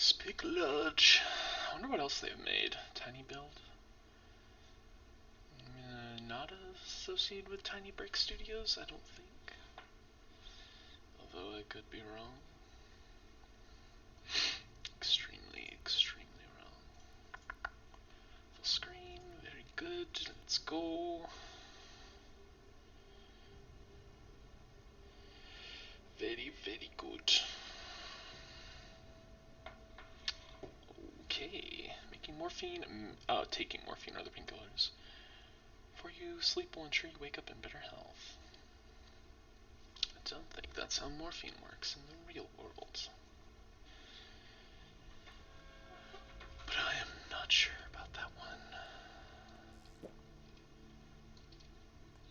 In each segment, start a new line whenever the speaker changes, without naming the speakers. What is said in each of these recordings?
Ice Pick Lodge. I wonder what else they've made. Tiny Build? Not associated with Tiny Brick Studios, I don't think. Although I could be wrong. Extremely, extremely wrong. Full screen, very good. Let's go. Very, very good. Okay, making morphine, taking morphine or other painkillers. Before you sleep, we'll ensure you wake up in better health. I don't think that's how morphine works in the real world. But I am not sure about that one.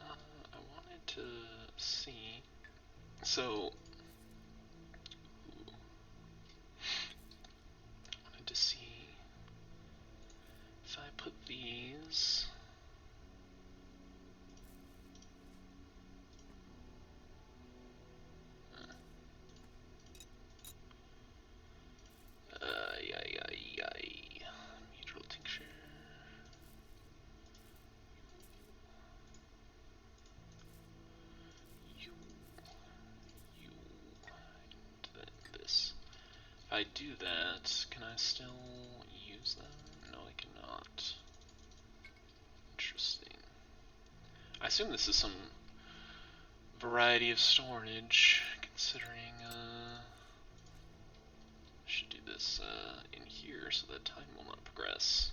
I wanted to see. So, I wanted to see if I put these. Mutual tincture. You, and then this. If I do that, can I still use them? No, I cannot. Interesting. I assume this is some variety of storage, considering, I should do this in here so that time will not progress.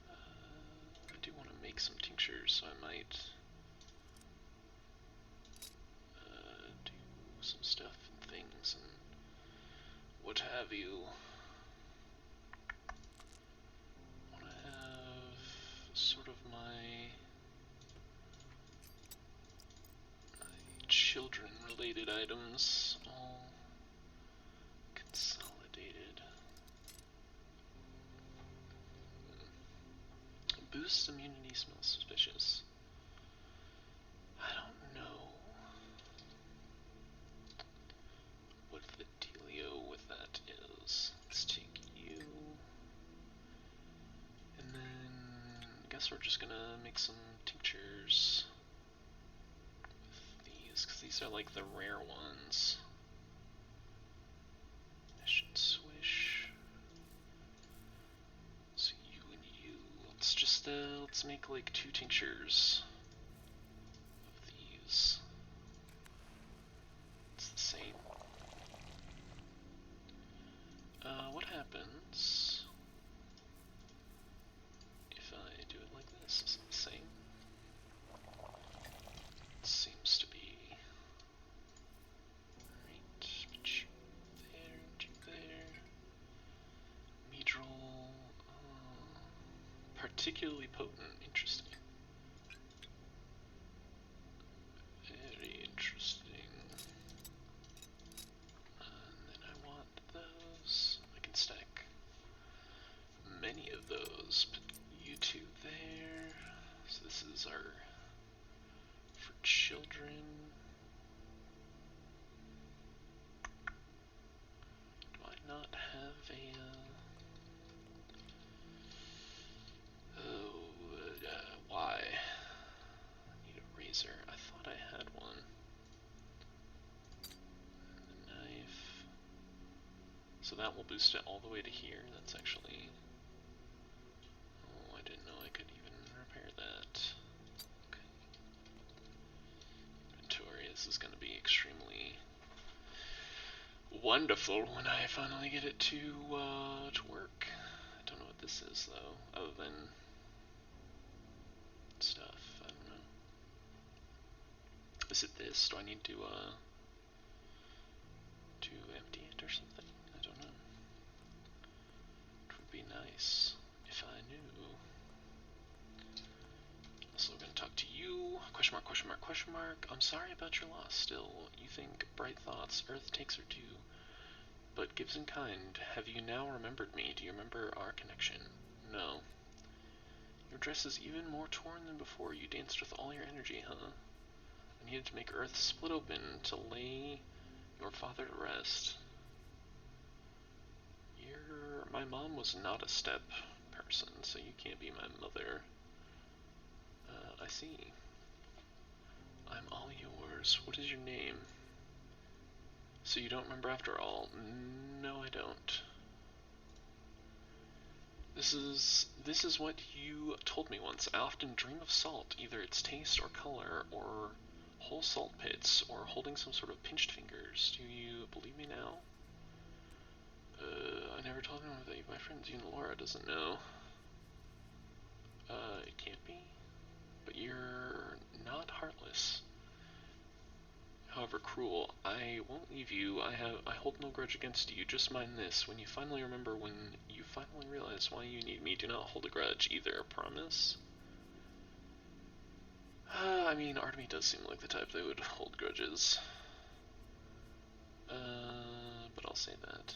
I do want to make some tinctures, so I might do some stuff and things and what have you. I want to have sort of my children-related items all consolidated. Boost immunity smells suspicious. I don't know what the dealio with that is. Let's take you. And then I guess we're just gonna make some tinctures with these, because these are like the rare ones. I should swish. So you and you. Let's just let's make like 2 tinctures of these. It's the same. What happens if I do it like this? Is it the same? It seems to be. Right, put you there. Medral, particularly potent. Interesting. Very interesting. And then I want those. I can stack many of those. Put you 2 there. So this is our for children. Do I not have a why? I need a razor. I thought I had one. And a knife. So that will boost it all the way to here. That's actually. Oh, I didn't know I could even repair that. Okay. Inventory. This is going to be extremely wonderful when I finally get it to work. I don't know what this is though, other than stuff. I don't know. Is it this? Do I need to empty it or something? I don't know. It would be nice if I knew. Also gonna talk to you. Question mark, question mark, question mark. I'm sorry about your loss still. You think bright thoughts, Earth takes her too. But gives in kind, have you now remembered me? Do you remember our connection? No. Your dress is even more torn than before. You danced with all your energy, huh? I needed to make Earth split open to lay your father to rest. My mom was not a step person, so you can't be my mother. I see. I'm all yours. What is your name? So you don't remember after all? No, I don't. This is what you told me once. I often dream of salt, either its taste or color, or whole salt pits, or holding some sort of pinched fingers. Do you believe me now? I never told anyone that my friend Zena Laura doesn't know. It can't be. But you're not heartless. However cruel, I won't leave you. I hold no grudge against you. Just mind this: when you finally realize why you need me, do not hold a grudge either. Promise? I mean, Artemy does seem like the type that would hold grudges. But I'll say that.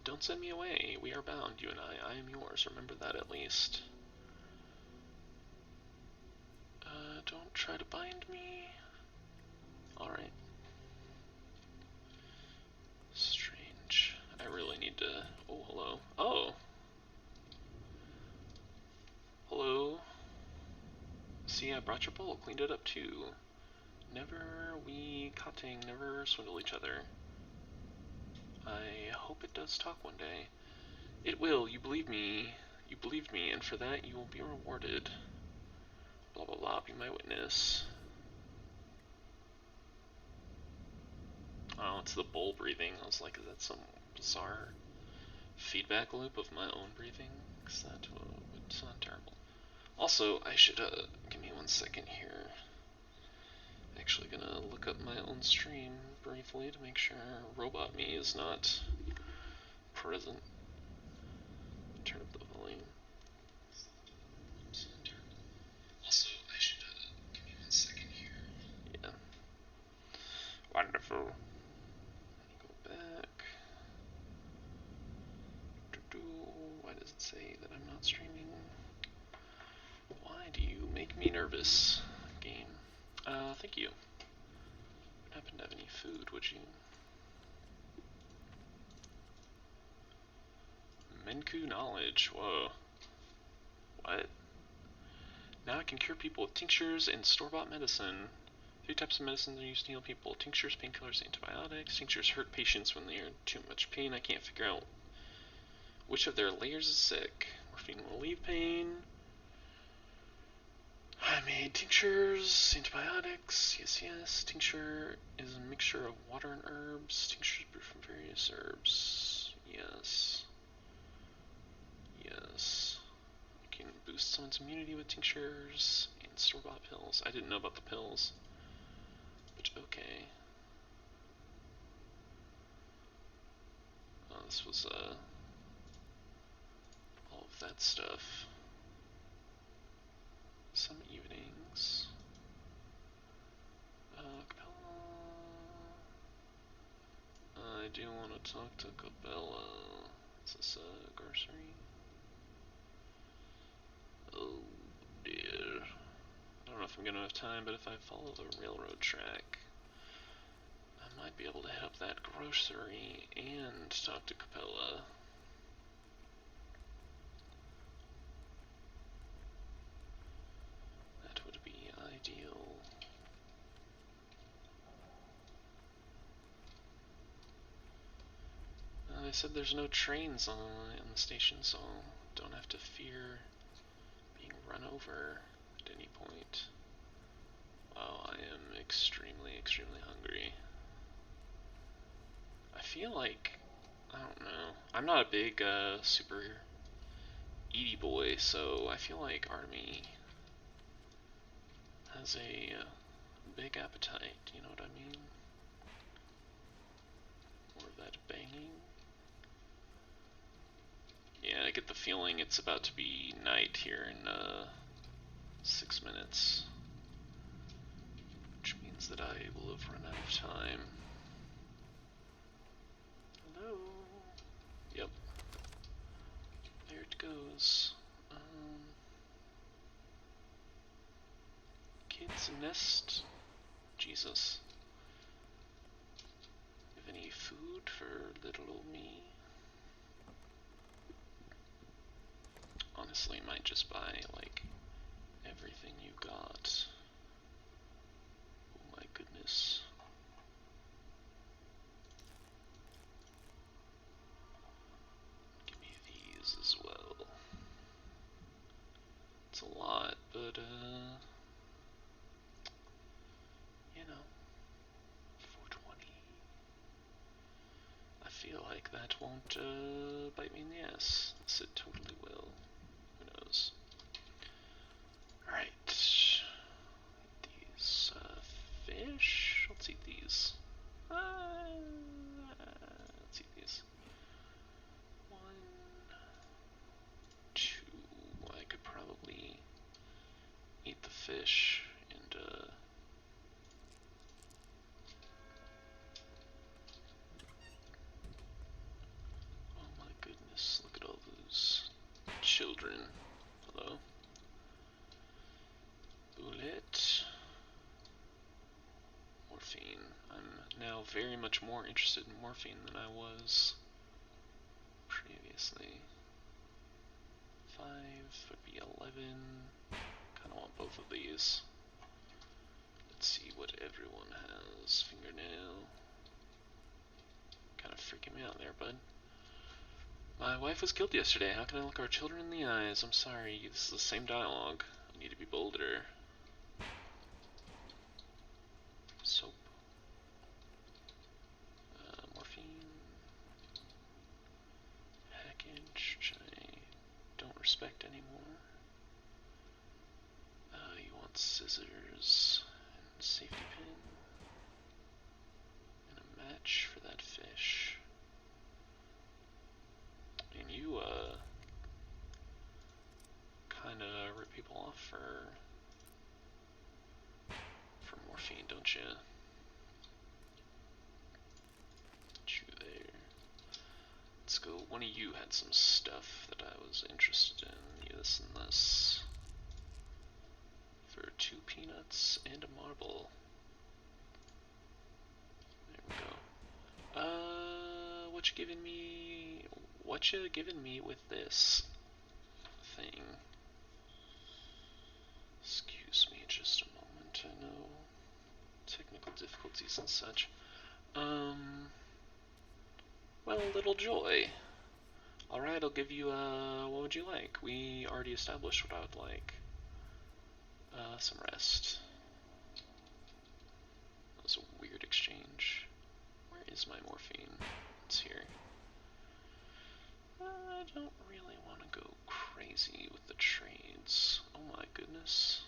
Don't send me away. We are bound, you and I. I am yours. Remember that at least. Don't try to bind me. Alright. Strange. I really need to... Oh, hello. Oh! Hello. See, I brought your bowl. Cleaned it up too. Never we cotting, never swindle each other. I hope it does talk one day. It will, you believe me. You believed me, and for that you will be rewarded. Blah blah blah, be my witness. Oh, it's the bowl breathing. I was like, is that some bizarre feedback loop of my own breathing? Because that would sound terrible. Also, I should, give me 1 second here. Actually gonna look up my own stream briefly to make sure Robot Me is not present. Turn up the volume. Also, I should, give me 1 second here. Yeah. Wonderful. Go back. Why does it say that I'm not streaming? Why do you make me nervous, game? Thank you. Wouldn't happen to have any food, would you? Menku knowledge. Whoa. What? Now I can cure people with tinctures and store-bought medicine. 3 types of medicines are used to heal people: tinctures, painkillers, antibiotics. Tinctures hurt patients when they are in too much pain. I can't figure out which of their layers is sick. Morphine will relieve pain. I made tinctures, antibiotics, yes. Tincture is a mixture of water and herbs. Tinctures brewed from various herbs, yes. You can boost someone's immunity with tinctures and store-bought pills. I didn't know about the pills, but okay. This was, all of that stuff. Some evenings. Capella. I do want to talk to Capella. Is this a grocery? Oh dear. I don't know if I'm gonna have time, but if I follow the railroad track, I might be able to hit up that grocery and talk to Capella. That would be ideal. They said there's no trains on the station, so don't have to fear being run over at any point. Wow, I am extremely hungry. I feel like, I don't know, I'm not a big, super eaty boy, so I feel like Artemy has a big appetite, you know what I mean? Or that banging. Yeah, I get the feeling it's about to be night here in 6 minutes, which means that I will have run out of time. Hello? Yep. There it goes. Kids nest. Jesus. Have any food for little old me? Honestly, might just buy, like, everything you got. Oh my goodness. Give me these as well. It's a lot, but, you know, 420. I feel like that won't, bite me in the ass. Yes, it totally will. Who knows? Alright. These, fish? Let's eat these. Let's eat these. 1, 2. I could probably eat the fish and, oh my goodness, look at all those children. Hello? Bullet. Morphine. I'm now very much more interested in morphine than I was previously. 5 would be 11. Kinda want both of these. Let's see what everyone has. Fingernail. Kinda freaking me out there, bud. My wife was killed yesterday. How can I look our children in the eyes? I'm sorry, this is the same dialogue. I need to be bolder. Soap. Morphine. Package, which I don't respect anymore. You want scissors and safety pin. And a match for that fish. And you, kinda rip people off for morphine, don't you? You there. Let's go. One of you had some stuff that I was interested in. This and this. For 2 peanuts and a marble. There we go. What you giving me? What you giving me with this thing? Excuse me just a moment. I know technical difficulties and such. Well, little joy. Alright, I'll give you, what would you like? We already established what I would like. Some rest. That was a weird exchange. Where is my morphine? It's here. I don't really want to go crazy with the trades. Oh my goodness.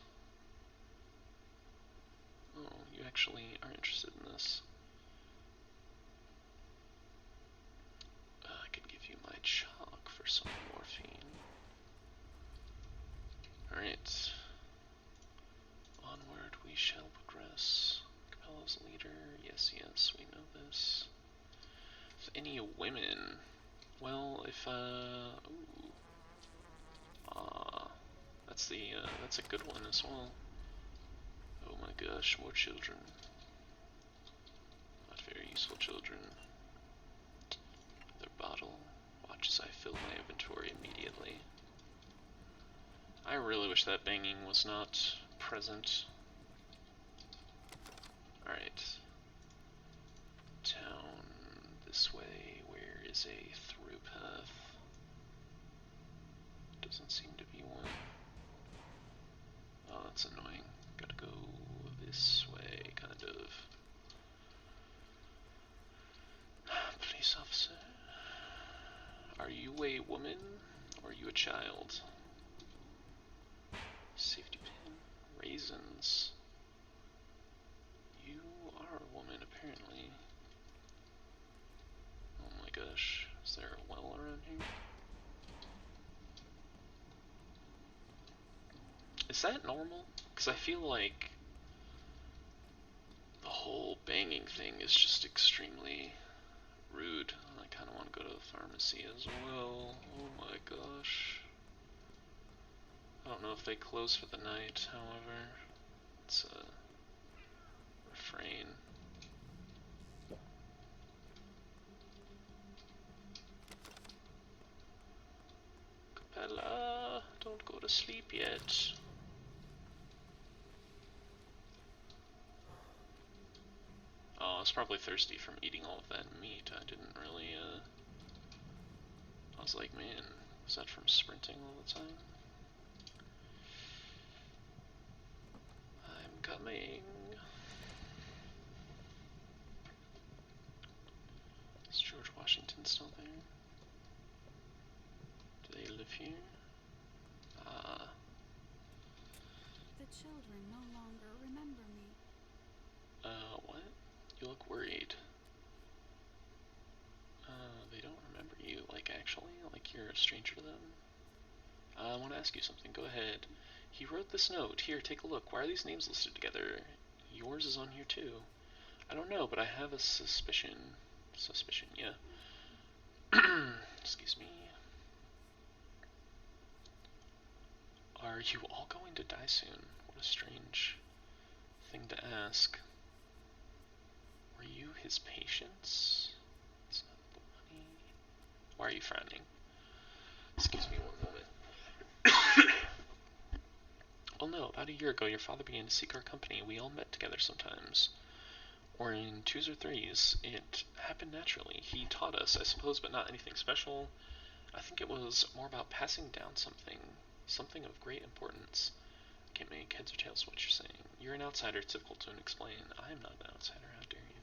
Oh, you actually are interested in this. I could give you my chalk for some morphine. Alright. Onward we shall progress. Capello's leader. Yes, yes, we know this. If any women... Well, if, ooh. That's a good one as well. Oh my gosh, more children. Not very useful children. Their bottle. Watch as I fill my inventory immediately. I really wish that banging was not present. Alright. Down this way. Where is a through path? Doesn't seem to be one. Oh, that's annoying. Gotta go this way, kind of. Police officer. Are you a woman, or are you a child? Safety pin. Raisins. You are a woman, apparently. Oh my gosh. Is there a well around here? Is that normal? Because I feel like the whole banging thing is just extremely rude. I kind of want to go to the pharmacy as well. Oh my gosh. I don't know if they close for the night, however. It's a refrain. Capella! go to sleep yet. Oh, I was probably thirsty from eating all of that meat. I didn't really, I was like, man, was that from sprinting all the time? I'm coming. Is George Washington still there? Do they live here?
The children no longer remember me.
What? You look worried. They don't remember you, like, actually? Like you're a stranger to them? I want to ask you something. Go ahead. He wrote this note. Here, take a look. Why are these names listed together? Yours is on here, too. I don't know, but I have a suspicion. Suspicion, yeah. Excuse me. Are you all going to die soon? What a strange thing to ask. Were you his patients? It's not the money. Why are you frowning? Excuse me one moment. Well, no, about a year ago, your father began to seek our company. We all met together sometimes. Or in twos or threes. It happened naturally. He taught us, I suppose, but not anything special. I think it was more about passing down something of great importance. I can't make heads or tails of what you're saying. You're an outsider, it's difficult to explain. I am not an outsider, how dare you.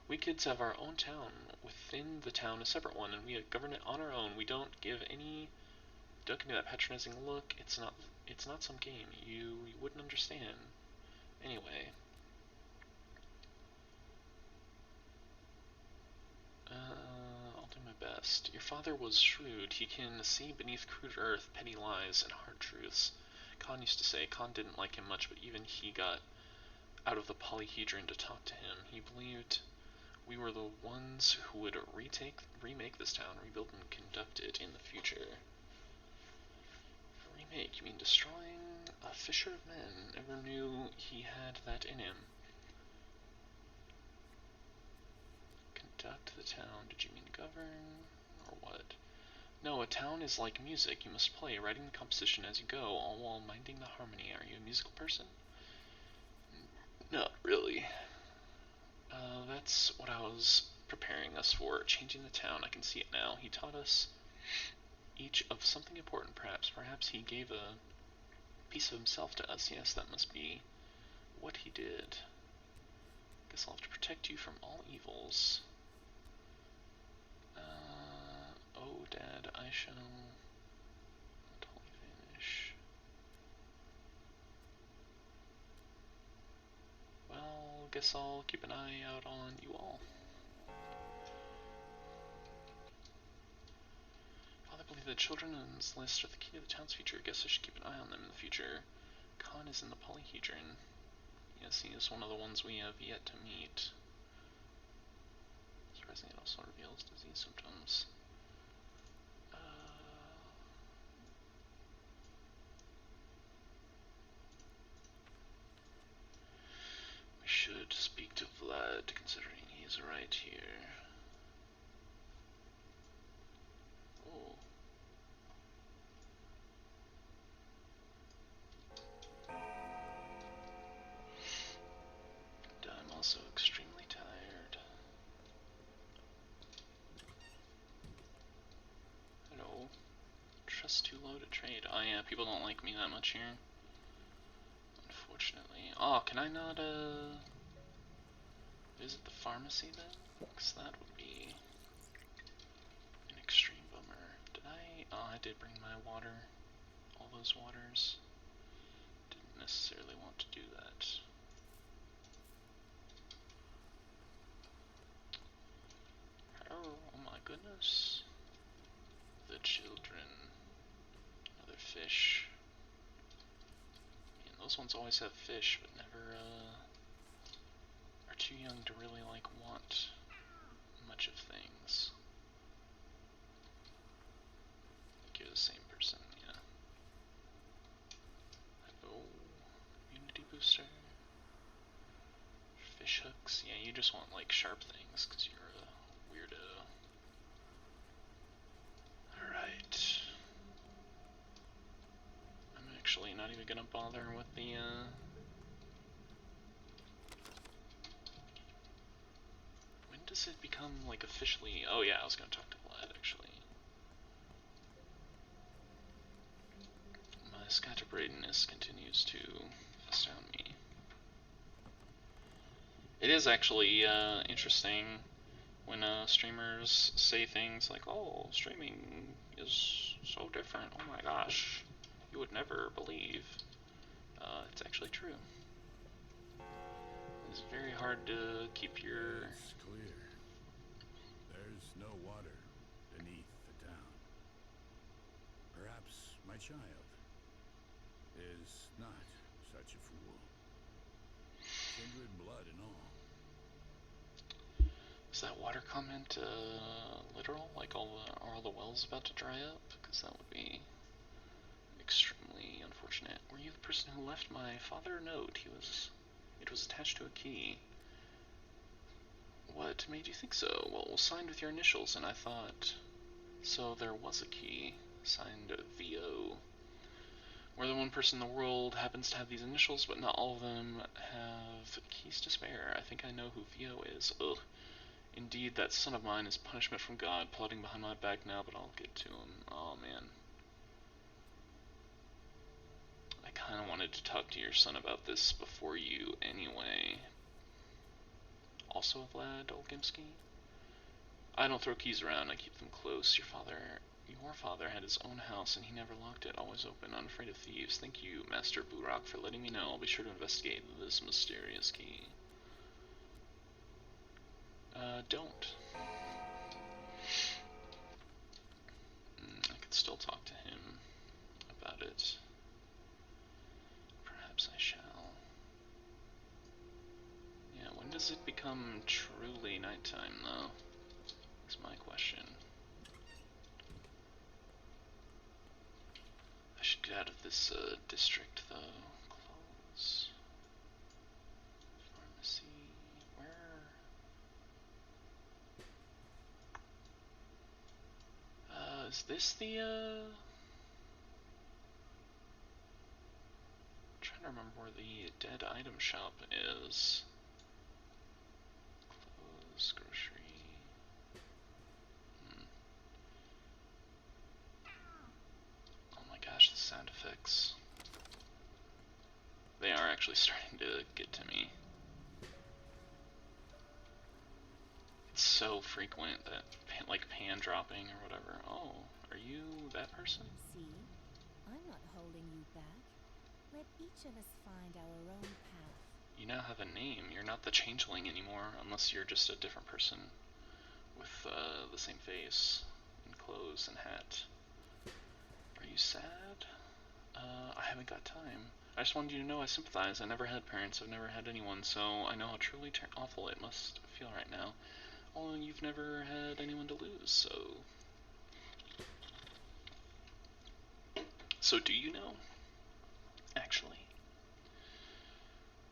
We kids have our own town. Within the town, a separate one, and we govern it on our own. We don't give that patronizing look. It's not some game. You wouldn't understand. Anyway. I'll do my best. Your father was shrewd. He can see beneath crude earth petty lies and hard truths. Khan used to say Khan didn't like him much, but even he got out of the polyhedron to talk to him. He believed we were the ones who would remake this town, rebuild and conduct it in the future. Remake, you mean destroying? A fisher of men. Never knew he had that in him. Conduct the town. Did you mean govern? Or what? No, a town is like music. You must play, writing the composition as you go, all while minding the harmony. Are you a musical person? Not really. That's what I was preparing us for. Changing the town. I can see it now. He taught us each of something important, perhaps. Perhaps he gave a piece of himself to us. Yes, that must be what he did. Guess I'll have to protect you from all evils. Oh, Dad, I shall totally vanish. Well, guess I'll keep an eye out on you all. Father believed that children on this list are the key to the town's future. Guess I should keep an eye on them in the future. Khan is in the polyhedron. Yes, he is one of the ones we have yet to meet. Surprisingly, it also reveals disease symptoms. We should speak to Vlad, considering he's right here. Oh. And I'm also extremely tired. Hello. Trust too low to trade. Oh yeah, people don't like me that much here. Unfortunately. Oh, can I not, visit the pharmacy then? Because that would be an extreme bummer. Did I? Oh, I did bring my water. All those waters. Didn't necessarily want to do that. Oh my goodness. The children. Another fish. Man, those ones always have fish, but never, are too young to really, like, want much of things. I think you're the same person, yeah. Hello. Immunity booster. Fish hooks. Yeah, you just want, like, sharp things, because you're a weirdo. Alright. not even gonna bother with the, When does it become, like, officially... Oh yeah, I was gonna talk to Vlad, actually. My scatterbrainedness continues to astound me. It is actually, interesting when, streamers say things like, oh, streaming is so different, oh my gosh, you would never believe. It's actually true. It's very hard to keep your...
It's clear. There's no water beneath the town. Perhaps my child is not such a fool. Kindred blood and all.
Is that water comment, literal? Like are all the wells about to dry up? Because that would be extremely unfortunate. Were you the person who left my father a note? It was attached to a key. What made you think so? Well, it was signed with your initials, and I thought... So there was a key, signed VO. We're the one person in the world happens to have these initials, but not all of them have keys to spare. I think I know who VO is. Ugh. Indeed, that son of mine is punishment from God, plotting behind my back now, but I'll get to him. Oh man. I kinda wanted to talk to your son about this before you anyway. Also Vlad Olgimsky? I don't throw keys around, I keep them close. Your father had his own house and he never locked it, always open, unafraid of thieves. Thank you, Master Burakh, for letting me know. I'll be sure to investigate this mysterious key. Don't. I could still talk to him about it. Perhaps I shall. Yeah, when does it become truly nighttime, though? Is my question. I should get out of this, district, though. Close. Pharmacy. Where? Is this the, I'm trying to remember where the dead item shop is. Close, grocery. Oh my gosh, the sound effects. They are actually starting to get to me. It's so frequent that, like, pan dropping or whatever. Oh, are you that person?
See? I'm not holding you back. Let each of us find our own path.
You now have a name. You're not the changeling anymore, unless you're just a different person with the same face and clothes and hat. Are you sad? I haven't got time. I just wanted you to know I sympathize. I never had parents. I've never had anyone, so I know how truly awful it must feel right now. Well, you've never had anyone to lose, so... So do you know? Actually.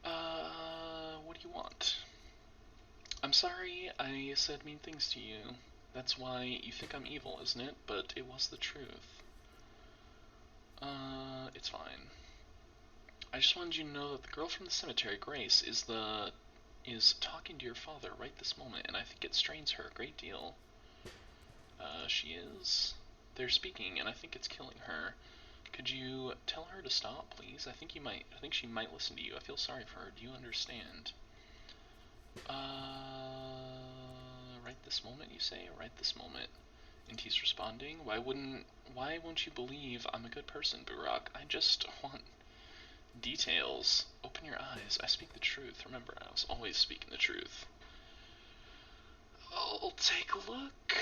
What do you want? I'm sorry I said mean things to you. That's why you think I'm evil, isn't it? But it was the truth. It's fine. I just wanted you to know that the girl from the cemetery, Grace, is talking to your father right this moment, and I think it strains her a great deal. She is? They're speaking, and I think it's killing her. Could you tell her to stop, please? I think she might listen to you. I feel sorry for her. Do you understand? Right this moment, you say? Right this moment. And he's responding, why won't you believe I'm a good person, Burakh? I just want details. Open your eyes. I speak the truth. Remember, I was always speaking the truth. I'll take a look.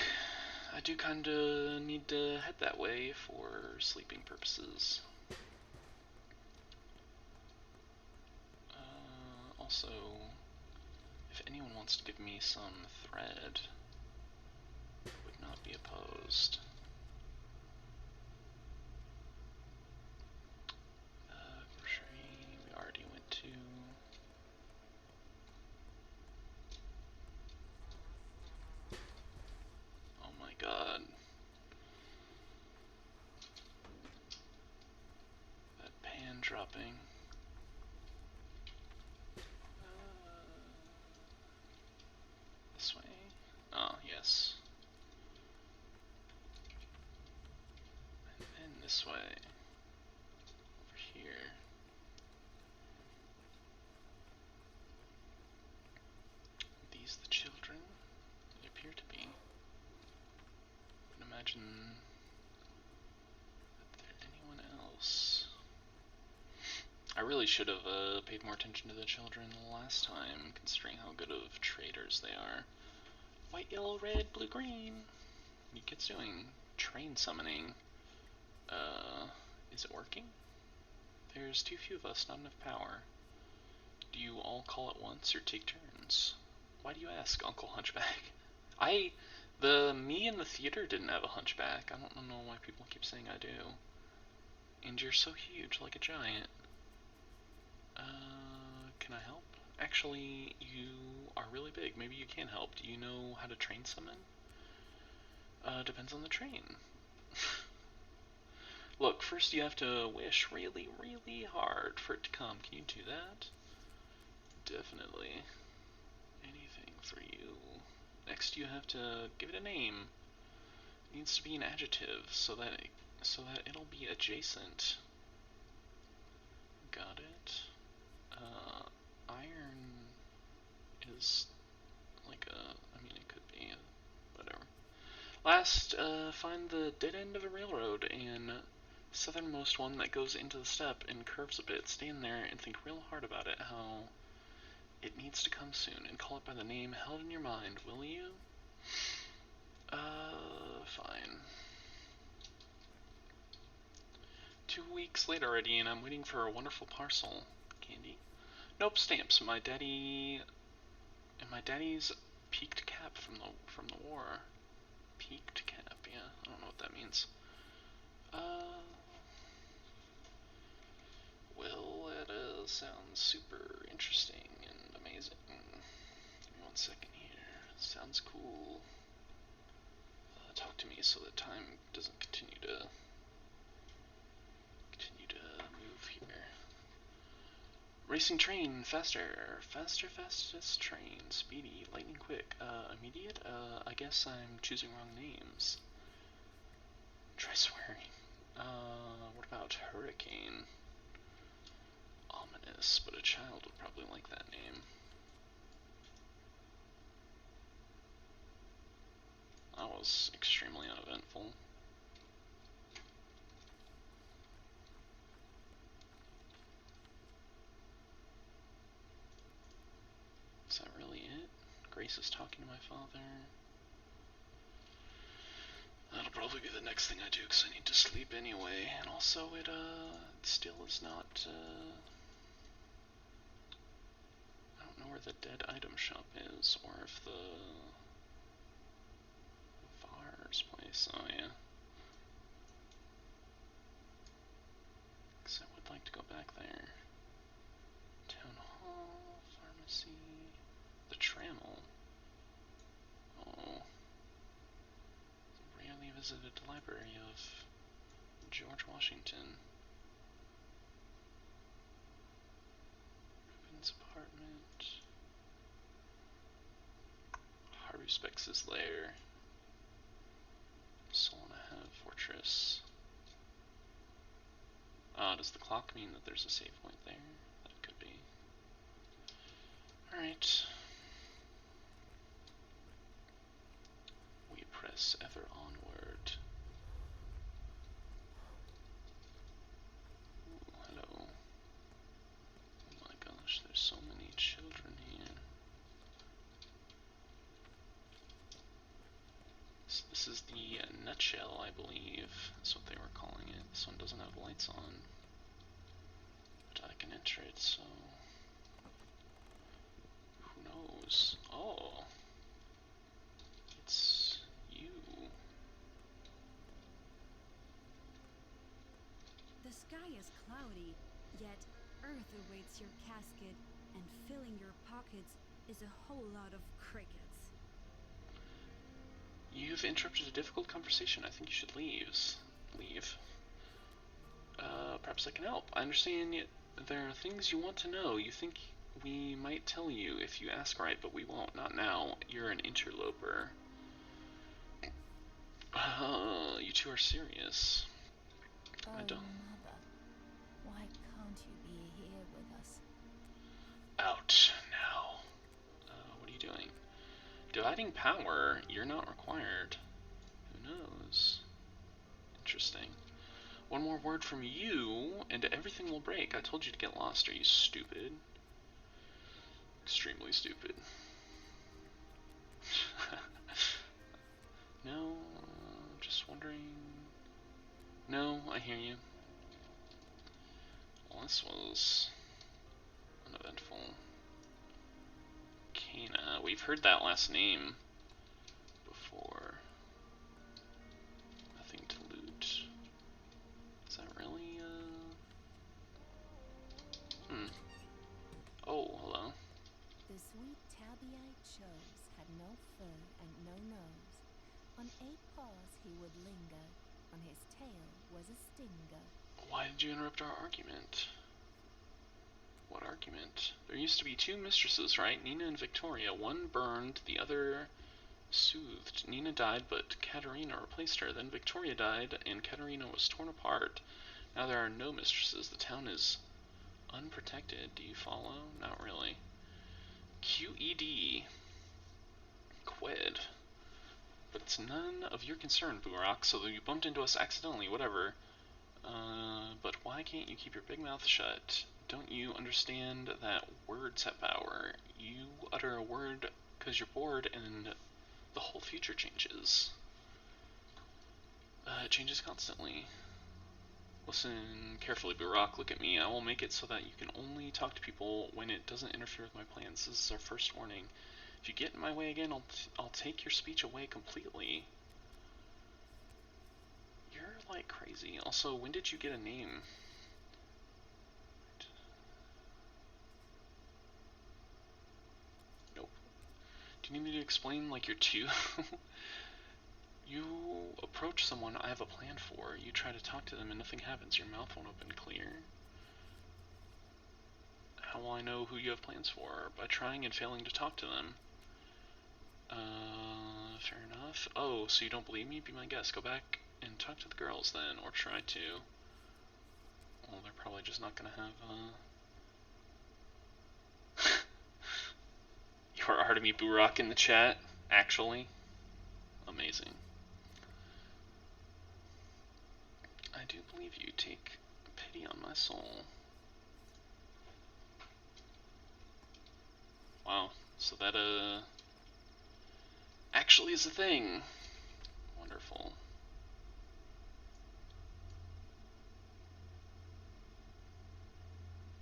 I do kinda need to head that way for sleeping purposes. Also, if anyone wants to give me some thread, I would not be opposed. Grocery, we already went to. Oh my god. That pan dropping. This way? Oh, yes. And then this way. Over here. These the children? They appear to be. I can imagine that they're anyone else. I really should have paid more attention to the children the last time, considering how good of traders they are. White, yellow, red, blue, green. What are you kids doing? Train summoning. Is it working? There's too few of us, not enough power. Do you all call at once or take turns? Why do you ask, Uncle Hunchback? Me in the theater didn't have a hunchback. I don't know why people keep saying I do. And you're so huge, like a giant. Can I help? Actually, you are really big. Maybe you can help. Do you know how to train summon? Depends on the train. Look, first you have to wish really, really hard for it to come. Can you do that? Definitely. Anything for you. Next you have to give it a name. It needs to be an adjective so that it'll be adjacent. Got it. Iron is like I mean, it could be whatever. Last, find the dead end of a railroad and southernmost one that goes into the steppe and curves a bit. Stand there and think real hard about it, how it needs to come soon, and call it by the name held in your mind, will you? Fine. 2 weeks late already, and I'm waiting for a wonderful parcel. Candy? Nope, stamps. My daddy's peaked cap from the war. Peaked cap, yeah. I don't know what that means. Well, it sounds super interesting and amazing. Give me 1 second here. Sounds cool. Talk to me so that time doesn't continue to move here. Racing train, faster, faster, fastest train, speedy, lightning quick, immediate, I guess I'm choosing wrong names. Try swearing. What about hurricane? Ominous, but a child would probably like that name. That was extremely uneventful. Is that really it? Grace is talking to my father. That'll probably be the next thing I do, because I need to sleep anyway. And also, it still is not, I don't know where the dead item shop is, or if the Var's place, oh yeah. Because I would like to go back there. Town Hall, Pharmacy, the Trammel. Oh. The rarely visited library of George Washington. Rubens' apartment. Haruspex's lair. Solanahav Fortress. Does the clock mean that there's a save point there? That could be. Alright. We press ever onward. Ooh, hello. Oh my gosh, there's so many children here. So this is the nutshell, I believe. That's what they were calling it. This one doesn't have lights on. But I can enter it, so... who knows? Oh! It's you.
The sky is cloudy, yet Earth awaits your casket, and filling your pockets is a whole lot of crickets.
You've interrupted a difficult conversation. I think you should leave. Perhaps I can help. I understand there are things you want to know. You think we might tell you if you ask right, but we won't. Not now. You're an interloper. You two are serious.
Oh,
I don't.
Mother, why can't you be here with us?
Out now. What are you doing? Dividing power. You're not required. Who knows? Interesting. One more word from you, and everything will break. I told you to get lost. Are you stupid? Extremely stupid. No, just wondering. No, I hear you. Well, this was uneventful. Kana. We've heard that last name before. Nothing to loot. Is that really, Oh, hello.
The sweet tabby I chose had no fur and no nose. On 8 paws he would linger, on his tail was a stinger.
Why did you interrupt our argument? What argument? There used to be 2 mistresses, right? Nina and Victoria. One burned, the other soothed. Nina died, but Katerina replaced her. Then Victoria died, and Katerina was torn apart. Now there are no mistresses. The town is unprotected. Do you follow? Not really. QED. Quid. But it's none of your concern, Burakh, so you bumped into us accidentally, whatever. But why can't you keep your big mouth shut? Don't you understand that words have power? You utter a word because you're bored, and the whole future changes. It changes constantly. Listen carefully, Burakh. Look at me. I will make it so that you can only talk to people when it doesn't interfere with my plans. This is our first warning. If you get in my way again, I'll take your speech away completely. You're like crazy. Also, when did you get a name? Nope. Do you need me to explain like you're 2? You approach someone I have a plan for. You try to talk to them and nothing happens. Your mouth won't open clear. How will I know who you have plans for? By trying and failing to talk to them. Fair enough. Oh, so you don't believe me? Be my guest. Go back and talk to the girls then, or try to. Well, they're probably just not gonna have, your Artemy Burakh in the chat, actually. Amazing. I do believe you. Take pity on my soul. Wow, so that, actually is a thing. Wonderful.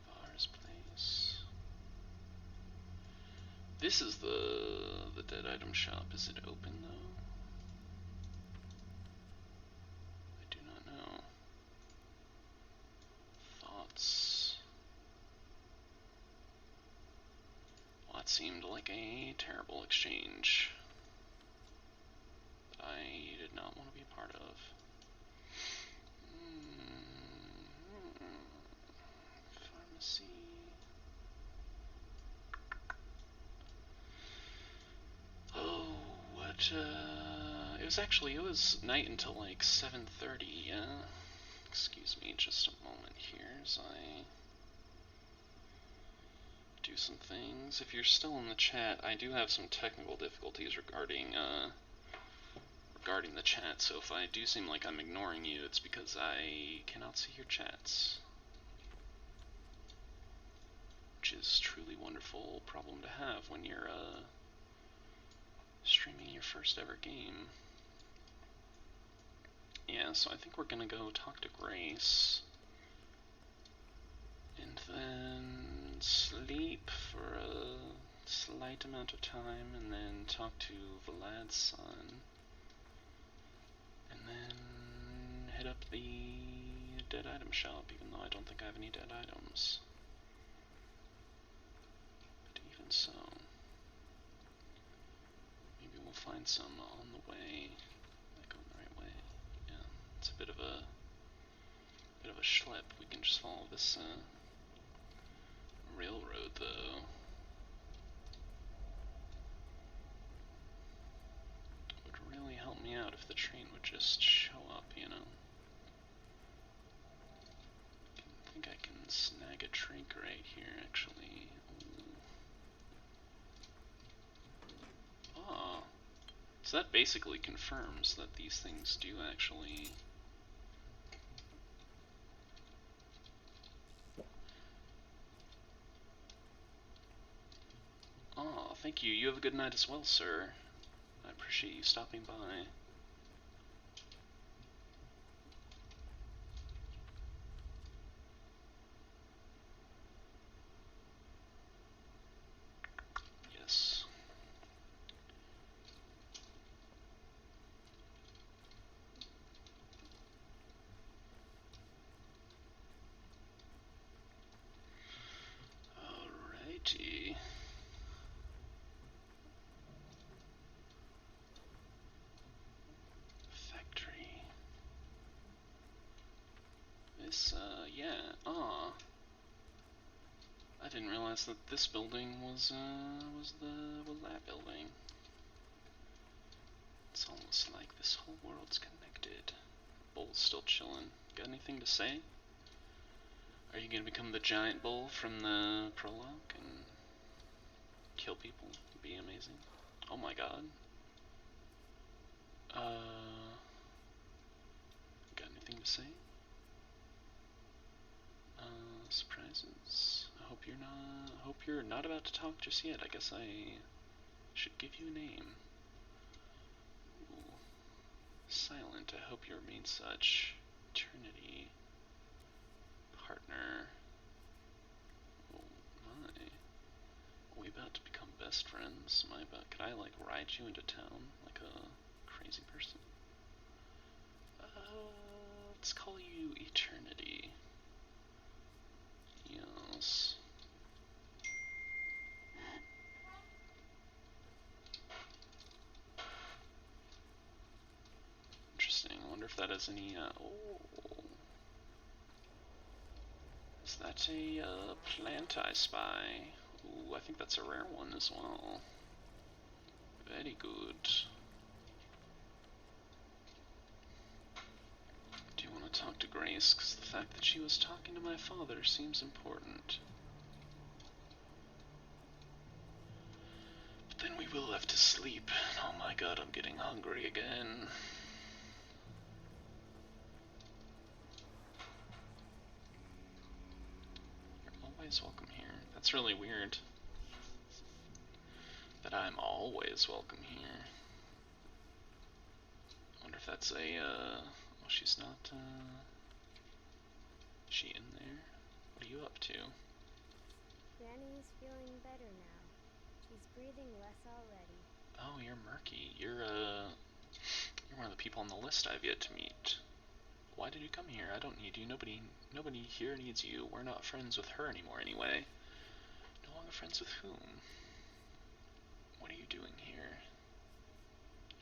Var's place. This is the dead item shop. Is it open though? I do not know. Thoughts? Well, that seemed like a terrible exchange that I did not want to be a part of. Pharmacy. Oh, what, it was night until like 7:30, yeah? Excuse me just a moment here as I do some things. If you're still in the chat, I do have some technical difficulties regarding the chat, so if I do seem like I'm ignoring you, it's because I cannot see your chats. Which is truly wonderful problem to have when you're, streaming your first ever game. Yeah, so I think we're gonna go talk to Grace. And then sleep for a slight amount of time, and then talk to Vlad's son. And then hit up the dead item shop, even though I don't think I have any dead items. But even so, maybe we'll find some on the way. Am I going the right way? Yeah, it's a bit of a Bit of a schlep. We can just follow this railroad, though. Would really help me out if the train would just show up, you know. I think I can snag a drink right here, actually. Ah, so that basically confirms that these things do actually. Oh, thank you. You have a good night as well, sir. I appreciate you stopping by. Yes. Alrighty. Factory. This, yeah. Ah. I didn't realize that this building was that building. It's almost like this whole world's connected. Bull's still chilling. Got anything to say? Are you gonna become the giant bull from the prologue and kill people? Be amazing. Oh my god. Got anything to say? Surprises. I hope you're not about to talk just yet. I guess I should give you a name. Ooh. Silent. I hope you remain such. Eternity. Partner. Oh my. Are we about to become best friends? Could I like ride you into town like a crazy person? Let's call you Eternity. Yes. Interesting. I wonder if that has any, oh. Is that a, plant I spy? Ooh, I think that's a rare one as well. Very good. Do you want to talk to Grace? Because the fact that she was talking to my father seems important. But then we will have to sleep. Oh my god, I'm getting hungry again. You're always welcome here. That's really weird. That I'm always welcome here. I wonder if that's a, well, she's not, is she in there? What are you up to?
Granny is feeling better now. She's breathing less already.
Oh, you're Murky. You're one of the people on the list I've yet to meet. Why did you come here? I don't need you. Nobody here needs you. We're not friends with her anymore anyway. No longer friends with whom? What are you doing here?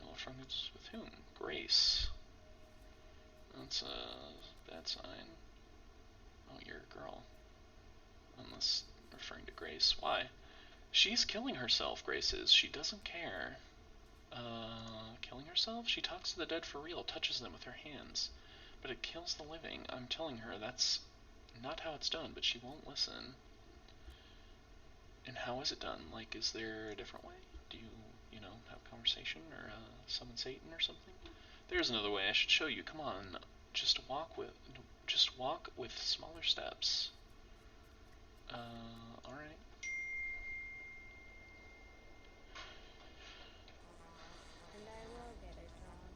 No longer friends with whom? Grace. That's a bad sign. Oh, you're a girl. Unless referring to Grace. Why? She's killing herself, Grace is. She doesn't care. Killing herself? She talks to the dead for real, touches them with her hands. But it kills the living. I'm telling her that's not how it's done, but she won't listen. And how is it done? Like, is there a different way? Do you know, have a conversation or summon Satan or something? There's another way. I should show you. Come on. Just walk with smaller steps. Alright.
And I will get it, John.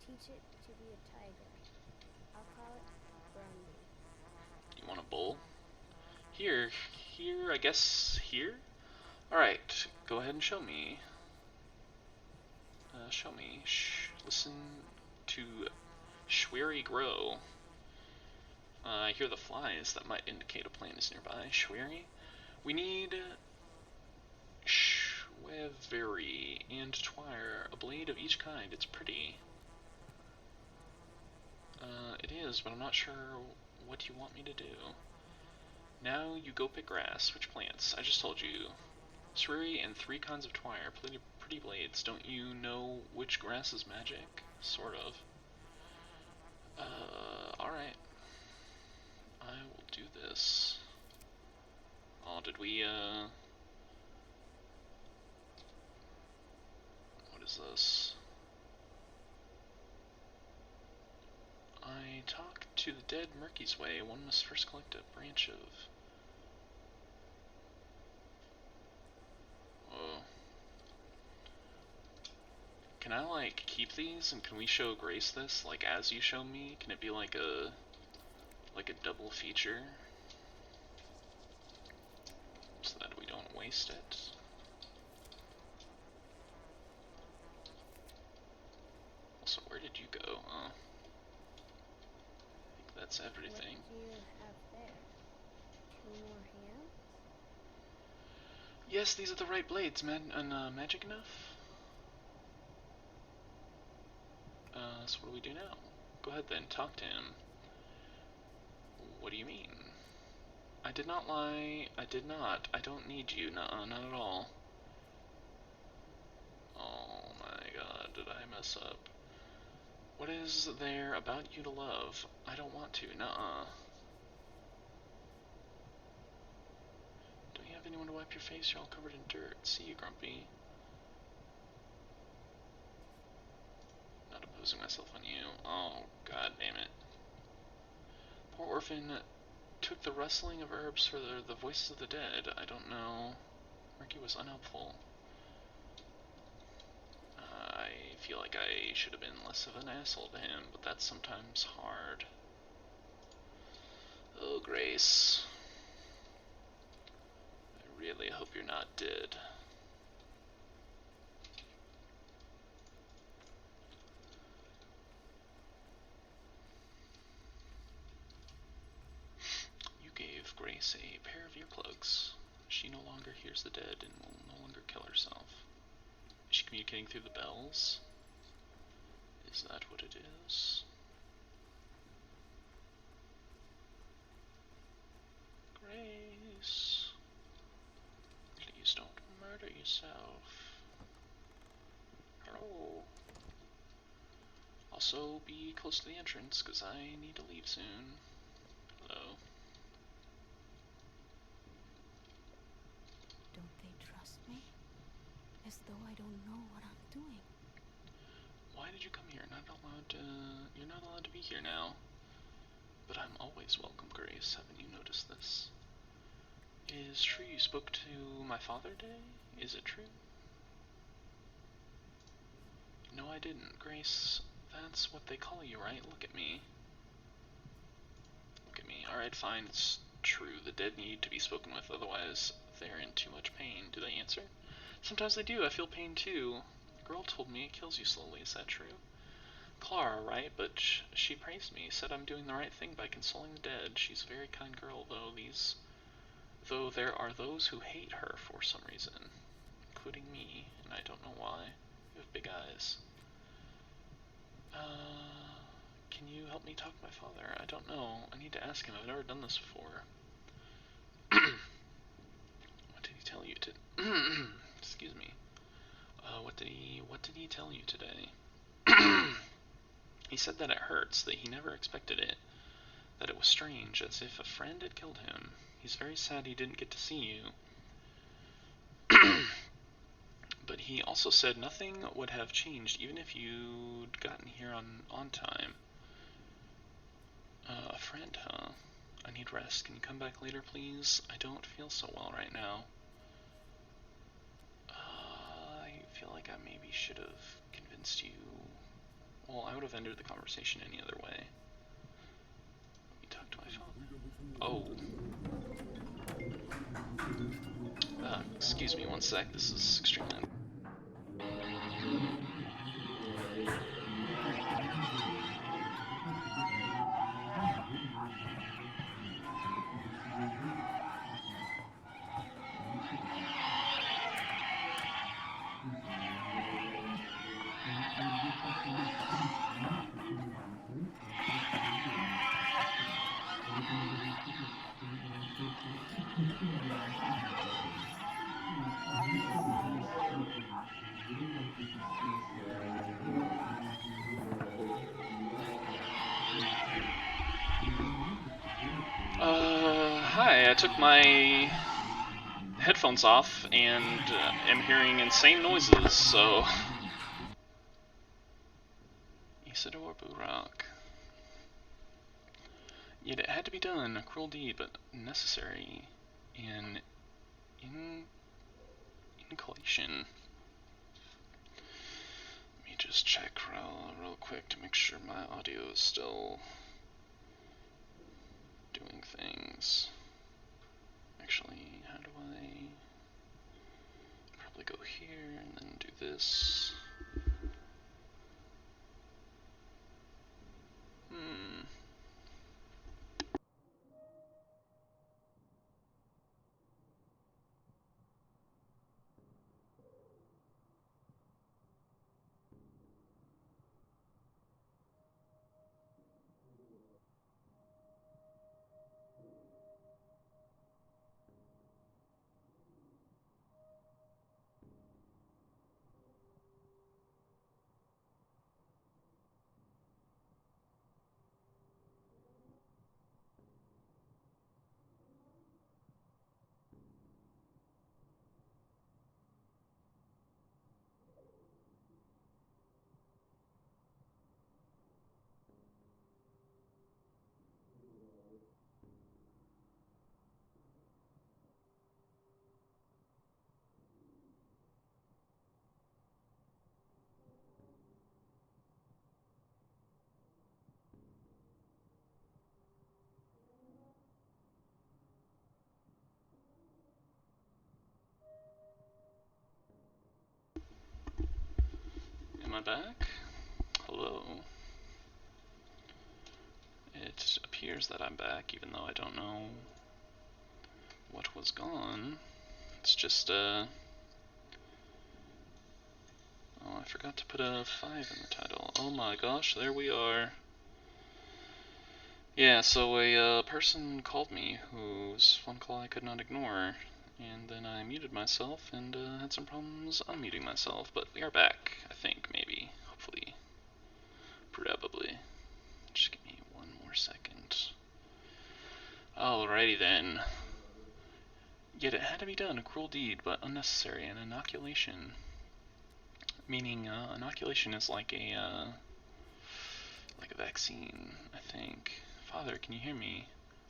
Teach it to be a tiger. I'll call it Brumby.
You want a bull? Here, I guess here? Alright, go ahead and show me. Show me. Listen to Schwery grow. I hear the flies. That might indicate a plant is nearby. Schwery? We need Schwevery and Twire. A blade of each kind. It's pretty. It is, but I'm not sure what you want me to do. Now you go pick grass. Which plants? I just told you. Surrey and 3 kinds of twire. Pretty blades. Don't you know which grass is magic? Sort of. Alright. I will do this. Oh, did we, what is this? I talk to the dead Murky's way. One must first collect a branch of... Whoa. Can I, like, keep these, and can we show Grace this, like, as you show me? Can it be like a double feature? So that we don't waste it. Also, where did you go? I think that's everything.
What do you have there? 2 more hands?
Yes, these are the right blades, magic enough? So what do we do now? Go ahead then, talk to him. What do you mean? I did not lie. I did not. I don't need you. Nuh-uh, not at all. Oh my god, did I mess up? What is there about you to love? I don't want to. Nuh-uh. Don't you have anyone to wipe your face? You're all covered in dirt. See you, Grumpy. Not opposing myself on you. Oh, god damn it. Poor orphan took the rustling of herbs for the voices of the dead. I don't know. Murky was unhelpful. I feel like I should have been less of an asshole to him, but that's sometimes hard. Oh, Grace. I really hope you're not dead. You gave Grace a pair of earplugs. She no longer hears the dead and will no longer kill herself. Is she communicating through the bells? Is that what it is? Grace, please don't murder yourself. Hello. Also, be close to the entrance, because I need to leave soon. Hello.
Don't they trust me? As though I don't know what I'm doing.
Why did you come here? You're not allowed to be here now. But I'm always welcome, Grace. Haven't you noticed this? Is true you spoke to my father today? Is it true? No, I didn't. Grace, that's what they call you, right? Look at me. Look at me. Alright, fine, it's true. The dead need to be spoken with, otherwise they're in too much pain. Do they answer? Sometimes they do. I feel pain too. A girl told me it kills you slowly. Is that true? Clara, right? But she praised me, said I'm doing the right thing by consoling the dead. She's a very kind girl, though there are those who hate her for some reason, including me, and I don't know why. You have big eyes. Can you help me talk to my father? I don't know. I need to ask him. I've never done this before. What did he tell you excuse me. What did he tell you today? He said that it hurts, that he never expected it, that it was strange, as if a friend had killed him. He's very sad he didn't get to see you. But he also said nothing would have changed even if you'd gotten here on time. A friend, huh? I need rest. Can you come back later, please? I don't feel so well right now. I feel like I maybe should have convinced you. Well, I would have ended the conversation any other way. Let me talk to my phone. Oh. Excuse me one sec. This is extremely... Hi, I took my headphones off and am hearing insane noises, so. Isidore Burakh. Yet it had to be done, a cruel deed, but necessary. An inculation. Let me just check real quick to make sure my audio is still doing things. Actually, how do I probably go here and then do this? Am I back? Hello. It appears that I'm back, even though I don't know what was gone. It's just, oh, I forgot to put a 5 in the title. Oh my gosh, there we are. Yeah, so a person called me whose phone call I could not ignore, and then I muted myself and had some problems unmuting myself, but we are back, I think, maybe, hopefully, probably. Just give me one more second. Alrighty then. Yet it had to be done, a cruel deed, but unnecessary, an inoculation. Meaning, inoculation is like a vaccine, I think. Father, can you hear me?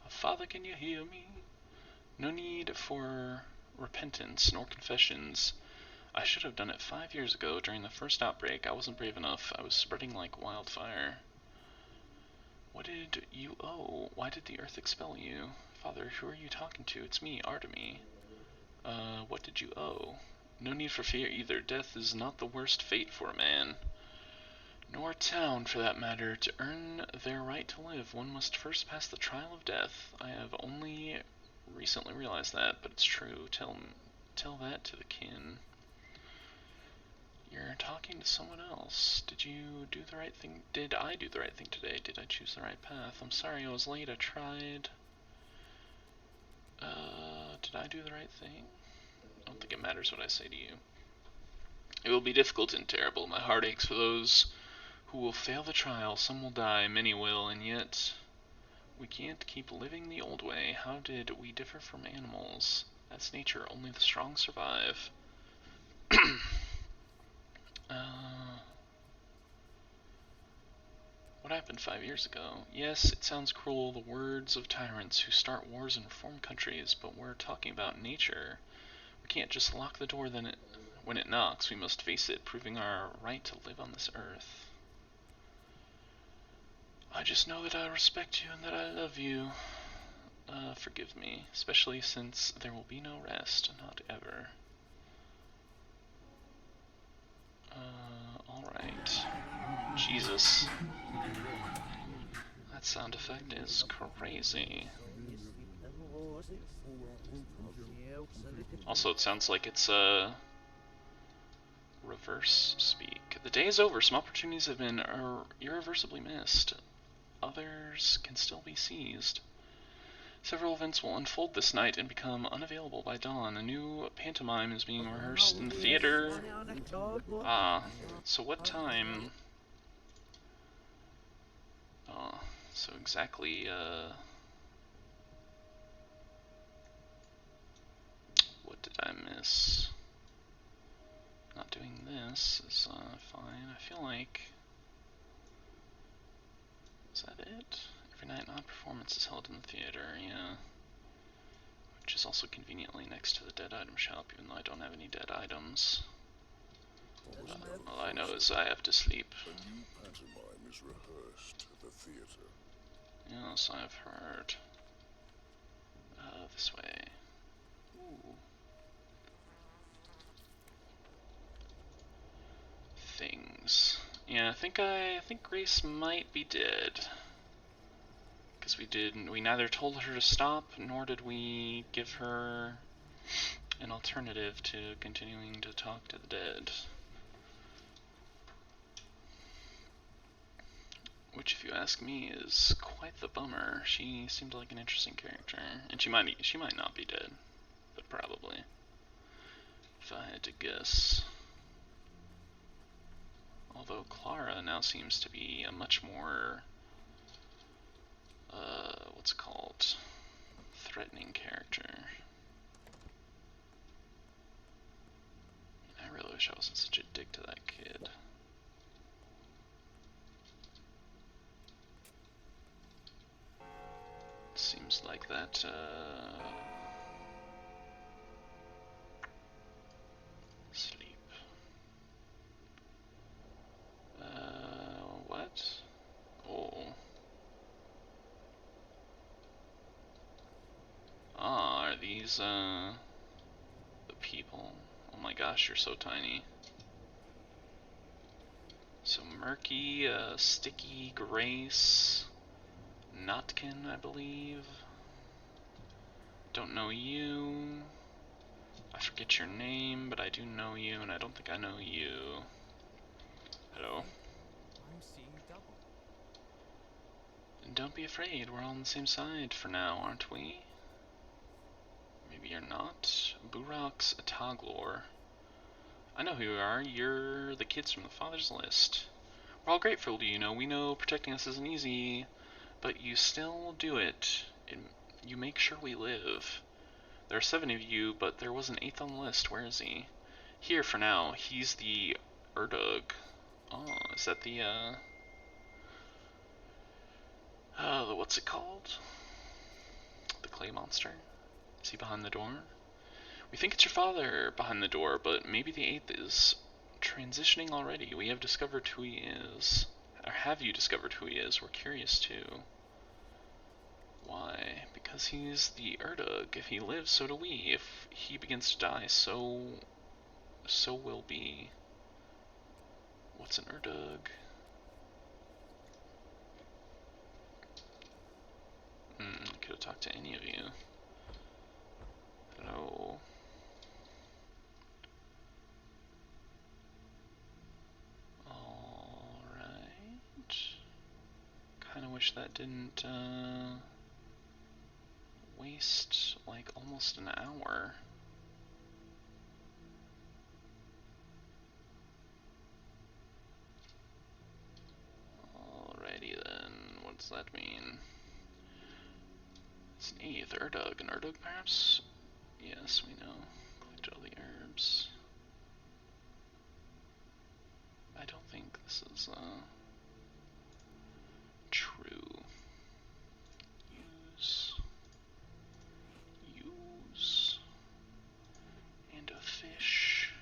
Father, can you hear me? No need for repentance nor confessions. I should have done it 5 years ago during the first outbreak. I wasn't brave enough. I was spreading like wildfire. What did you owe? Why did the earth expel you? Father, who are you talking to? It's me, Artemy. What did you owe? No need for fear either. Death is not the worst fate for a man. Nor a town, for that matter. To earn their right to live, one must first pass the trial of death. I have only recently realized that, but it's true. Tell that to the kin. You're talking to someone else. Did you do the right thing? Did I do the right thing today? Did I choose the right path? I'm sorry I was late. I tried. Did I do the right thing? I don't think it matters what I say to you. It will be difficult and terrible. My heart aches for those who will fail the trial. Some will die, many will, and yet we can't keep living the old way. How did we differ from animals? That's nature. Only the strong survive. What happened 5 years ago? Yes, it sounds cruel, the words of tyrants who start wars in reformed countries, but we're talking about nature. We can't just lock the door when it knocks. We must face it, proving our right to live on this earth. I just know that I respect you and that I love you. Forgive me, especially since there will be no rest, not ever. Alright. Jesus. That sound effect is crazy. Also, it sounds like it's, reverse speak. The day is over. Some opportunities have been irreversibly missed. Others can still be seized. Several events will unfold this night and become unavailable by dawn. A new pantomime is being rehearsed in the theater. Ah, so what time? Oh, so exactly, what did I miss? Not doing this is, fine. I feel like... Is that it? Every night an odd performance is held in the theater, yeah. Which is also conveniently next to the dead item shop, even though I don't have any dead items. All I know is I have to sleep.
A new pantomime is rehearsed at the theater.
Yes, I've heard. This way. Ooh. Things. Yeah, I think Grace might be dead. Because we neither told her to stop, nor did we give her an alternative to continuing to talk to the dead. Which, if you ask me, is quite the bummer. She seemed like an interesting character, and she might not be dead, but probably, if I had to guess. Although Clara now seems to be a much more, what's it called, threatening character. I really wish I wasn't such a dick to that kid. Seems like that, sleep. What? Oh. Ah, are these, the people? Oh my gosh, you're so tiny. So Murky, Sticky, Grace, Notkin, I believe. Don't know you. I forget your name, but I do know you, and I don't think I know you. Hello.
I'm seeing double.
And don't be afraid, we're all on the same side for now, aren't we? Maybe you're not. Burakh's a Toglor. I know who you are. You're the kids from the Father's List. We're all grateful to you, know. We know protecting us isn't easy, but you still do it. You make sure we live. There are 7 of you, but there was an 8th on the list. Where is he? Here for now. He's the Erdug. Oh, is that the, what's it called? The clay monster? Is he behind the door? We think it's your father behind the door, but maybe the 8th is transitioning already. We have discovered who he is. Or have you discovered who he is? We're curious too. Why? Because he's the Erdug. If he lives, so do we. If he begins to die, so will be. What's an Erdug? Could have talked to any of you. Hello. Alright. Kinda wish that didn't, waste, like, almost an hour. Alrighty then, what does that mean? It's an 8th, Erdug. An Erdug, perhaps? Yes, we know. Collected all the herbs. I don't think this is, true. Use, and a fish.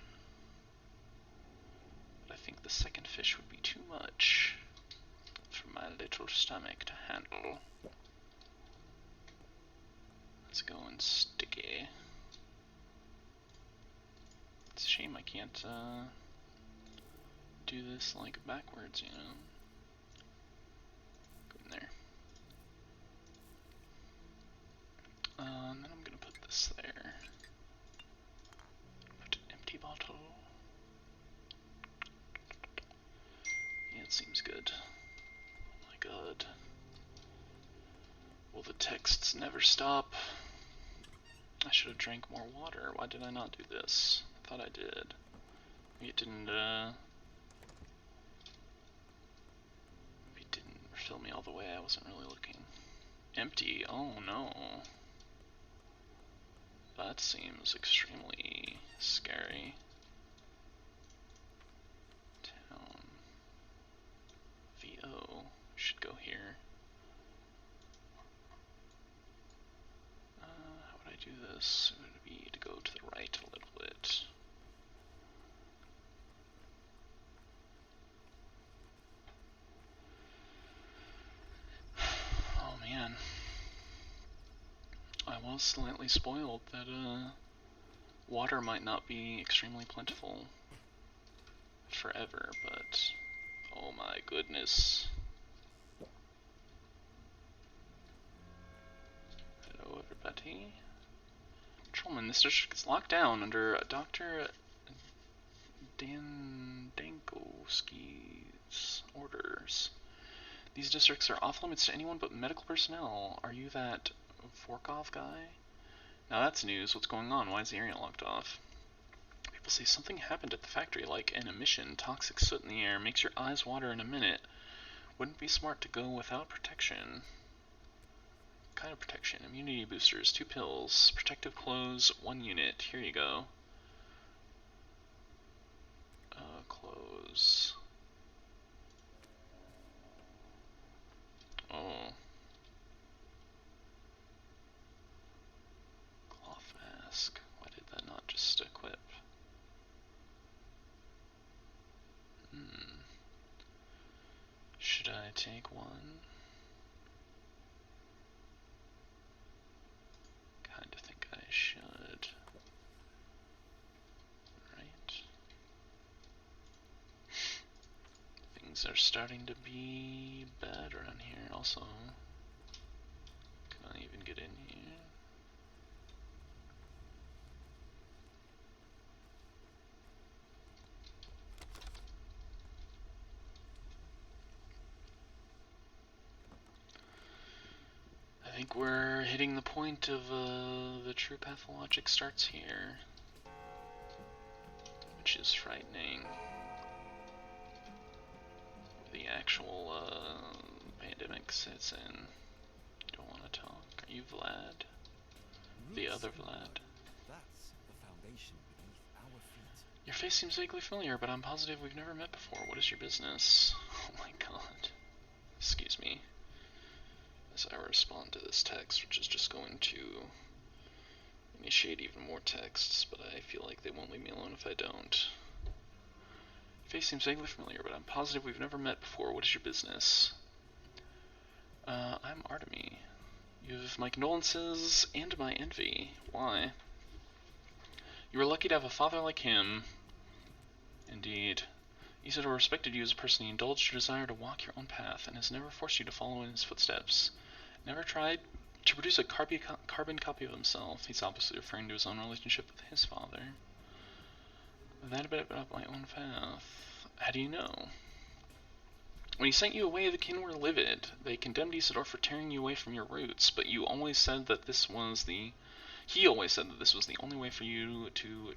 But I think the second fish would be too much for my little stomach to handle. Let's go and Sticky. It's a shame I can't, do this, like, backwards, you know? Go in there. And then I'm gonna put this there. Put an empty bottle. Yeah, it seems good. Oh my god. Will the texts never stop. I should have drank more water. Why did I not do this? I thought I did. Maybe it didn't, maybe it didn't refill me all the way. I wasn't really looking. Empty. Oh no. That seems extremely scary. Town. VO. Should go here. How would I do this? It would be to go to the right a little bit. Oh man. I was slightly spoiled that water might not be extremely plentiful forever, but oh my goodness. Hello everybody. Patrolman, this district is locked down under Dr. Dankowski's orders. These districts are off limits to anyone but medical personnel. Are you that Vorkov guy? Now that's news. What's going on? Why is the area locked off? People say something happened at the factory, like an emission. Toxic soot in the air makes your eyes water in a minute. Wouldn't it be smart to go without protection? What kind of protection? Immunity boosters, 2 pills. Protective clothes, 1 unit. Here you go. Clothes. Oh. Cloth mask. Why did that not just equip? Should I take one? Kinda think I should. Right. Things are starting to be bad around here. Also, can I even get in here? I think we're hitting the point of the true pathologic starts here, which is frightening. The actual pandemic sets in. Don't want to talk. Are you Vlad? The other Vlad?
That's the foundation beneath our feet.
Your face seems vaguely familiar, but I'm positive we've never met before. What is your business? Oh my god. Excuse me. As I respond to this text, which is just going to initiate even more texts, but I feel like they won't leave me alone if I don't. Your face seems vaguely familiar, but I'm positive we've never met before. What is your business? I'm Artemy. You have my condolences and my envy. Why? You were lucky to have a father like him. Indeed. Isidore respected you as a person. He indulged your desire to walk your own path and has never forced you to follow in his footsteps. Never tried to produce a carbon copy of himself. He's obviously referring to his own relationship with his father. That bit about my own path. How do you know? When he sent you away, the kin were livid. They condemned Isidore for tearing you away from your roots, but you always said that this was the... He always said that this was the only way for you to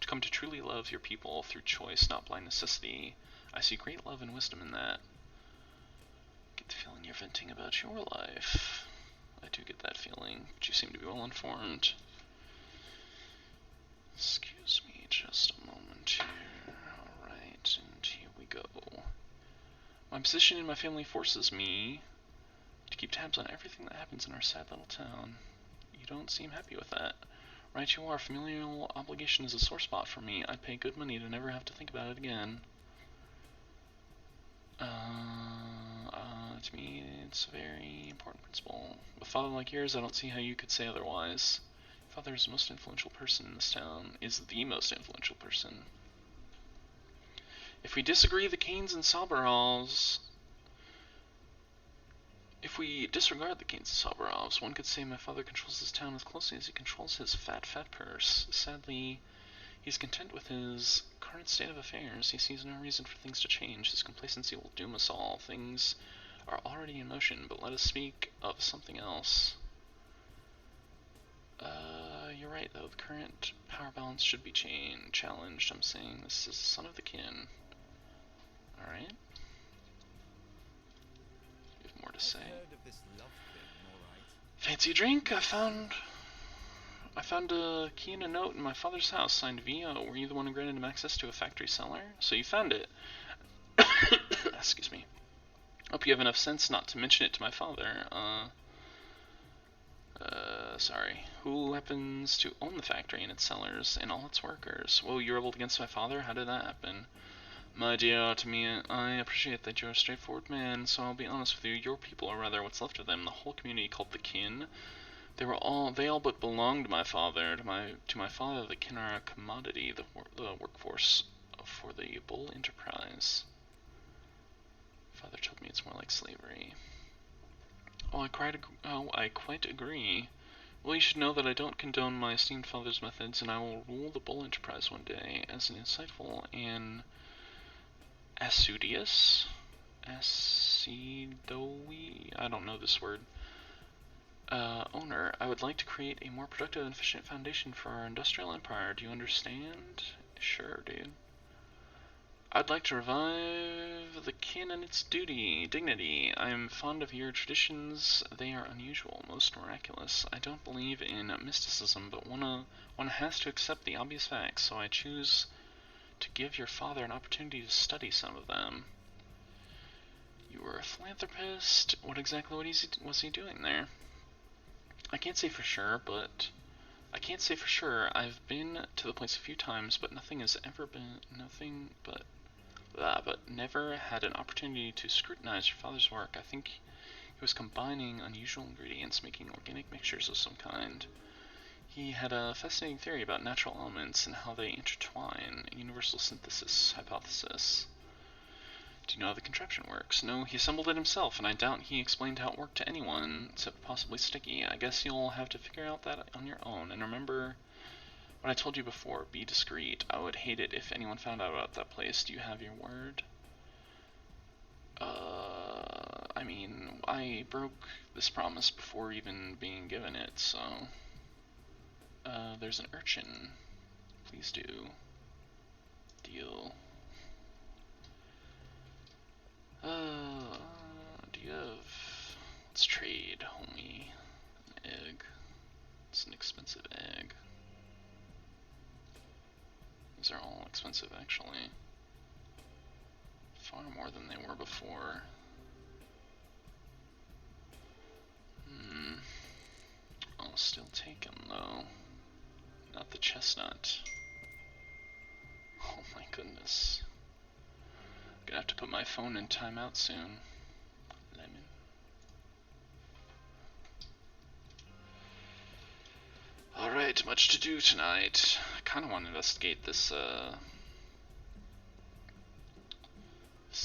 come to truly love your people through choice, not blind necessity. I see great love and wisdom in that. I get the feeling you're venting about your life. I do get that feeling, but you seem to be well informed. Excuse me just a moment here. Alright, and here we go. My position in my family forces me to keep tabs on everything that happens in our sad little town. You don't seem happy with that. Right you are. Familial obligation is a sore spot for me. I'd pay good money to never have to think about it again. To me, it's a very important principle. With a father like yours, I don't see how you could say otherwise. Your father is the most influential person in this town. Is the most influential person. If we disagree, the Canes and Soberovs... If we disregard the Canes and Soberovs, one could say my father controls this town as closely as he controls his fat purse. Sadly, he's content with his current state of affairs. He sees no reason for things to change. His complacency will doom us all. Things are already in motion, but let us speak of something else. You're right, though. The current power balance should be challenged. I'm saying this is son of the kin. Alright. You have more to say.
Heard of this love thing, all right.
Fancy a drink? I found a key and a note in my father's house, signed Vio. Were you the one who granted him access to a factory cellar? So you found it. Excuse me. Hope you have enough sense not to mention it to my father. Sorry. Who happens to own the factory and its cellars and all its workers? Whoa, you rebelled against my father? How did that happen? My dear Artemy, I appreciate that you're a straightforward man, so I'll be honest with you. Your people, or rather what's left of them, the whole community called the kin, they all but belonged to my father. To my father, the kin are a commodity, the workforce for the Bull Enterprise. Father told me it's more like slavery. Oh, I quite agree. Well, you should know that I don't condone my esteemed father's methods, and I will rule the Bull Enterprise one day as an insightful and assiduous, I don't know this word, owner. I would like to create a more productive and efficient foundation for our industrial empire. Do you understand? Sure, dude. I'd like to revive the kin and its dignity. I am fond of your traditions. They are unusual, most miraculous. I don't believe in mysticism, but one has to accept the obvious facts, so I choose to give your father an opportunity to study some of them. You were a philanthropist. What exactly was he doing there? I can't say for sure. I've been to the place a few times, but never had an opportunity to scrutinize your father's work. I think he was combining unusual ingredients, making organic mixtures of some kind. He had a fascinating theory about natural elements and how they intertwine. A universal synthesis hypothesis. Do you know how the contraption works? No, he assembled it himself, and I doubt he explained how it worked to anyone, except possibly Sticky. I guess you'll have to figure out that on your own. And remember what I told you before, be discreet. I would hate it if anyone found out about that place. Do you have your word? I mean, I broke this promise before even being given it, so... there's an urchin. Please do. Deal. Do you have... Let's trade, homie. An egg. It's an expensive egg. These are all expensive, actually. Far more than they were before. I'll still take them, though. Not the chestnut. Oh my goodness. Gonna have to put my phone in timeout soon. Lemon. Alright, much to do tonight. I kinda want to investigate this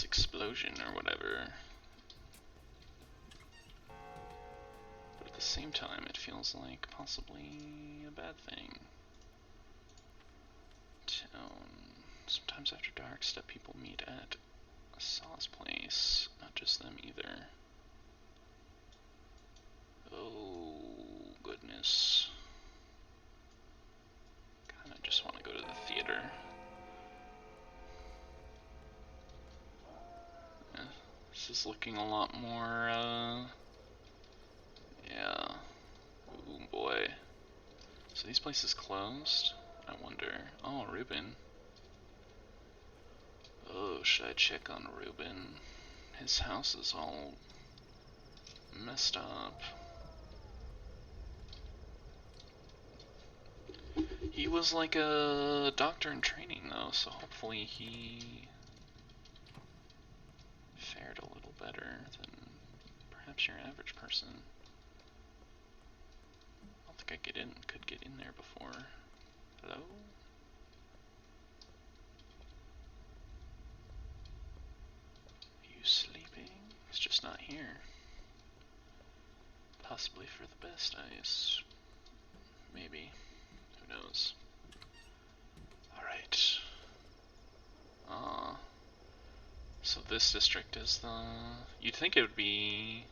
explosion or whatever. But at the same time, it feels like possibly a bad thing. Town. Sometimes after dark, step people meet at a Saw's place. Not just them either. Oh, goodness. Kinda just want to go to the theater. Yeah, this is looking a lot more, yeah. Ooh, boy. So these places closed? I wonder. Oh, Ruben. Oh, should I check on Ruben? His house is all messed up. He was like a doctor in training, though, so hopefully he fared a little better than perhaps your average person. I don't think I could get in there before. Hello? Are you sleeping? He's just not here. Possibly for the best, I guess. Maybe. Who knows? Alright. So this district is the... You'd think it would be...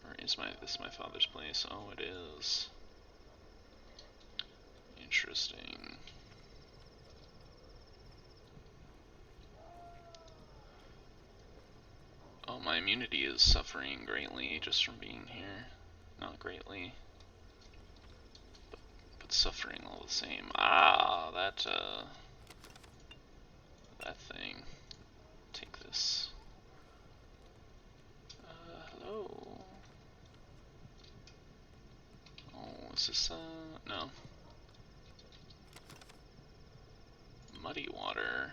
Or is this my father's place? Oh, it is. Interesting. Oh, my immunity is suffering greatly just from being here. Not greatly. But suffering all the same. Ah, that thing. Take this. Hello? Oh, is this, no. Muddy water.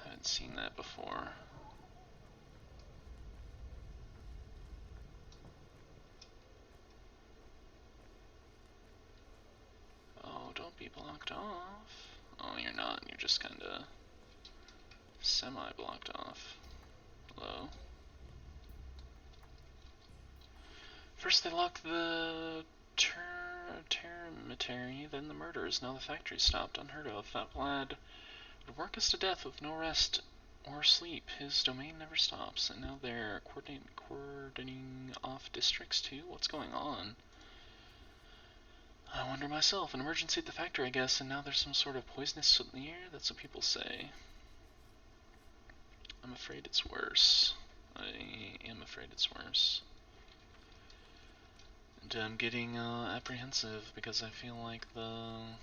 Haven't seen that before. Oh, don't be blocked off. Oh, you're not. You're just kinda semi-blocked off. Hello? First they lock the termitary, then the murders. Now the factory stopped. Unheard of. That lad would work us to death with no rest or sleep. His domain never stops. And now they're cordoning off districts too? What's going on? I wonder myself. An emergency at the factory, I guess, and now there's some sort of poisonous soot in the air? That's what people say. I'm afraid it's worse. I am afraid it's worse. And I'm getting apprehensive because I feel like my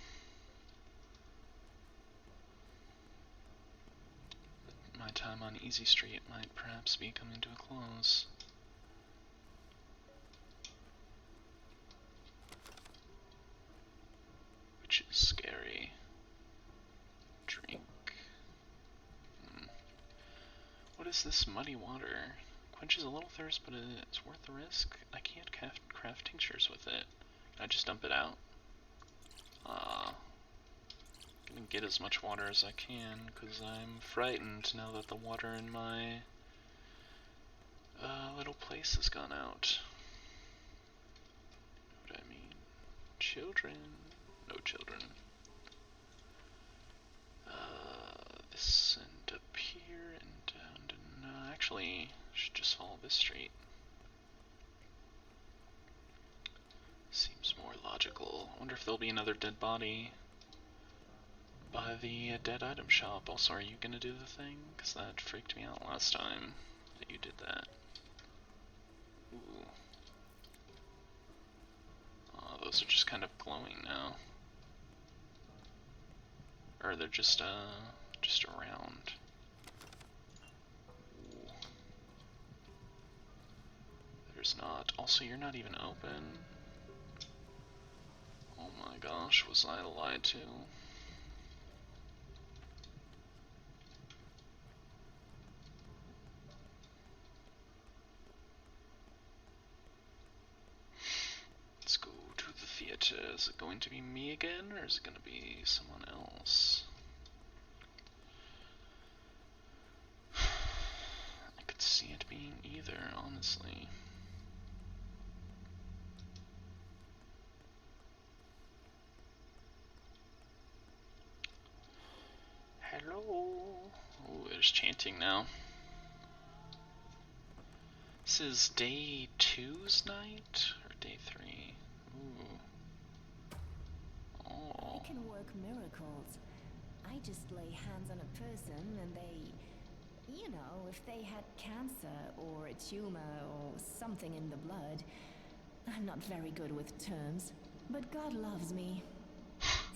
time on Easy Street might perhaps be coming to a close. Which is scary. Drink. What is this muddy water? Quenches a little thirst, but it's worth the risk. I can't craft tinctures with it. Can I just dump it out? Gonna get as much water as I can, because I'm frightened now that the water in my little place has gone out. What I mean? Children. No children. This and up here and down and actually, should just follow this street. Seems more logical. I wonder if there'll be another dead body by the dead item shop. Also, are you gonna do the thing? Because that freaked me out last time that you did that. Ooh. Oh, those are just kind of glowing now. Or they're just around. Ooh. There's not. Also, you're not even open. Oh my gosh, was I lied to? Let's go to the theater. Is it going to be me again, or is it going to be someone else? I could see it being either, honestly. Hello. Oh, there's chanting now. This is day 2's night, or day 3? Ooh. Oh.
I can work miracles. I just lay hands on a person and they, you know, if they had cancer or a tumor or something in the blood. I'm not very good with terms, but God loves me.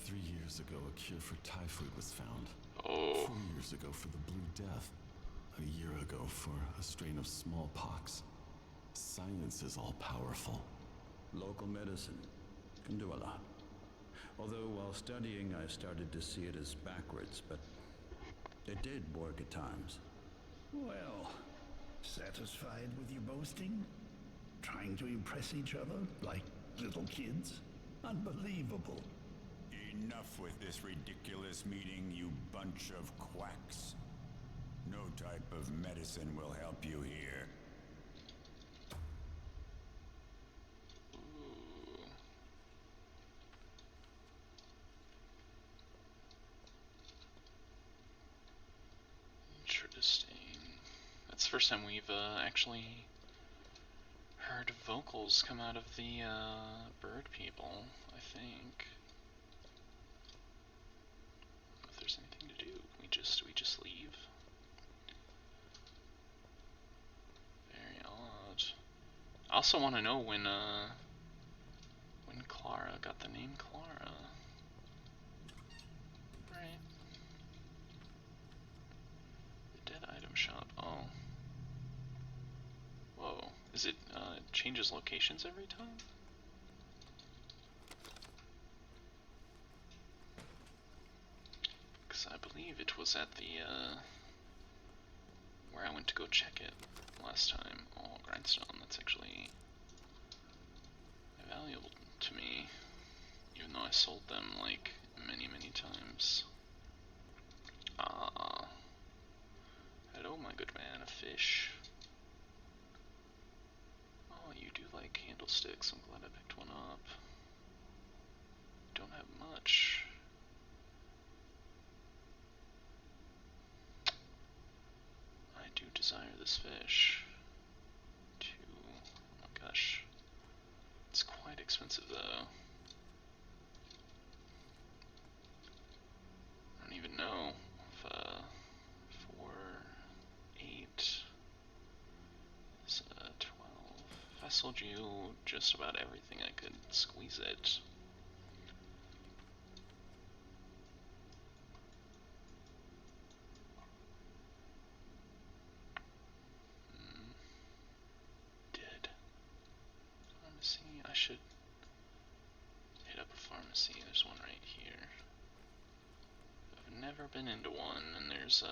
3 years ago, a cure for typhoid was found.
Oh.
4 years ago for the Blue Death. A year ago for a strain of smallpox. Science is all powerful.
Local medicine can do a lot. Although while studying, I started to see it as backwards, but it did work at times.
Well, satisfied with your boasting? Trying to impress each other like little kids? Unbelievable.
Enough with this ridiculous meeting, you bunch of quacks. No type of medicine will help you here.
Ooh. first time we've actually heard vocals come out of the bird people, I think. If there's anything to do, we just leave. Very odd. I also want to know when Clara got the name Clara. Right. The dead item shop. Oh. Whoa. Is it changes locations every time? Because I believe it was at the where I went to go check it last time. Oh, grindstone. That's actually valuable to me, even though I sold them like many times. Ah. Hello, my good man, a fish. Oh, you do like candlesticks. I'm glad I picked one up. Don't have much. I do desire this fish. Oh my gosh. It's quite expensive though. I don't even know if 4, 8 is 12. If I sold you just about everything, I could squeeze it. Dead. Pharmacy. I should hit up a pharmacy. There's one right here. I've never been into one, and there's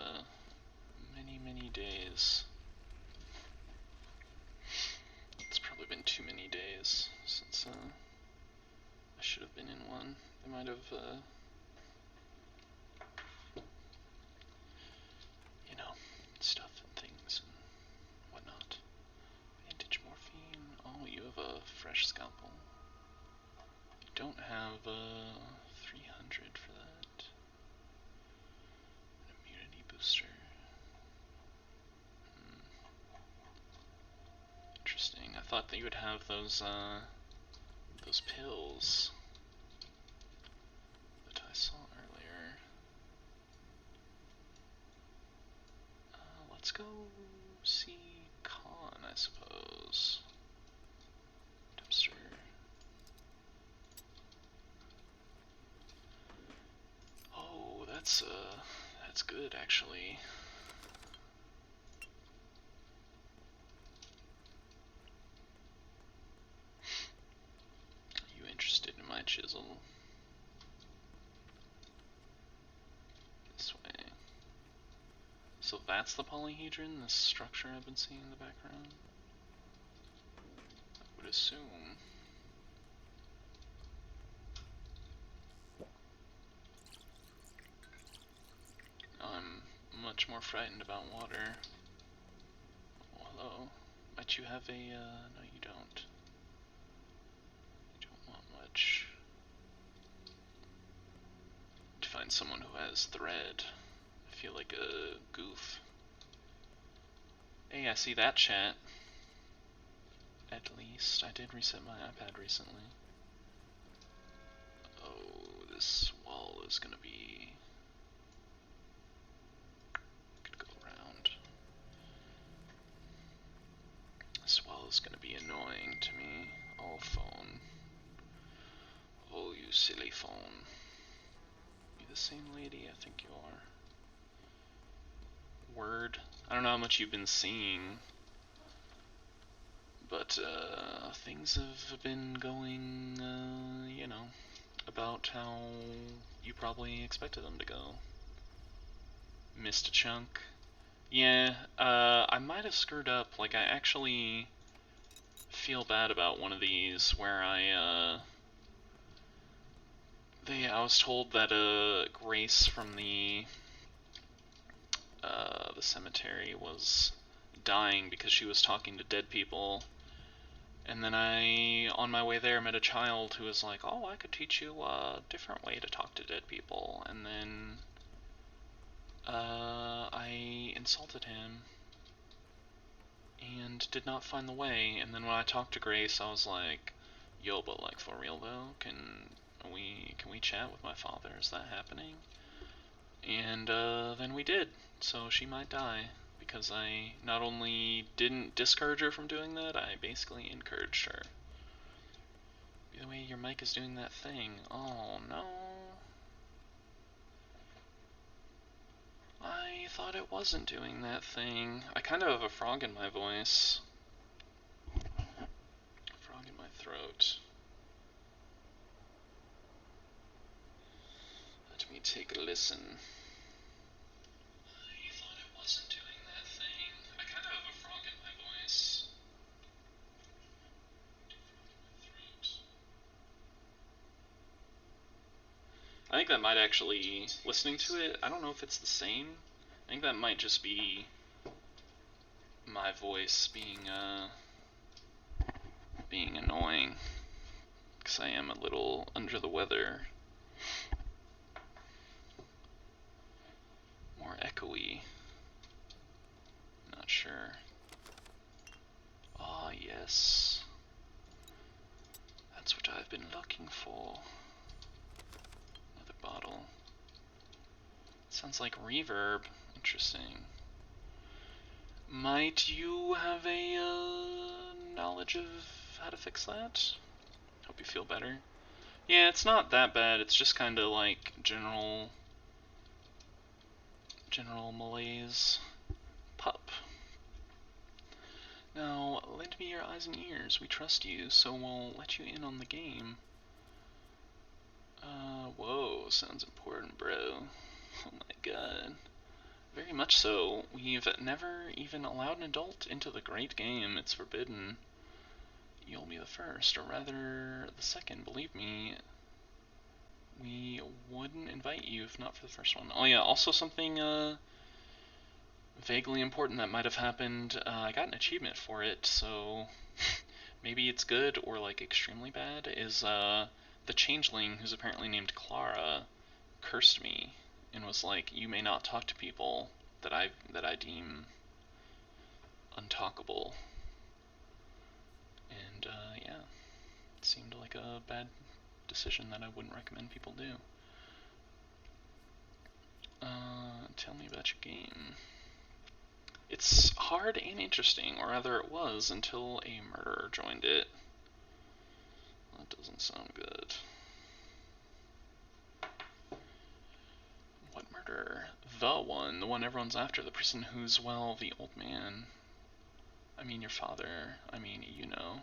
many days. It's probably been too many days since I should have been in one. They might have, you know, stuff and things and whatnot. Bandage morphine. Oh, you have a fresh scalpel. You don't have 300 for that. An immunity booster. Interesting. I thought that you would have those pills that I saw earlier. Let's go see Khan, I suppose. Dumpster. Oh, that's good actually. Are you interested in my chisel? This way. So that's the polyhedron, this structure I've been seeing in the background? I would assume. I'm much more frightened about water. Oh, hello. Might you have a, no you don't. You don't want much. To find someone who has thread. I feel like a goof. Hey, I see that chat. At least. I did reset my iPad recently. Oh, this wall is gonna be... Could go around. This wall is gonna be annoying to me. Oh, phone. Oh, you silly phone. You the same lady? I think you are. Word. I don't know how much you've been seeing, but things have been going, you know, about how you probably expected them to go. Missed a chunk. Yeah, I might have screwed up. Like, I actually feel bad about one of these where I was told that Grace from the cemetery was dying because she was talking to dead people. And then I, on my way there, met a child who was like, oh, I could teach you a different way to talk to dead people. And then I insulted him. and did not find the way. And then when I talked to Grace, I was like, yo, but like for real though, can we chat with my father? Is that happening? And then we did. So she might die because I not only didn't discourage her from doing that, I basically encouraged her. By the way, your mic is doing that thing. Oh no. I thought it wasn't doing that thing. I kind of have a frog in my voice. Frog in my throat. Let me take a listen. I thought it wasn't doing that thing. I kind of have a frog in my voice. I think that might actually, listening to it, I don't know if it's the same. I think that might just be my voice being annoying, because I am a little under the weather. More echoey. Not sure. Ah, yes. That's what I've been looking for. Another bottle. Sounds like reverb. Interesting. Might you have a knowledge of how to fix that? Hope you feel better. Yeah, it's not that bad. It's just kind of like general malaise. Pup. Now, lend me your eyes and ears. We trust you, so we'll let you in on the game. Whoa, sounds important, bro. Oh my god. Very much so. We've never even allowed an adult into the great game. It's forbidden. You'll be the first, or rather, the second. Believe me, we wouldn't invite you if not for the first one. Oh yeah, also something, vaguely important that might have happened. I got an achievement for it, so maybe it's good or like extremely bad. Is the changeling, who's apparently named Clara, cursed me and was like, "You may not talk to people that I deem untalkable." And yeah, it seemed like a bad decision that I wouldn't recommend people do. Tell me about your game. It's hard and interesting, or rather it was, until a murderer joined it. That doesn't sound good. What murderer? The one everyone's after, the person who's, well, the old man. I mean your father, I mean, you know.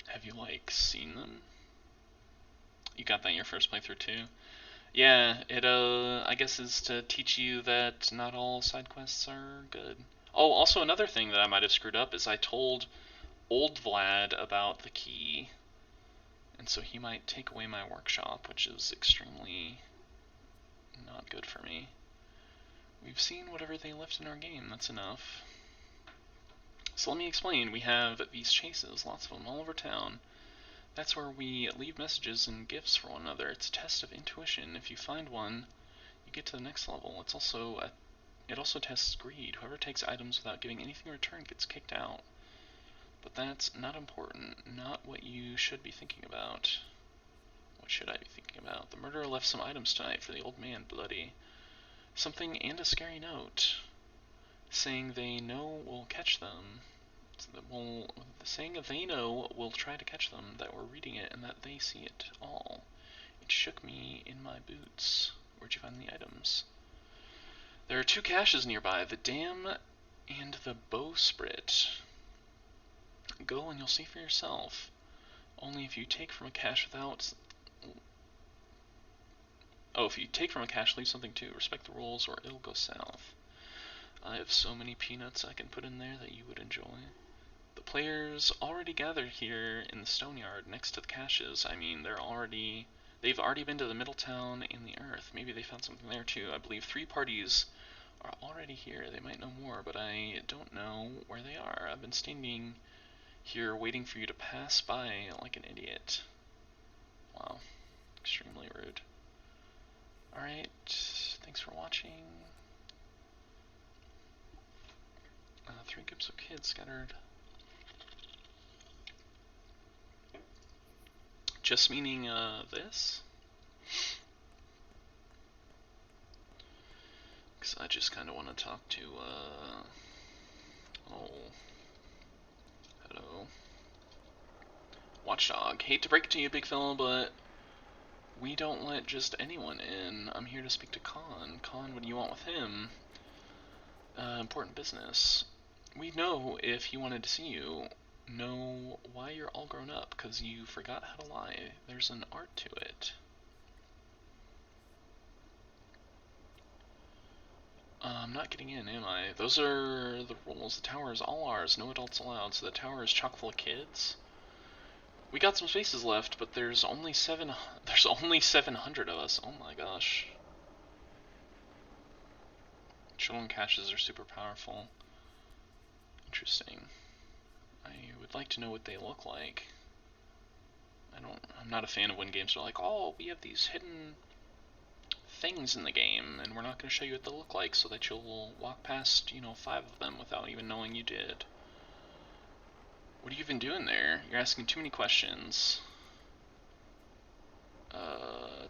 Have you, like, seen them? You got that in your first playthrough too? Yeah, it, I guess is to teach you that not all side quests are good. Oh, also another thing that I might have screwed up is I told old Vlad about the key, and so he might take away my workshop, which is extremely not good for me. We've seen whatever they left in our game, that's enough. So let me explain. We have these chases, lots of them all over town. That's where we leave messages and gifts for one another. It's a test of intuition. If you find one, you get to the next level. It also tests greed. Whoever takes items without giving anything in return gets kicked out. But that's not important. Not what you should be thinking about. What should I be thinking about? The murderer left some items tonight for the old man, Bloody. Something and a scary note, saying they know we'll catch them. Saying they know we'll try to catch them, that we're reading it, and that they see it all. It shook me in my boots. Where'd you find the items? There are 2 caches nearby, the dam and the bowsprit. Go and you'll see for yourself. Only if you take from a cache without... Oh, if you take from a cache, leave something too. Respect the rules or it'll go south. I have so many peanuts I can put in there that you would enjoy. The players already gathered here in the stone yard next to the caches. I mean, they've already been to the middle town and the earth. Maybe they found something there too. I believe 3 parties are already here. They might know more, but I don't know where they are. I've been standing here waiting for you to pass by like an idiot. Wow, extremely rude. Alright, thanks for watching. 3 groups of kids scattered. Just meaning, this? Because I just kind of want to talk to, oh. Hello. Watchdog. Hate to break it to you, big fella, but we don't let just anyone in. I'm here to speak to Khan. Khan, what do you want with him? Important business. We know if he wanted to see you. Know why you're all grown up, because you forgot how to lie. There's an art to it. I'm not getting in, am I? Those are the rules. The tower is all ours, no adults allowed, so the tower is chock full of kids? We got some spaces left, but there's only 700 of us. Oh my gosh. Children caches are super powerful. Interesting. I would like to know what they look like. I'm not a fan of when games are like, oh, we have these hidden things in the game, and we're not going to show you what they look like so that you'll walk past, 5 of them without even knowing you did. What are you even doing there? You're asking too many questions.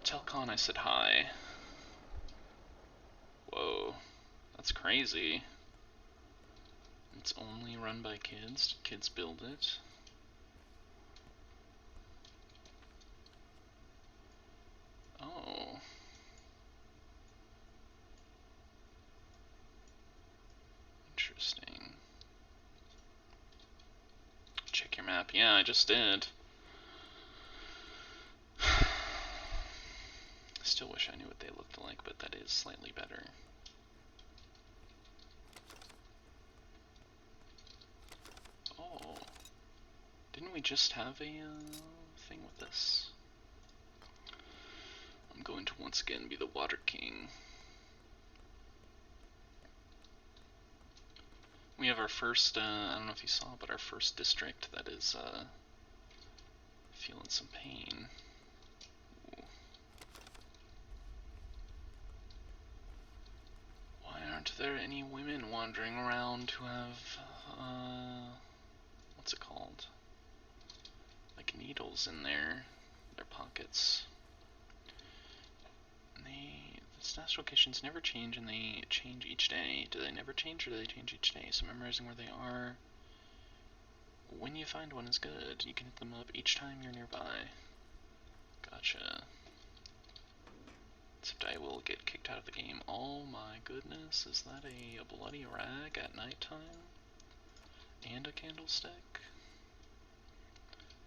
Tell Khan I said hi. Whoa, that's crazy. It's only run by kids. Did kids build it? Oh. Interesting. Check your map. Yeah, I just did. Still wish I knew what they looked like, but that is slightly better. Oh. Didn't we just have a thing with this? I'm going to once again be the Water King. We have our first, I don't know if you saw, but our first district that is feeling some pain. Ooh. Why aren't there any women wandering around who have, what's it called? Like needles in their pockets. And the stash locations never change, and they change each day. Do they never change, or do they change each day? So memorizing where they are when you find one is good. You can hit them up each time you're nearby. Gotcha. Except I will get kicked out of the game. Oh my goodness, is that a bloody rag at nighttime? And a candlestick?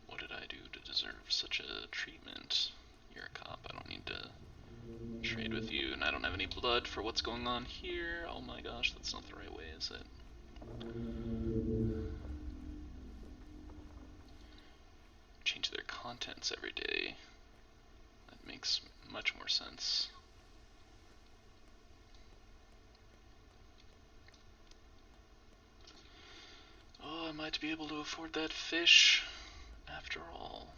What did I do to deserve such a treatment? You're a cop, I don't need to trade with you, and I don't have any blood for what's going on here. Oh my gosh, that's not the right way, is it? Change their contents every day. That makes much more sense. Oh, I might be able to afford that fish after all.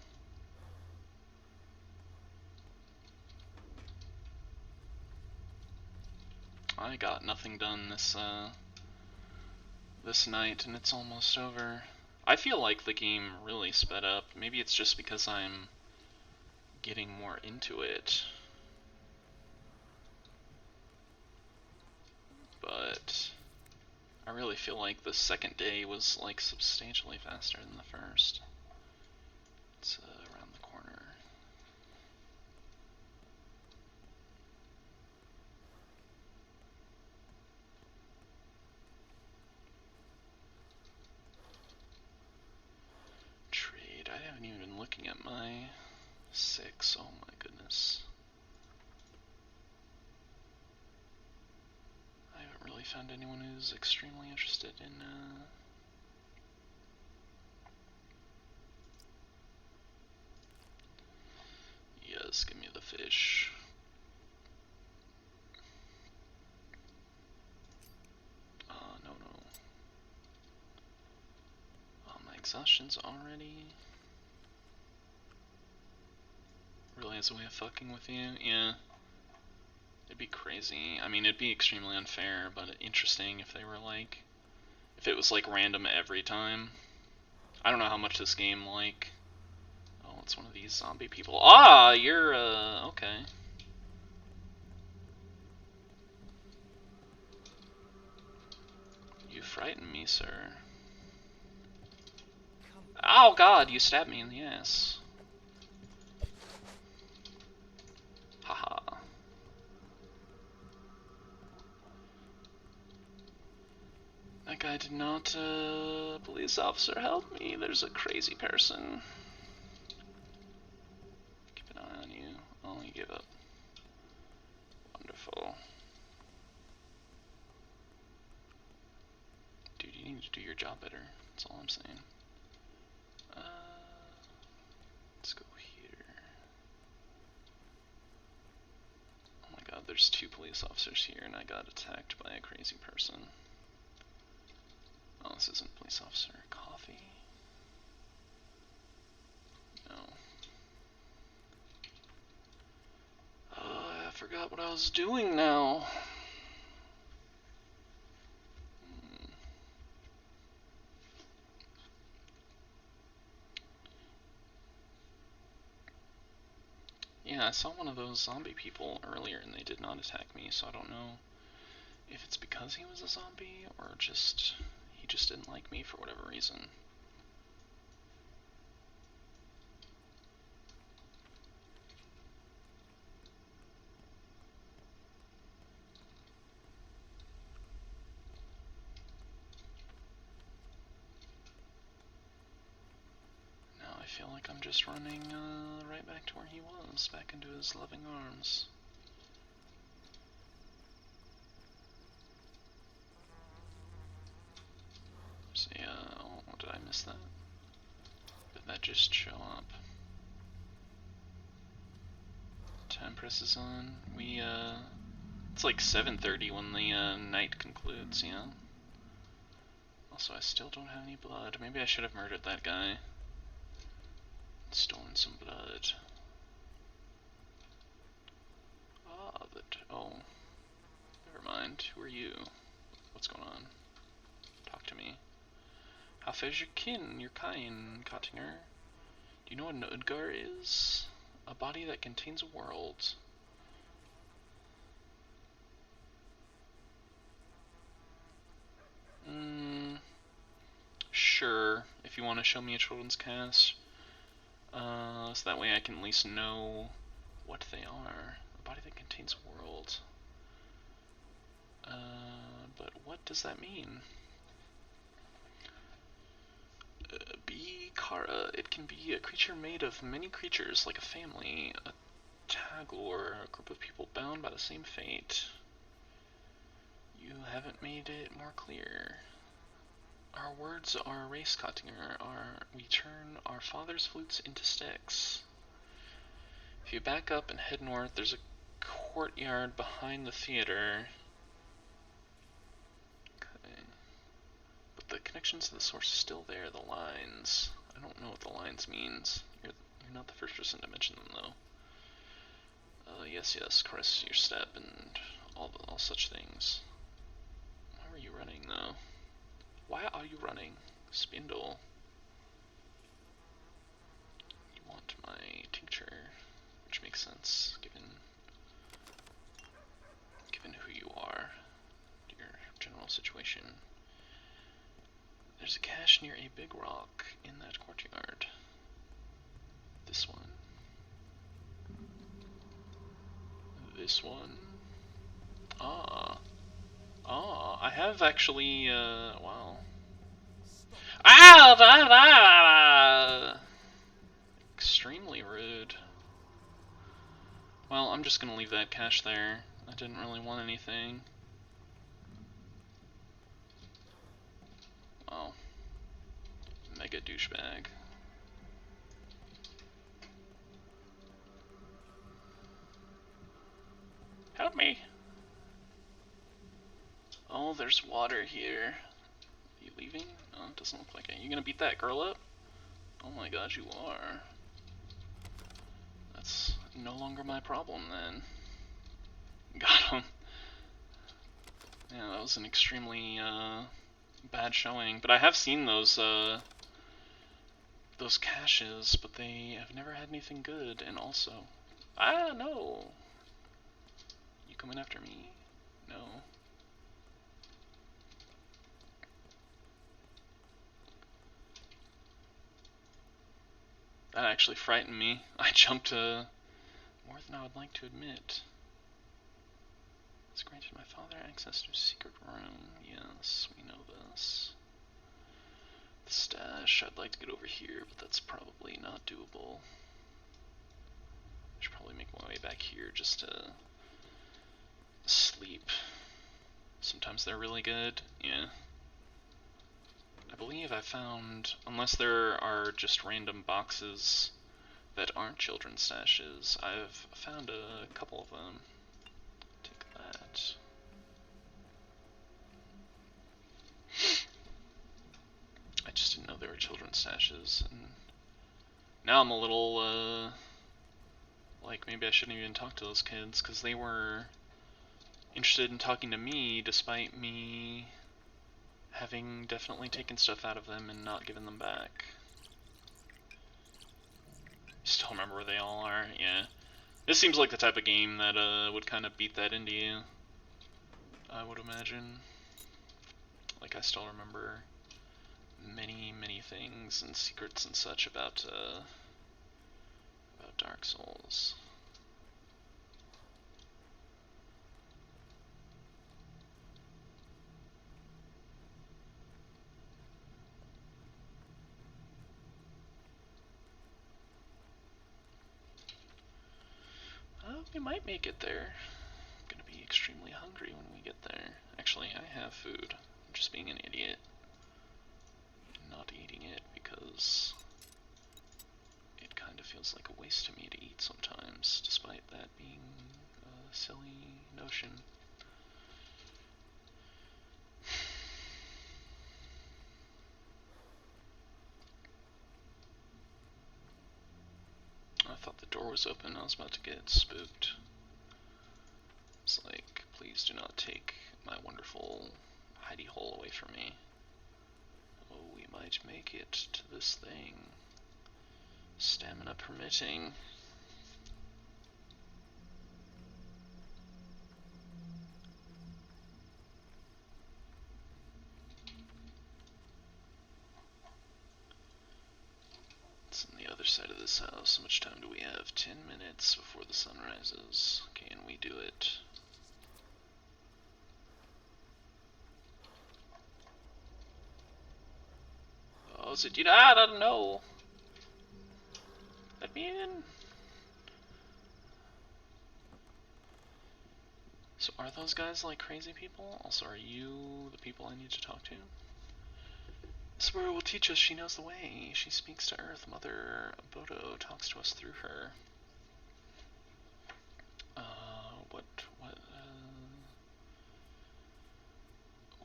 I got nothing done this night, and it's almost over. I feel like the game really sped up. Maybe it's just because I'm getting more into it. But I really feel like the second day was like substantially faster than the first. It's around the corner. Trade. I haven't even been looking at my 6. Oh my goodness. I haven't really found anyone who's extremely interested in yes, give me the fish. No. Oh, my exhaustion's already. Really has a way of fucking with you? Yeah. It'd be crazy. I mean, it'd be extremely unfair, but interesting if they were like, If it was like random every time. I don't know how much this game like. Oh, it's one of these zombie people. Ah, you're okay. You frighten me, sir. Oh god, you stabbed me in the ass. Haha. That guy did not, police officer, help me, there's a crazy person. Keep an eye on you. Oh, you give up. Wonderful. Dude, you need to do your job better. That's all I'm saying. Let's go here. Oh my god, there's 2 police officers here and I got attacked by a crazy person. Oh, this isn't a police officer. Coffee? No. Oh, I forgot what I was doing now. Yeah, I saw one of those zombie people earlier and they did not attack me, so I don't know if it's because he was a zombie or just he just didn't like me for whatever reason. Now I feel like I'm just running right back to where he was, back into his loving arms. So yeah, oh, did I miss that? Did that just show up? Time presses on. It's like 7:30 when the night concludes, yeah? Also, I still don't have any blood. Maybe I should have murdered that guy. Stolen some blood. Ah, oh. Never mind. Who are you? What's going on? Talk to me. How fares your kin, your kind, Kottinger? Do you know what an Udgar is? A body that contains a world. Sure, if you want to show me a children's cast. So that way I can at least know what they are. A body that contains a world. But what does that mean? Kara. It can be a creature made of many creatures, like a family, a Tagor, a group of people bound by the same fate. You haven't made it more clear. Our words are race Kottinger. We turn our father's flutes into sticks. If you back up and head north, there's a courtyard behind the theater. Okay. But the connection to the source is still there, the lines. I don't know what the lines means. You're not the first person to mention them, though. Yes, caress your step and all such things. Why were you running, though? Why are you running? Spindle. You want my tincture, which makes sense, given who you are, your general situation. There's a cache near a big rock in that courtyard. This one. This one. I have actually, wow. Extremely rude. Well, I'm just gonna leave that cache there. I didn't really want anything. Wow. Mega douchebag. Help me! Oh, there's water here. Are you leaving? Oh, it doesn't look like it. You gonna beat that girl up? Oh my god, you are. That's no longer my problem then. Got him. Yeah, that was an extremely bad showing. But I have seen those caches, but they have never had anything good. And also, no. You coming after me? No. That actually frightened me. I jumped more than I would like to admit. It's granted my father access to a secret room. Yes, we know this. The stash. I'd like to get over here, but that's probably not doable. I should probably make my way back here just to sleep. Sometimes they're really good. Yeah. I believe I found, unless there are just random boxes that aren't children's stashes, I've found a couple of them. Take that. I just didn't know they were children's stashes, and now I'm a little, like, maybe I shouldn't even talk to those kids, because they were interested in talking to me, despite me having definitely taken stuff out of them and not given them back. Still remember where they all are? Yeah. This seems like the type of game that would kind of beat that into you, I would imagine. Like, I still remember many things and secrets and such about Dark Souls. We might make it there. I'm gonna be extremely hungry when we get there. Actually, I have food. I'm just being an idiot. Not eating it because it kind of feels like a waste to me to eat sometimes, despite that being a silly notion. I thought the door was open. I was about to get spooked. It's like, please do not take my wonderful hidey hole away from me. Oh, we might make it to this thing. Stamina permitting. It's on the other side of this house. How much time do we have? 10 minutes before the sun rises. Can we do it? Oh, is it you? I don't know. Let me in. So are those guys like crazy people? Also, are you the people I need to talk to? Saburo will teach us. She knows the way. She speaks to Earth. Mother Bodo talks to us through her.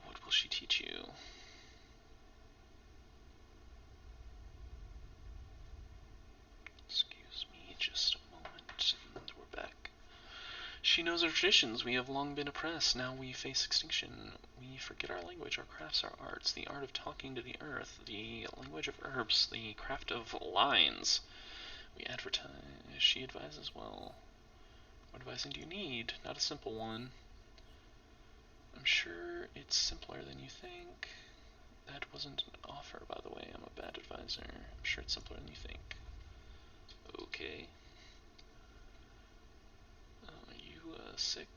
What will she teach you? Excuse me just a moment, and we're back. She knows our traditions. We have long been oppressed. Now we face extinction. We forget our language, our crafts, our arts, the art of talking to the earth, the language of herbs, the craft of lines. We advertise. She advises well. What advising do you need? Not a simple one. I'm sure it's simpler than you think. That wasn't an offer, by the way. I'm a bad advisor. I'm sure it's simpler than you think. Okay. Are you sick?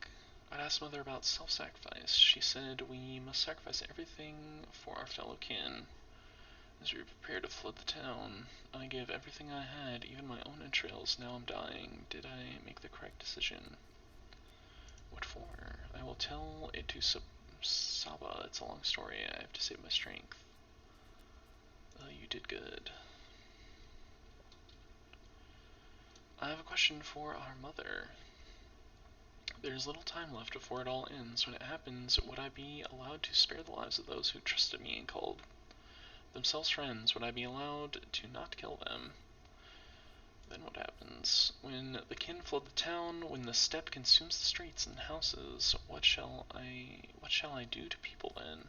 I'd asked Mother about self-sacrifice. She said we must sacrifice everything for our fellow kin. As we prepare to flood the town, I gave everything I had, even my own entrails. Now I'm dying. Did I make the correct decision? What for? I will tell it to Saba. It's a long story. I have to save my strength. You did good. I have a question for our mother. There's little time left before it all ends. When it happens, would I be allowed to spare the lives of those who trusted me and called themselves friends? Would I be allowed to not kill them? Then what happens? When the kin flood the town, when the steppe consumes the streets and houses, what shall I do to people then?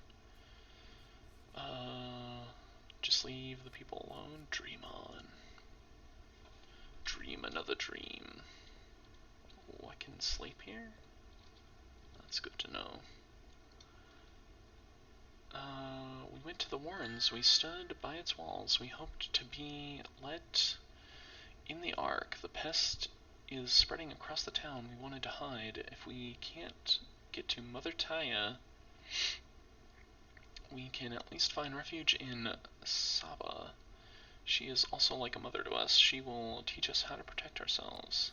Just leave the people alone. Dream on. Dream another dream. Oh, I can sleep here? That's good to know. We went to the Warrens. We stood by its walls. We hoped to be let in the Ark. The pest is spreading across the town. We wanted to hide. If we can't get to Mother Taya, we can at least find refuge in Saba. She is also like a mother to us. She will teach us how to protect ourselves.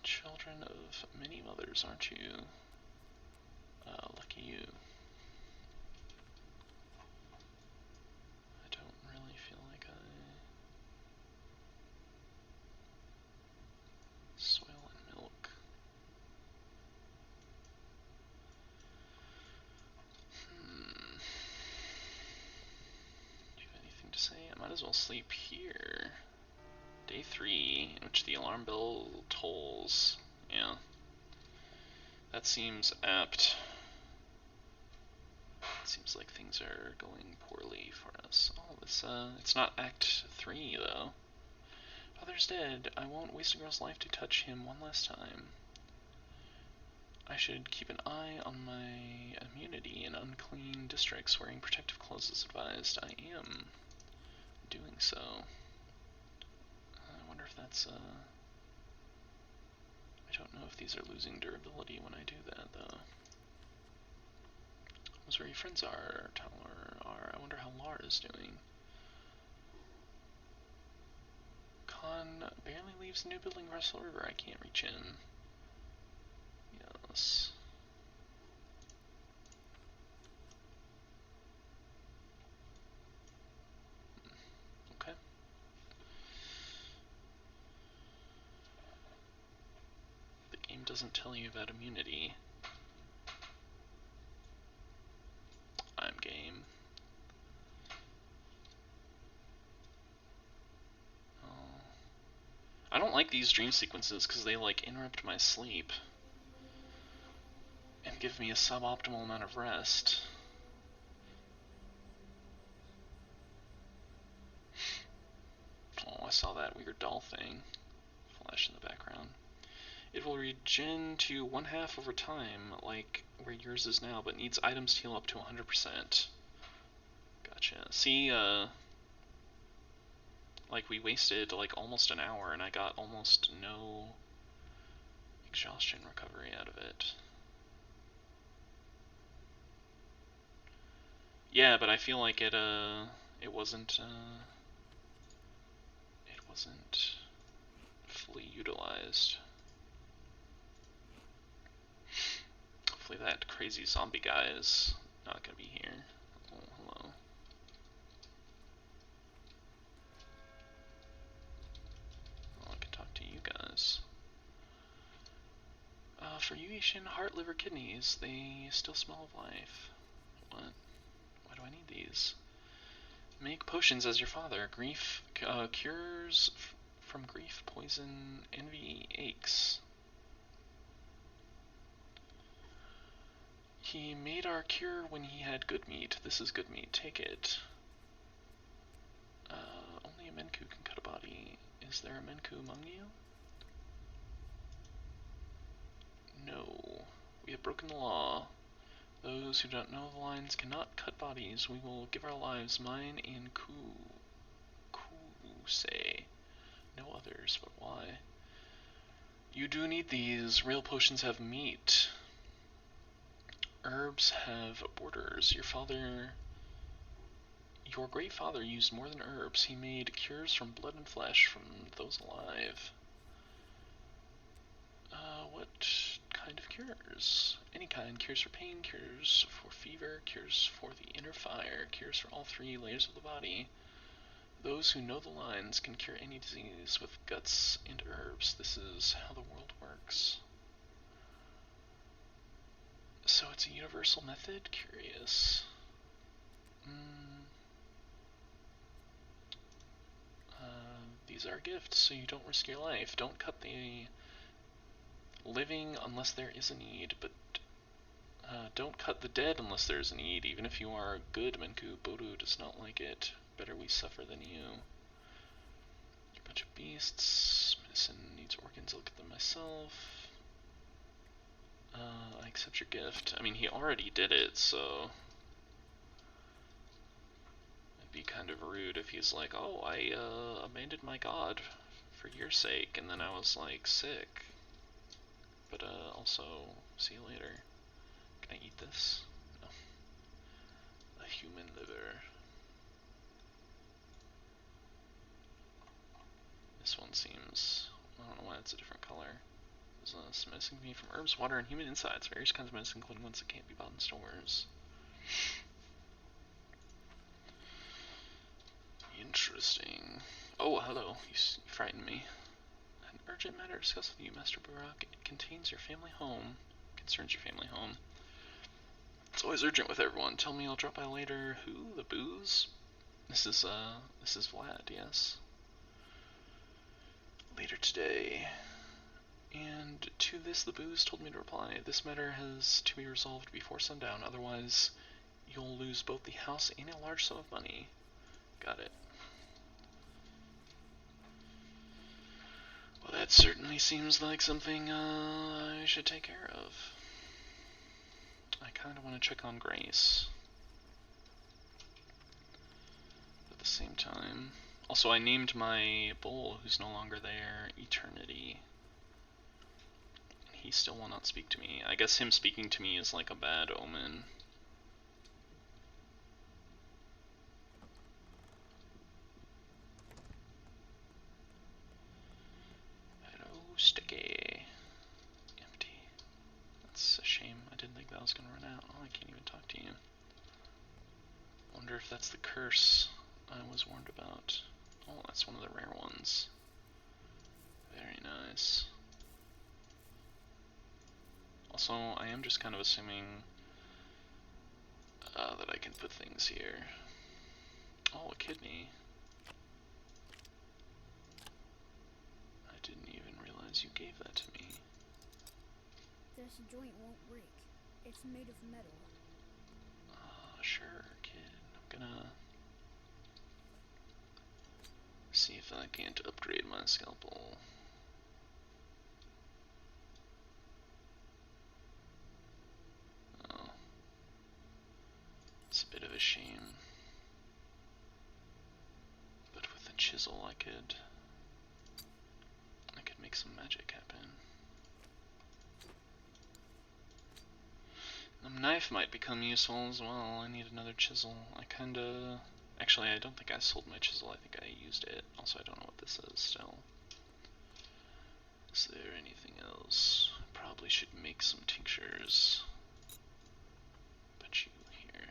Children of many mothers, aren't you? Lucky you. I don't really feel like soil and milk. Do you have anything to say? I might as well sleep here. Day 3, in which the alarm bell tolls. Yeah. That seems apt. It seems like things are going poorly for us. Oh, it's not Act 3, though. Father's dead. I won't waste a girl's life to touch him one last time. I should keep an eye on my immunity in unclean districts. Wearing protective clothes is advised. I am doing so. I wonder if that's, I don't know if these are losing durability when I do that, though. That's where your friends are, Tyler are. I wonder how Lara's doing. Khan barely leaves the new building across the river. I can't reach in. Yes. Okay. The game doesn't tell you about immunity. I'm game. Oh. I don't like these dream sequences because they like interrupt my sleep and give me a suboptimal amount of rest. Oh, I saw that weird doll thing flash in the background. It will regen to 1/2 over time, like where yours is now, but needs items to heal up to 100%. Gotcha. See, like we wasted like almost an hour and I got almost no exhaustion recovery out of it. Yeah, but I feel like it wasn't fully utilized. Hopefully that crazy zombie guy is not gonna be here. Oh, hello. Well, I can talk to you guys. For you, Ishin, heart, liver, kidneys, they still smell of life. What? Why do I need these? Make potions as your father. Grief cures from grief, poison, envy, aches. He made our cure when he had good meat. This is good meat. Take it. Only a Menku can cut a body. Is there a Menku among you? No. We have broken the law. Those who don't know the lines cannot cut bodies. We will give our lives, mine and Kusei. No others, but why? You do need these. Real potions have meat. Herbs have borders. Your great father used more than herbs. He made cures from blood and flesh from those alive. What kind of cures? Any kind. Cures for pain, cures for fever, cures for the inner fire, cures for all 3 layers of the body. Those who know the lines can cure any disease with guts and herbs. This is how the world works. So it's a universal method? Curious. These are gifts, so you don't risk your life. Don't cut the living unless there is a need, but Don't cut the dead unless there's a need. Even if you are good, Menku, Bodo does not like it. Better we suffer than you. You're a bunch of beasts. Medicine needs organs. I'll get them myself. I accept your gift. I mean, he already did it, so it'd be kind of rude if he's like, oh, I abandoned my god for your sake, and then I was like sick. But also, see you later. Can I eat this? No. A human liver. This one seems, I don't know why it's a different color. There's some medicine can be from herbs, water, and human insides. Various kinds of medicine, including ones that can't be bought in stores. Interesting. Oh, hello. You frightened me. An urgent matter to discuss with you, Master Burakh. It concerns your family home. It's always urgent with everyone. Tell me I'll drop by later. Who? The booze? This is Vlad, yes. Later today. And to this the booze told me to reply. This matter has to be resolved before sundown, otherwise you'll lose both the house and a large sum of money. Got it. Well, that certainly seems like something I should take care of. I kind of want to check on Grace. At the same time... Also, I named my bull, who's no longer there, Eternity. He still will not speak to me. I guess him speaking to me is like a bad omen. Hello, Sticky. Empty. That's a shame. I didn't think that was going to run out. Oh, I can't even talk to you. Wonder if that's the curse I was warned about. Oh, that's one of the rare ones. Very nice. Also, I am just kind of assuming that I can put things here. Oh, a kidney. I didn't even realize you gave that to me.
This joint won't break. It's made of metal.
Sure, kid. I'm gonna see if I can't upgrade my scalpel. Oh. It's a bit of a shame. But with a chisel I could make some magic happen. The knife might become useful as well. I need another chisel. Actually, I don't think I sold my chisel. I think I used it. Also, I don't know what this is still. Is there anything else? Probably should make some tinctures. Put you here.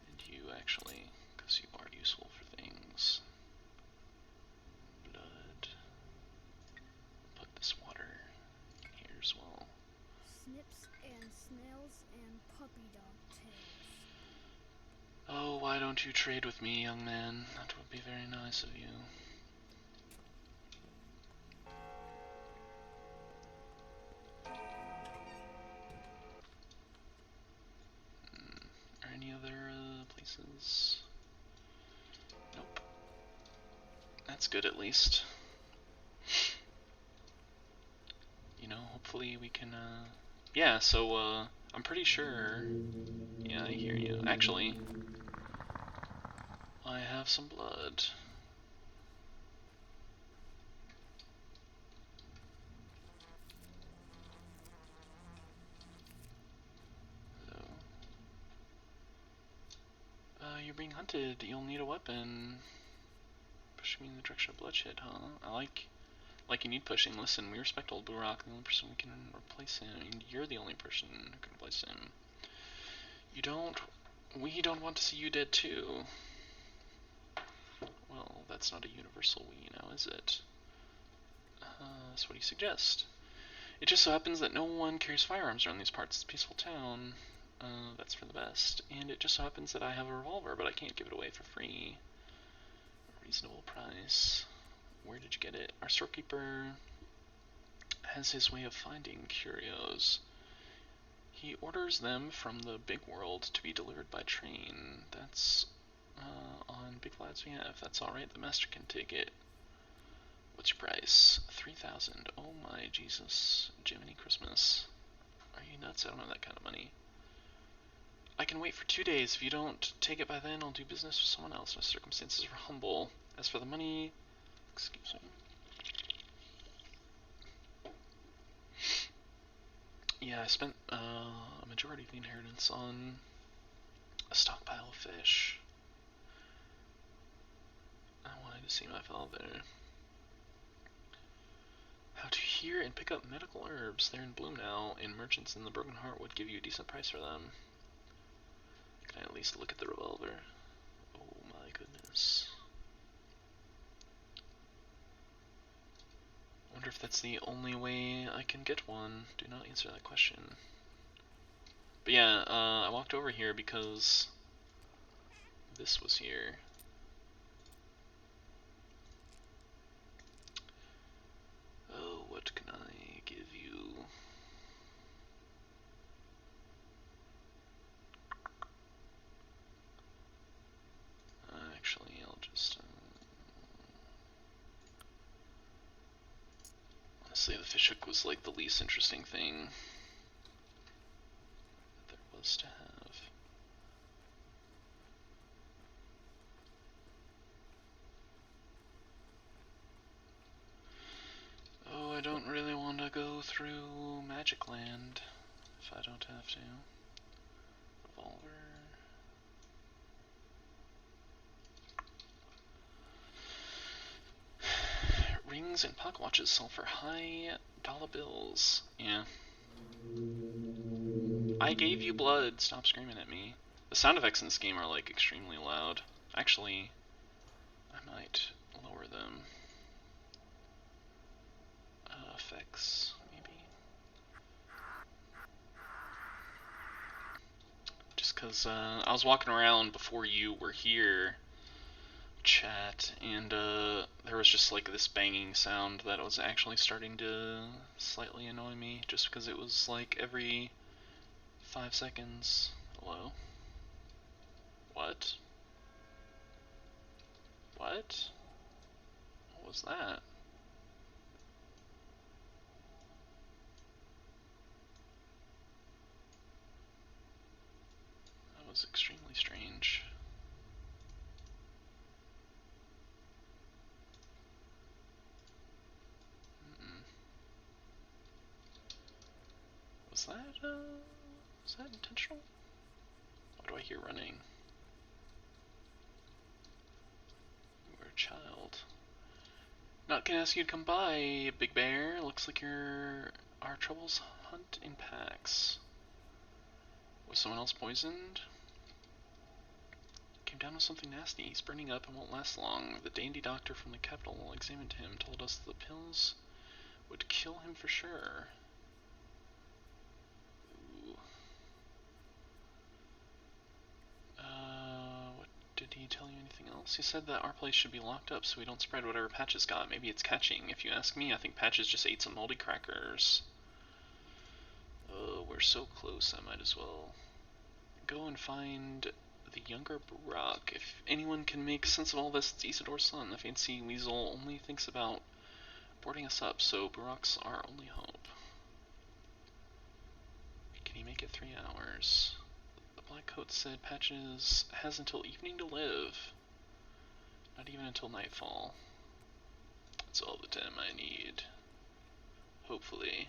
And you actually, because you are useful for things. Blood. Put this water in here as well.
Snips and snails and puppy dog tails.
Oh, why don't you trade with me, young man? That would be very nice of you. Are any other places? Nope. That's good at least. You know, hopefully we can, yeah, so, I'm pretty sure... Yeah, I hear you. Actually, I have some blood. So, you're being hunted. You'll need a weapon. Push me in the direction of bloodshed, huh? I like you need pushing. Listen, we respect old Burakh, the only person we can replace him. And you're the only person who can replace him. We don't want to see you dead too. Well, that's not a universal we now, is it? So what do you suggest? It just so happens that no one carries firearms around these parts. It's a peaceful town. That's for the best. And it just so happens that I have a revolver, but I can't give it away for free. A reasonable price. Where did you get it? Our storekeeper has his way of finding curios. He orders them from the big world to be delivered by train. That's on Big Lad's behalf. That's alright, the master can take it. What's your price? 3,000. Oh my Jesus. Jiminy Christmas. Are you nuts? I don't have that kind of money. I can wait for 2 days. If you don't take it by then, I'll do business with someone else. My circumstances are humble. As for the money... Excuse me. Yeah, I spent a majority of the inheritance on a stockpile of fish. I wanted to see my father. How to hear and pick up medical herbs. They're in bloom now, and merchants in the Broken Heart would give you a decent price for them. Can I at least look at the revolver? Oh my goodness. I wonder if that's the only way I can get one. Do not answer that question. But yeah, I walked over here because this was here. Oh, what can I give you? Actually, I'll just... honestly, the fishhook was like the least interesting thing that there was to have. Oh, I don't really want to go through Magic Land if I don't have to. Revolver. Rings and pocket watches sell for high dollar bills. Yeah. I gave you blood. Stop screaming at me. The sound effects in this game are like extremely loud. Actually, I might lower them. Effects, maybe. Just because I was walking around before you were here, chat, and there was just like this banging sound that was actually starting to slightly annoy me, just because it was like every 5 seconds. Hello? What? What? What was that? That was extremely strange. Was that intentional? What do I hear running? You were a child. Not gonna ask you to come by, Big Bear. Looks like our troubles hunt in packs. Was someone else poisoned? Came down with something nasty. He's burning up and won't last long. The dandy doctor from the capital examined him, told us the pills would kill him for sure. Ooh. What did he tell you anything else? He said that our place should be locked up so we don't spread whatever Patches got. Maybe it's catching. If you ask me, I think Patches just ate some moldy crackers. Oh, we're so close, I might as well go and find the younger Burakh. If anyone can make sense of all this, it's Isidore's son. The fancy weasel only thinks about boarding us up, so Burakh's our only hope. Can he make it 3 hours? The black coat said Patches has until evening to live. Not even until nightfall. That's all the time I need. Hopefully.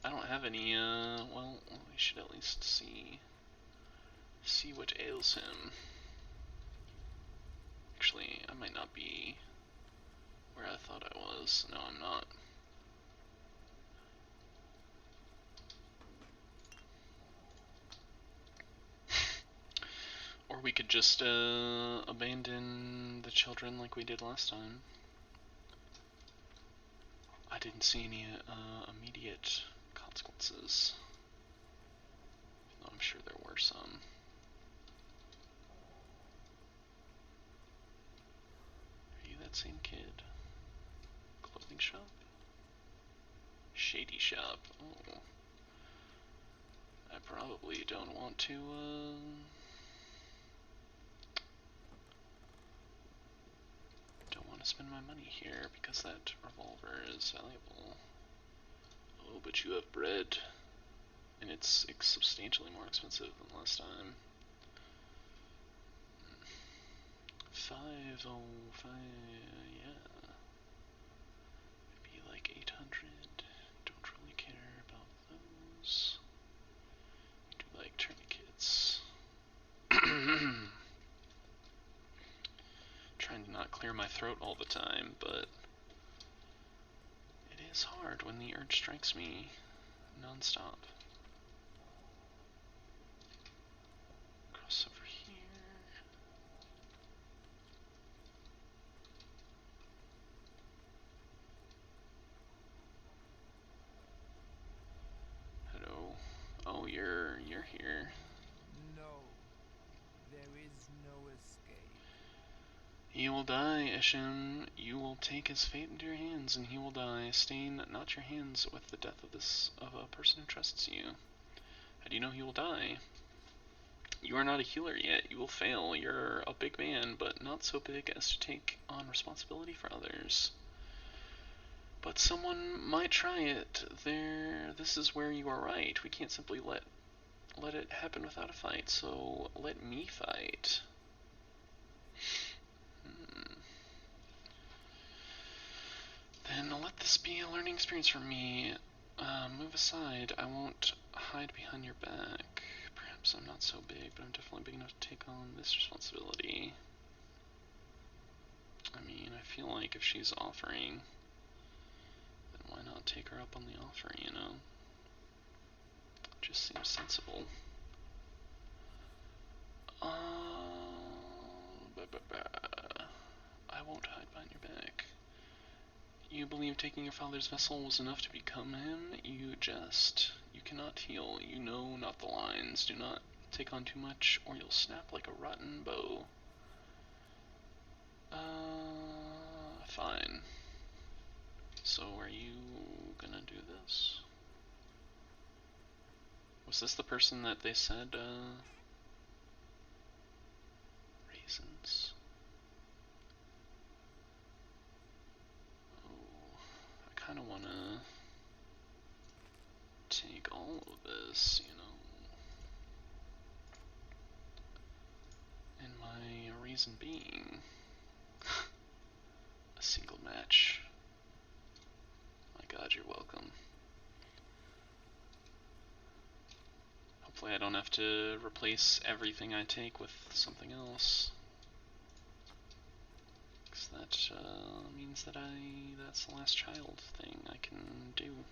I don't have any, well, we should at least see what ails him. Actually, I might not be where I thought I was. No, I'm not. Or we could just abandon the children like we did last time. I didn't see any immediate consequences, though I'm sure there were some. Are you that same kid? Clothing shop? Shady shop. Oh. I probably don't want to, don't want to spend my money here because that revolver is valuable. Oh, but you have bread. And it's substantially more expensive than last time. 505, yeah. Maybe like 800. Don't really care about those. I do like tourniquets. Trying to not clear my throat all the time, but it is hard when the urge strikes me non-stop. Cross over here. Hello. Oh, you're here.
No, there is no escape.
He will die, Eshem. You will take his fate into your hands, and he will die. Stain not your hands with the death of a person who trusts you. How do you know he will die? You are not a healer yet. You will fail. You're a big man, but not so big as to take on responsibility for others. But someone might try it. This is where you are right. We can't simply let it happen without a fight. So let me fight. Then let this be a learning experience for me. Move aside. I won't hide behind your back. Perhaps I'm not so big, but I'm definitely big enough to take on this responsibility. I mean, I feel like if she's offering, then why not take her up on the offer, you know? Just seems sensible. I won't hide behind your back. You believe taking your father's vessel was enough to become him? You jest. You cannot heal. You know not the lines. Do not take on too much, or you'll snap like a rotten bow. Fine. So are you gonna do this? Was this the person that they said, raisins? Oh, I kinda wanna take all of this, you know? And my reason being, a single match. My god, you're welcome. Hopefully I don't have to replace everything I take with something else. Because that means that that's the last child thing I can do.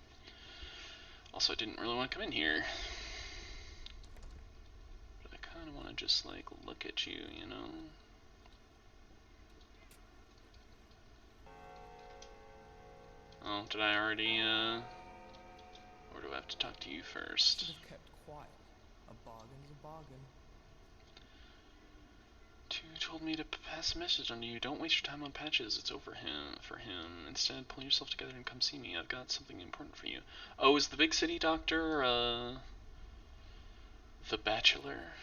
Also, I didn't really want to come in here. But I kind of want to just, like, look at you, you know? Oh, did I already, or do I have to talk to you first?
Should have kept quiet. A bargain's a bargain.
Tu told me to pass a message on you. Don't waste your time on patches. It's over for him. Instead, pull yourself together and come see me. I've got something important for you. Oh, is the big city doctor, the Bachelor?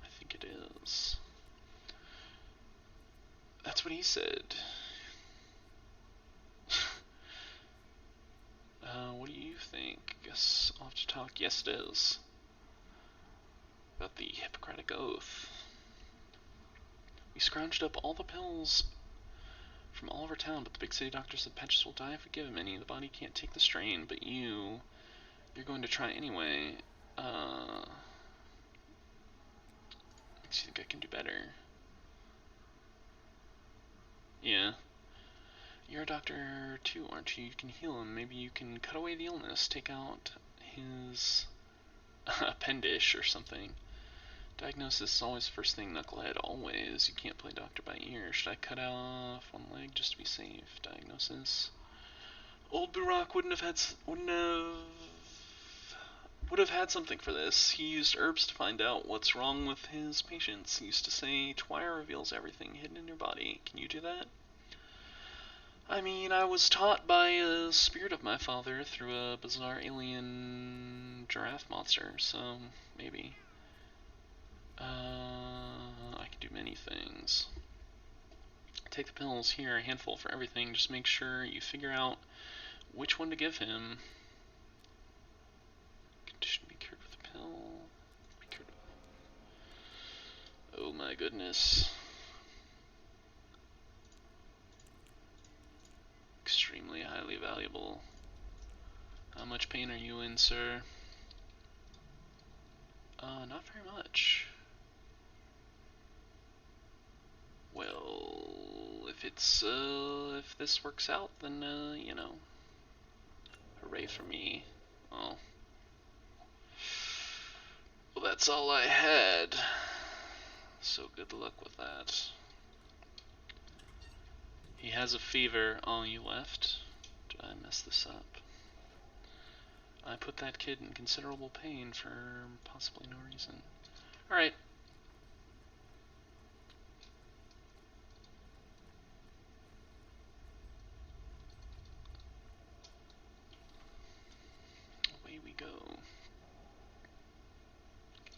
I think it is. That's what he said. What do you think? Guess I'll have to talk. Yes, it is. About the Hippocratic Oath. We scrounged up all the pills from all over town, but the big city doctor said Patches will die if we give him any. The body can't take the strain, but you're going to try anyway. Makes you think I can do better. Yeah. You're a doctor too, aren't you? You can heal him. Maybe you can cut away the illness, take out his appendage or something. Diagnosis is always first thing, knucklehead, always. You can't play doctor by ear. Should I cut off one leg just to be safe? Diagnosis. Old Burakh would have had something for this. He used herbs to find out what's wrong with his patients. He used to say, Twire reveals everything hidden in your body. Can you do that? I mean, I was taught by a spirit of my father through a bizarre alien giraffe monster, so maybe. I can do many things. Take the pills here, a handful for everything. Just make sure you figure out which one to give him. Condition be cured with a pill. Be cured. Oh my goodness. Extremely highly valuable. How much pain are you in, sir? Not very much. Well, if this works out, then, you know, hooray for me. Oh. Well, that's all I had. So good luck with that. He has a fever. Oh, you left? Did I mess this up? I put that kid in considerable pain for possibly no reason. Alright. Away we go.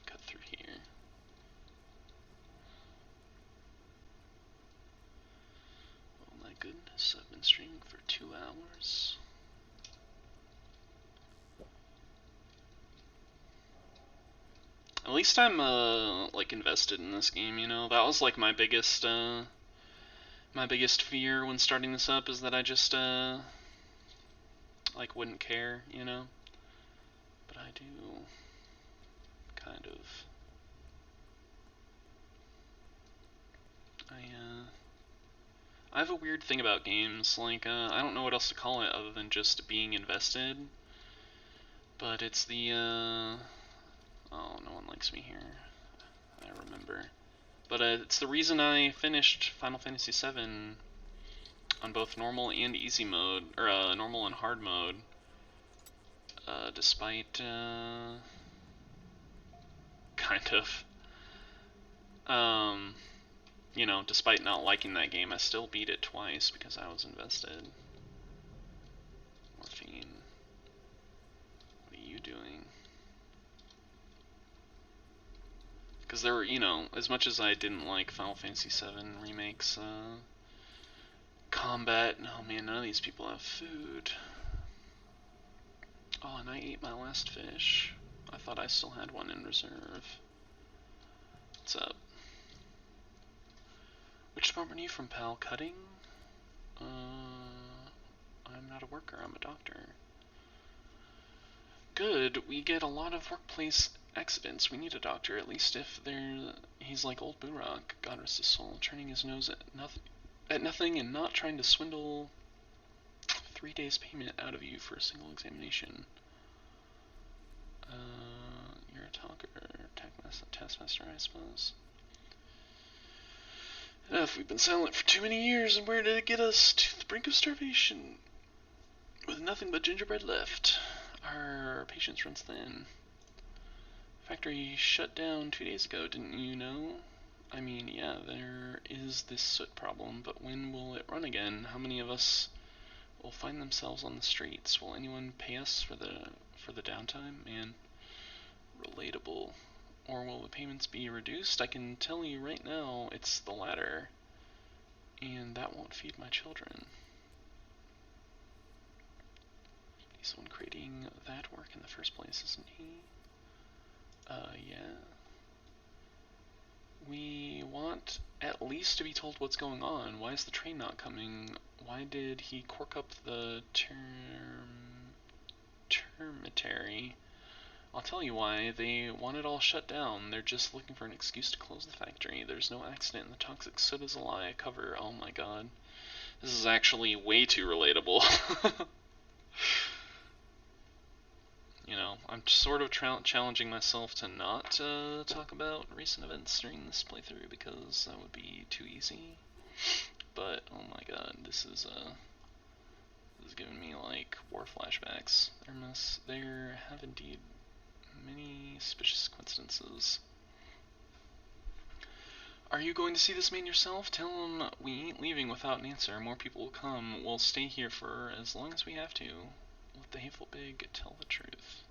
Cut through here. Oh my goodness, I've been streaming for 2 hours. At least I'm, like, invested in this game, you know? That was, like, my biggest fear when starting this up, is that I just, like, wouldn't care, you know? But I do, kind of. I have a weird thing about games, like, I don't know what else to call it other than just being invested, but it's the, oh, no one likes me here, I remember, but it's the reason I finished Final Fantasy VII on both normal and easy mode, or, normal and hard mode, despite, kind of, you know, despite not liking that game, I still beat it twice because I was invested. Morphine. What are you doing? Because there were, you know, as much as I didn't like Final Fantasy VII Remake's combat, oh man, none of these people have food. Oh, and I ate my last fish. I thought I still had one in reserve. What's up? Which department are you from, pal? Cutting? I'm not a worker, I'm a doctor. Good, we get a lot of workplace accidents. We need a doctor, at least if he's like old Burakh, God rest his soul, turning his nose at nothing and not trying to swindle 3 days payment out of you for a single examination. You're a talker, taskmaster, I suppose. Enough, we've been silent for too many years, and where did it get us? To the brink of starvation. With nothing but gingerbread left. Our patience runs thin. Factory shut down 2 days ago, didn't you know? I mean, yeah, there is this soot problem, but when will it run again? How many of us will find themselves on the streets? Will anyone pay us for the downtime? Man, relatable. Or will the payments be reduced? I can tell you right now, it's the latter. And that won't feed my children. He's the one creating that work in the first place, isn't he? Yeah. We want at least to be told what's going on. Why is the train not coming? Why did he cork up the termitary? I'll tell you why. They want it all shut down. They're just looking for an excuse to close the factory. There's no accident, and the toxic soot is a lie. Cover. Oh my god. This is actually way too relatable. You know, I'm sort of challenging myself to not talk about recent events during this playthrough because that would be too easy. But oh my god, this is giving me like war flashbacks. There have indeed many suspicious coincidences. Are you going to see this man yourself? Tell him we ain't leaving without an answer. More people will come. We'll stay here for as long as we have to. Let the hateful pig tell the truth.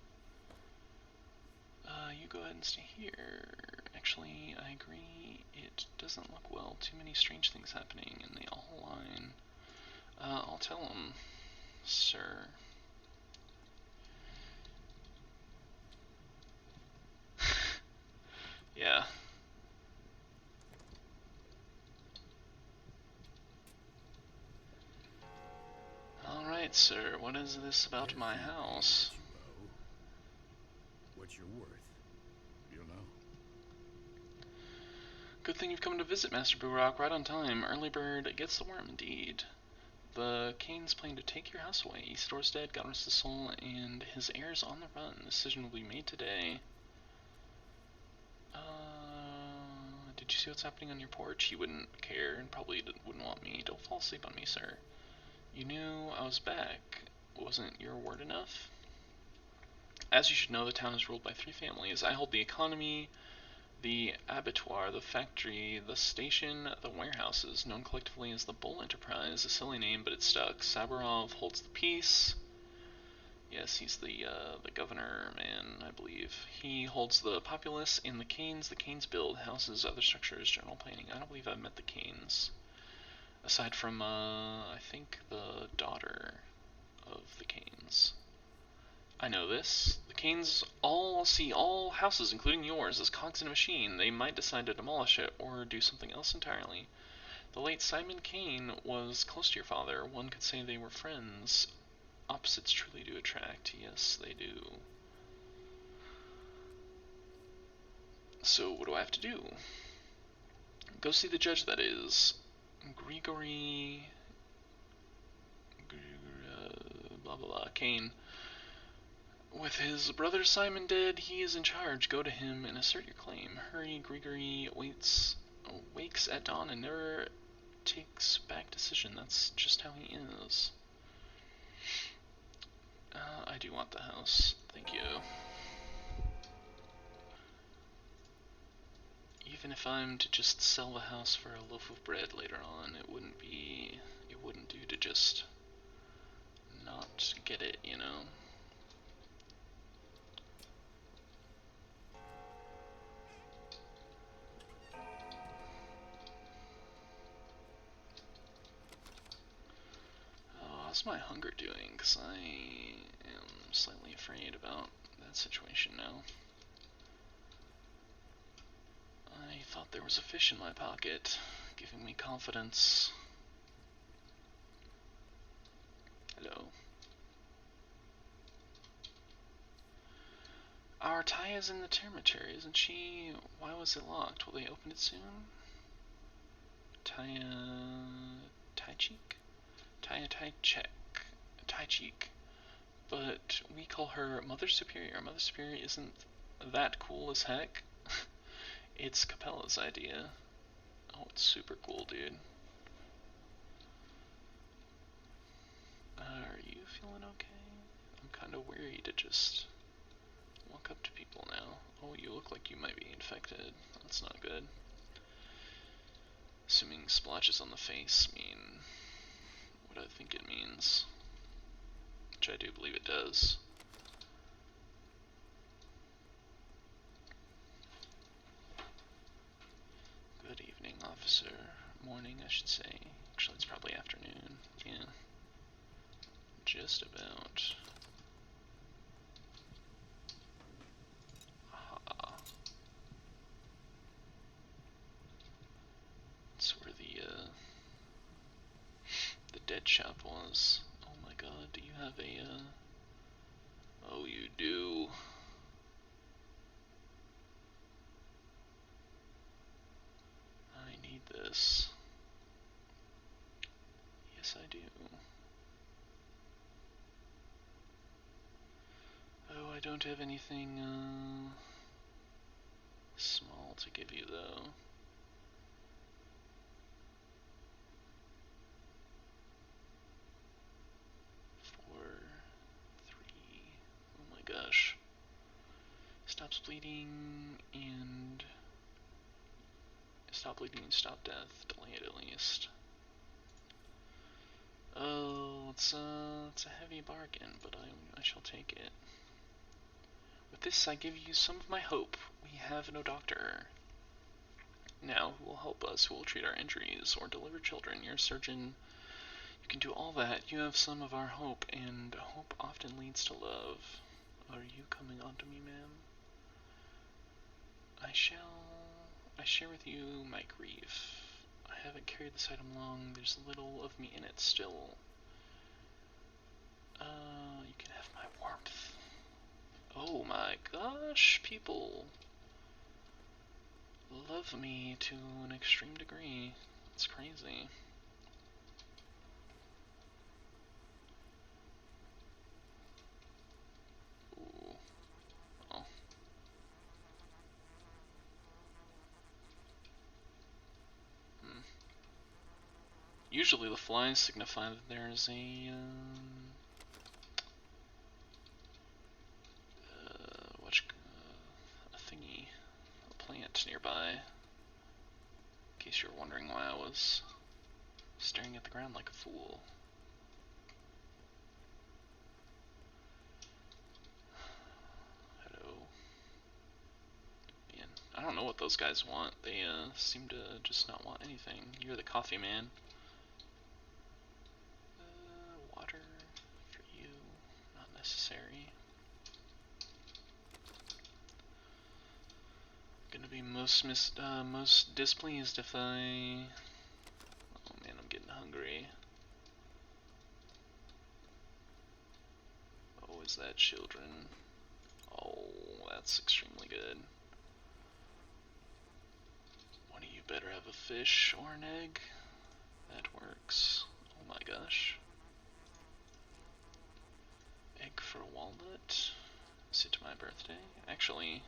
You go ahead and stay here. Actually, I agree. It doesn't look well. Too many strange things happening, and they all align. I'll tell him, sir. Yeah. Alright, sir. What is this about my house?
What's your worth? You know?
Good thing you've come to visit, Master Burakh, right on time. Early bird gets the worm, indeed. The Kane's plan to take your house away. Isidor's dead, God rest his soul, and his heirs on the run. The decision will be made today. Did you see what's happening on your porch? He wouldn't care and probably wouldn't want me. Don't fall asleep on me, sir. You knew I was back. Wasn't your word enough? As you should know, the town is ruled by 3 families. I hold the economy, the abattoir, the factory, the station, the warehouses, known collectively as the Bull Enterprise. A silly name, but it stuck. Saburov holds the peace. Yes, he's the governor, man, I believe. He holds the populace and the Canes. The Canes build houses, other structures, general planning. I don't believe I've met the Canes. Aside from, I think the daughter of the Canes. I know this. The Canes all see all houses, including yours, as cogs in a machine. They might decide to demolish it or do something else entirely. The late Simon Kane was close to your father. One could say they were friends. Opposites truly do attract. Yes, they do. So what do I have to do? Go see the judge, that is. Grigory... blah blah blah. Kane. With his brother Simon dead, he is in charge. Go to him and assert your claim. Hurry, Grigory wakes at dawn and never takes back decision. That's just how he is. I do want the house. Thank you. Even if I'm to just sell the house for a loaf of bread later on, it wouldn't do to just not get it, you know? Oh, how's my hunger doing? Because I am slightly afraid about that situation now. I thought there was a fish in my pocket, giving me confidence. Hello. Our Taya's in the termitary, isn't she? Why was it locked? Will they open it soon? Taichik? Taichik. But we call her Mother Superior. Mother Superior isn't that cool as heck. It's Capella's idea. Oh, it's super cool, dude. Are you feeling okay? I'm kind of weary to just walk up to people now. Oh, you look like you might be infected. That's not good. Assuming splotches on the face mean what I think it means. Which I do believe it does. Good evening, officer. Morning, I should say. Actually, it's probably afternoon. Yeah. Just about. Aha. That's where the dead shop was. Oh my god, do you have a, Oh, you do. I need this. Yes, I do. Oh, I don't have anything, small to give you, though. 4, 3. Oh my gosh. Stops bleeding and Stop bleeding, stop death, delay it at least. Oh, it's a heavy bargain, but I shall take it. With this, I give you some of my hope. We have no doctor. Now, who will help us? Who will treat our injuries or deliver children? You're a surgeon. You can do all that. You have some of our hope, and hope often leads to love. Are you coming on to me, ma'am? I share with you my grief. I haven't carried this item long. There's little of me in it still. You can have my warmth. Oh my gosh, people love me to an extreme degree. It's crazy. Ooh. Oh. Usually the flies signify that there's a thingy, a plant nearby. In case you're wondering why I was staring at the ground like a fool. Hello. Man, I don't know what those guys want. They seem to just not want anything. You're the coffee man. Water for you, not necessary. Gonna be most displeased if I... Oh man, I'm getting hungry. Oh, is that children? Oh, that's extremely good. One of you better have a fish or an egg. That works. Oh my gosh. Egg for walnut. Is it my birthday? Actually...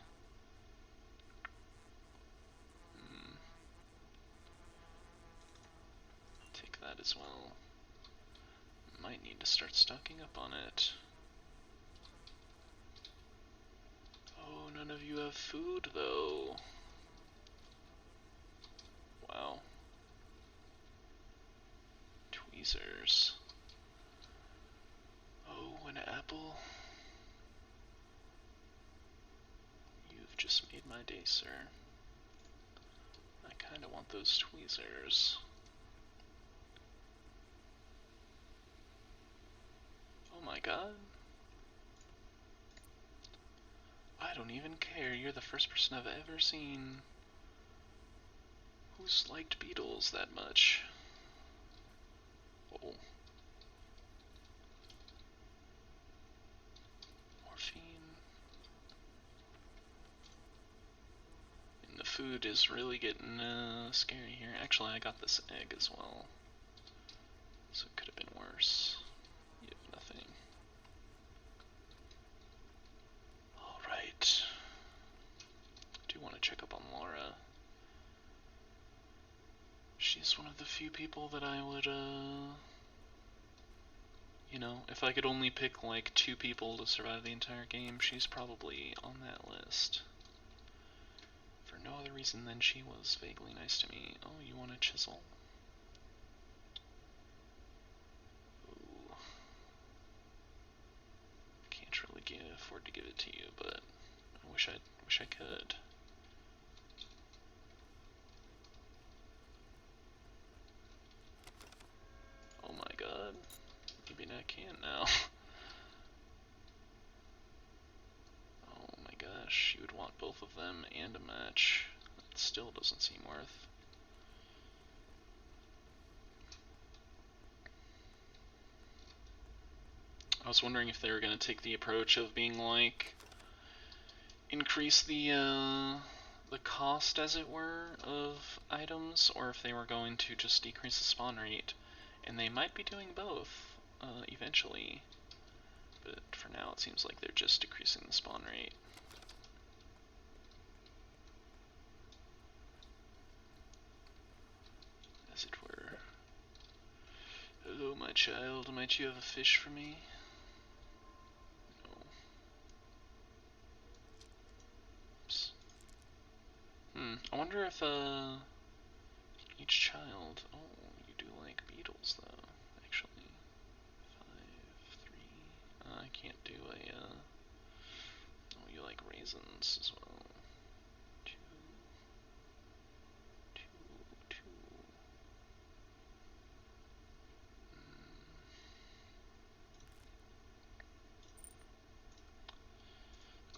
Take that as well. Might need to start stocking up on it. Oh, none of you have food though. Wow. Tweezers. Oh, an apple. You've just made my day, sir. I kinda want those tweezers. Oh my god. I don't even care. You're the first person I've ever seen who's liked beetles that much. Oh. Morphine. And the food is really getting scary here. Actually, I got this egg as well. So it could have been worse. You have nothing. Alright. Do want to check up on Laura. She's one of the few people that I would, you know, if I could only pick like 2 people to survive the entire game, she's probably on that list. For no other reason than she was vaguely nice to me. Oh, you want a chisel? Ooh. Can't really afford to give it to you, but I wish I could. Oh my god. Maybe I can now. Oh my gosh, you would want both of them and a match. It still doesn't seem worth. I was wondering if they were going to take the approach of being like, increase the cost, as it were, of items, or if they were going to just decrease the spawn rate. And they might be doing both, eventually. But for now, it seems like they're just decreasing the spawn rate. As it were. Hello, my child. Might you have a fish for me? No. Oops. I wonder if, Each child. Oh, you do like beetles, though, actually. 5, 3. I can't do a, oh, you like raisins as well. 2, 2, 2.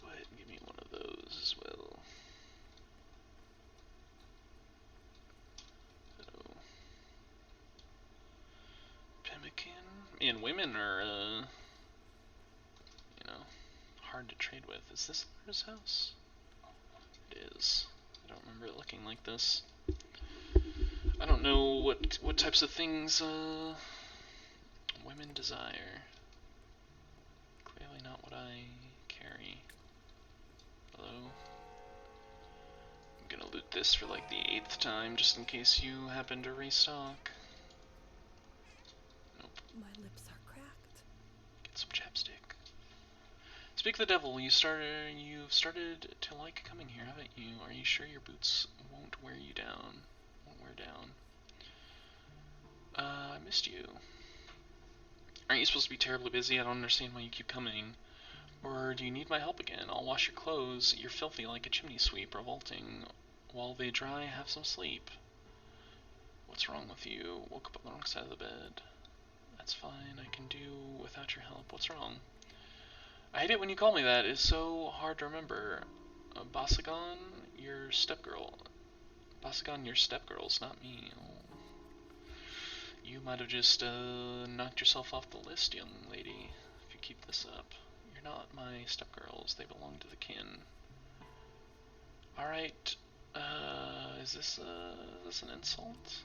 Go ahead and give me one of those as well. Oh. Pemmican? Man, women are, you know, hard to trade with. Is this Laura's house? It is. I don't remember it looking like this. I don't know what types of things women desire. Clearly not what I carry. Hello. I'm gonna loot this for like the 8th time just in case you happen to restock. Nope.
My lips are cracked.
Get some chapstick. Speak of the devil, you've started to like coming here, haven't you? Are you sure your boots won't wear you down? Won't wear down. I missed you. Aren't you supposed to be terribly busy? I don't understand why you keep coming. Or do you need my help again? I'll wash your clothes. You're filthy like a chimney sweep, revolting. While they dry, have some sleep. What's wrong with you? Woke up on the wrong side of the bed. That's fine, I can do without your help. What's wrong? I hate it when you call me that. It's so hard to remember. Basagon, your stepgirl. Basagon, your stepgirl's not me. Oh. You might have just knocked yourself off the list, young lady, if you keep this up. You're not my stepgirls. They belong to the kin. Alright. Is this an insult?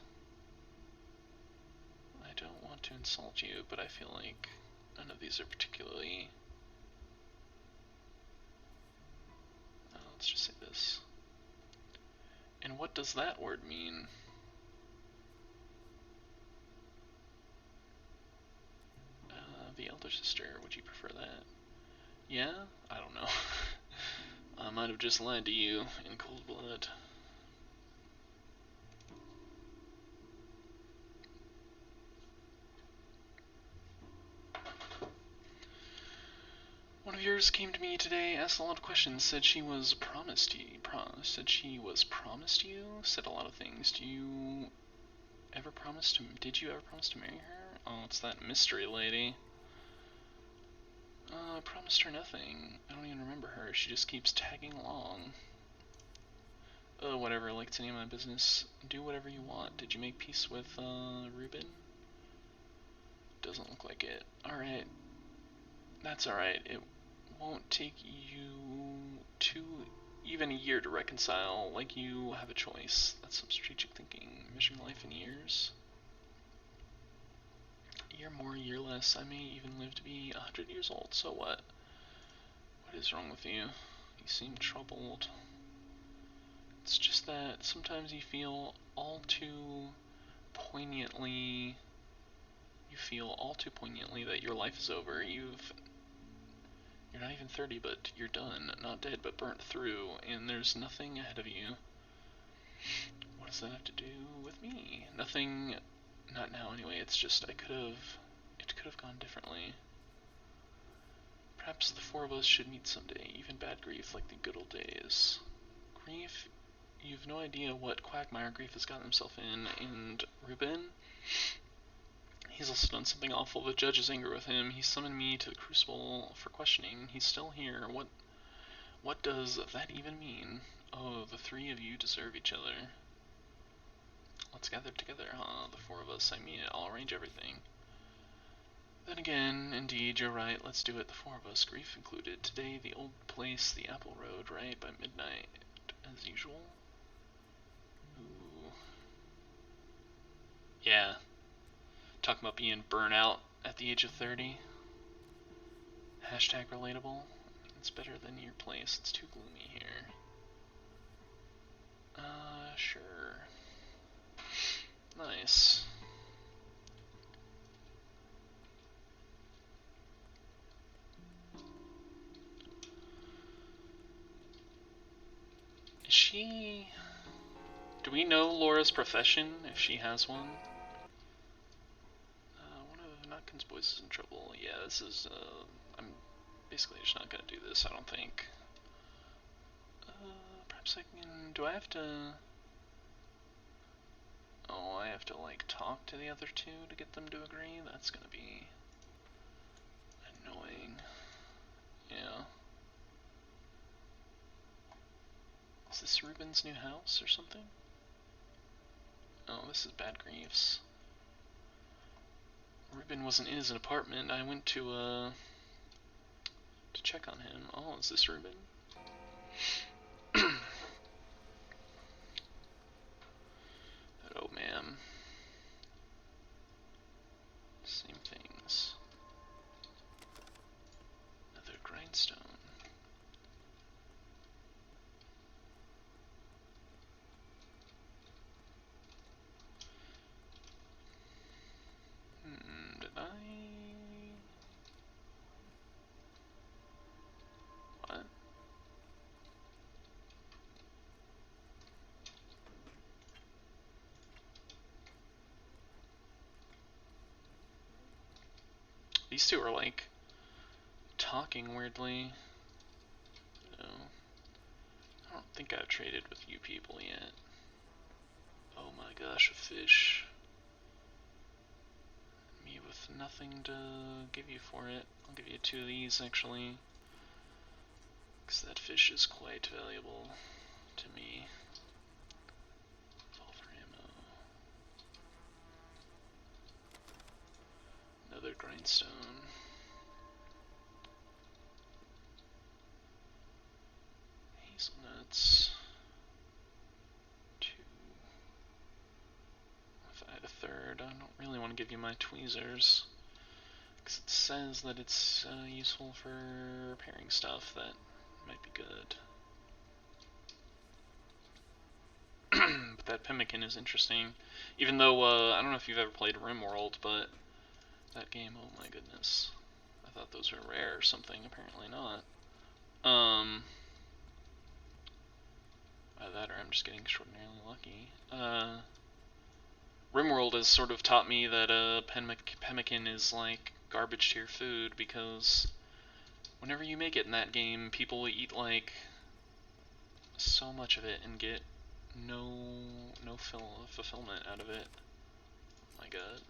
I don't want to insult you, but I feel like none of these are particularly... let's just say this. And what does that word mean? The elder sister, would you prefer that? Yeah? I don't know. I might have just lied to you in cold blood. One of yours came to me today, asked a lot of questions, said she was promised you. Said a lot of things. Did you ever promise to marry her? Oh, it's that mystery lady. I promised her nothing. I don't even remember her. She just keeps tagging along. Whatever, like it's any of my business. Do whatever you want. Did you make peace with, Ruben? Doesn't look like it. Alright. That's alright. It won't take you even a year to reconcile. Like you have a choice. That's some strategic thinking. Measuring life in years. A year more, a year less. I may even live to be 100 years old. So what? What is wrong with you? You seem troubled. It's just that sometimes you feel all too poignantly that your life is over. You're not even 30, but you're done. Not dead, but burnt through, and there's nothing ahead of you. What does that have to do with me? Nothing, not now anyway. It's just it could have gone differently. Perhaps the 4 of us should meet someday, even bad grief like the good old days. Grief? You've no idea what quagmire Grief has gotten himself in, and Ruben? He's also done something awful. The judge is angry with him. He summoned me to the crucible for questioning. He's still here. What does that even mean? Oh, the 3 of you deserve each other. Let's gather together, huh? The 4 of us. I mean it. I'll arrange everything. Then again, indeed, you're right. Let's do it. The 4 of us, Grief included. Today, the old place, the Apple Road, right? By midnight, as usual. Ooh. Yeah. Talking about being burnout at the age of 30. Hashtag relatable. It's better than your place. It's too gloomy here. Sure. Nice. Is she... Do we know Laura's profession, if she has one? One of Notkin's boys is in trouble. Yeah, this is, I'm basically just not gonna do this, I don't think. Perhaps I can, do I have to... Oh, I have to, like, talk to the other two to get them to agree? That's gonna be annoying. Yeah. Is this Ruben's new house or something? Oh, this is Bad Griefs. Ruben wasn't in his apartment. I went to check on him. Oh, is this Ruben? Oh, ma'am. Same things. Another grindstone. Did I... What? These two are, like, talking weirdly. No. I don't think I've traded with you people yet. Oh my gosh, a fish. Me with nothing to give you for it. I'll give you 2 of these, actually. Because that fish is quite valuable to me. Revolver ammo. Another grindstone. Hazelnuts. 2. If I had a third, I don't really want to give you my tweezers. Because it says that it's useful for repairing stuff that might be good. But that pemmican is interesting. Even though, I don't know if you've ever played RimWorld, but that game, oh my goodness. I thought those were rare or something, apparently not. Either that or I'm just getting extraordinarily lucky. RimWorld has sort of taught me that pemmican is like garbage tier food, because whenever you make it in that game, people eat like so much of it and get no fulfillment out of it. My god.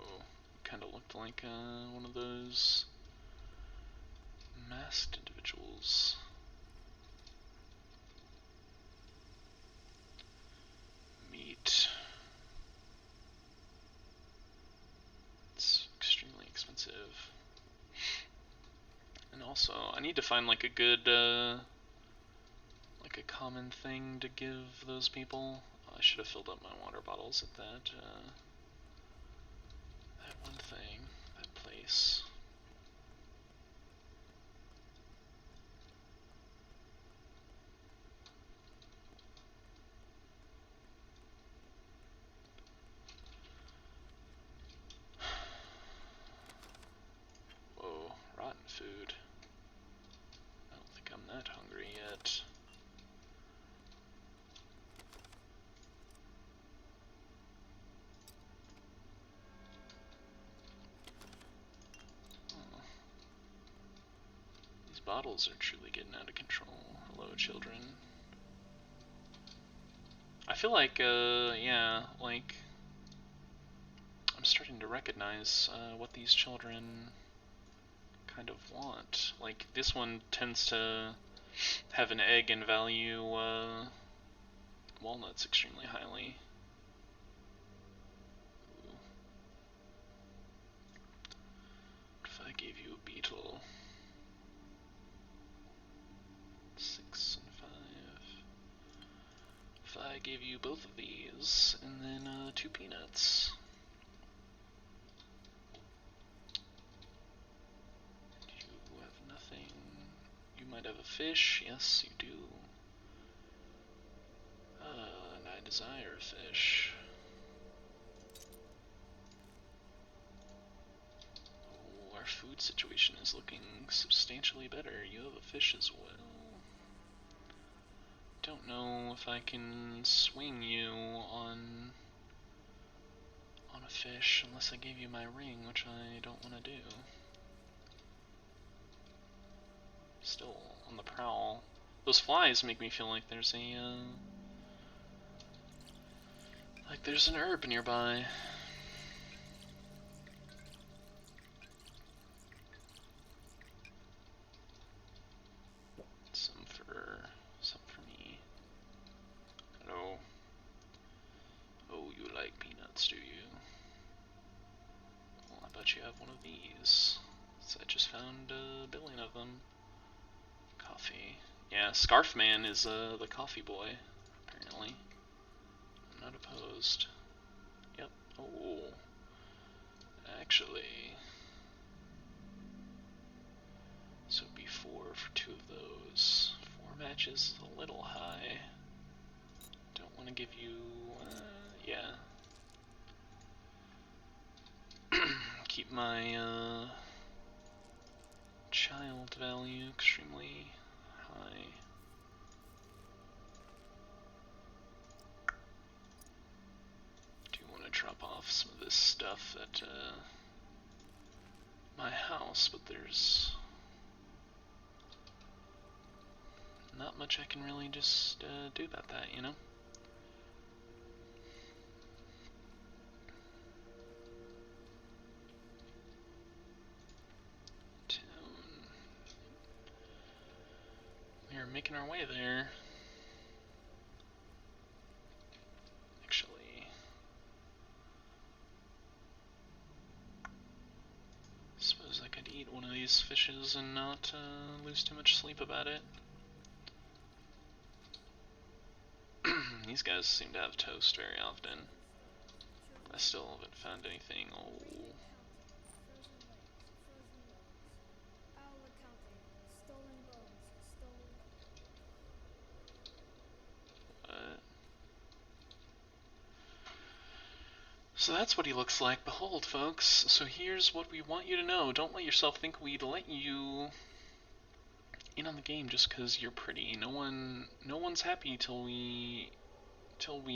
Oh, kind of looked like one of those masked individuals. Meat. It's extremely expensive. And also, I need to find like a good, like a common thing to give those people. Oh, I should have filled up my water bottles at that one thing, that place. Whoa, rotten food. I don't think I'm that hungry yet. Oh. These bottles are truly getting out of control. Hello, children. I feel like, yeah, like, I'm starting to recognize what these children kind of want. Like, this one tends to have an egg and value walnuts extremely highly. Ooh. What if I gave you a beetle? 6 and 5. If I gave you both of these, and then 2 peanuts. You have nothing. You might have a fish. Yes, you do. And I desire a fish. Oh, our food situation is looking substantially better. You have a fish as well. Don't know if I can swing you on a fish unless I gave you my ring, which I don't want to do. Still on the prowl. Those flies make me feel like there's an herb nearby. Some for me. Hello. Oh, you like peanuts, do you? Well, I bet you have one of these. So I just found a billion of them. Coffee. Yeah, Scarf Man is the coffee boy, apparently. I'm not opposed. Yep. Oh. Actually. So it'd be 4 for 2 of those. 4 matches is a little high. Don't want to give you, yeah. Keep my, child value extremely high. Do want to drop off some of this stuff at, my house, but there's not much I can really just, do about that, you know? We are making our way there. Actually, suppose I could eat one of these fishes and not lose too much sleep about it. These guys seem to have toast very often. I still haven't found anything. Oh.
Frozen legs, I'll account for it. Stolen bones, stolen.
What? So that's what he looks like. Behold, folks. So here's what we want you to know. Don't let yourself think we'd let you in on the game just because you're pretty. No one's happy till we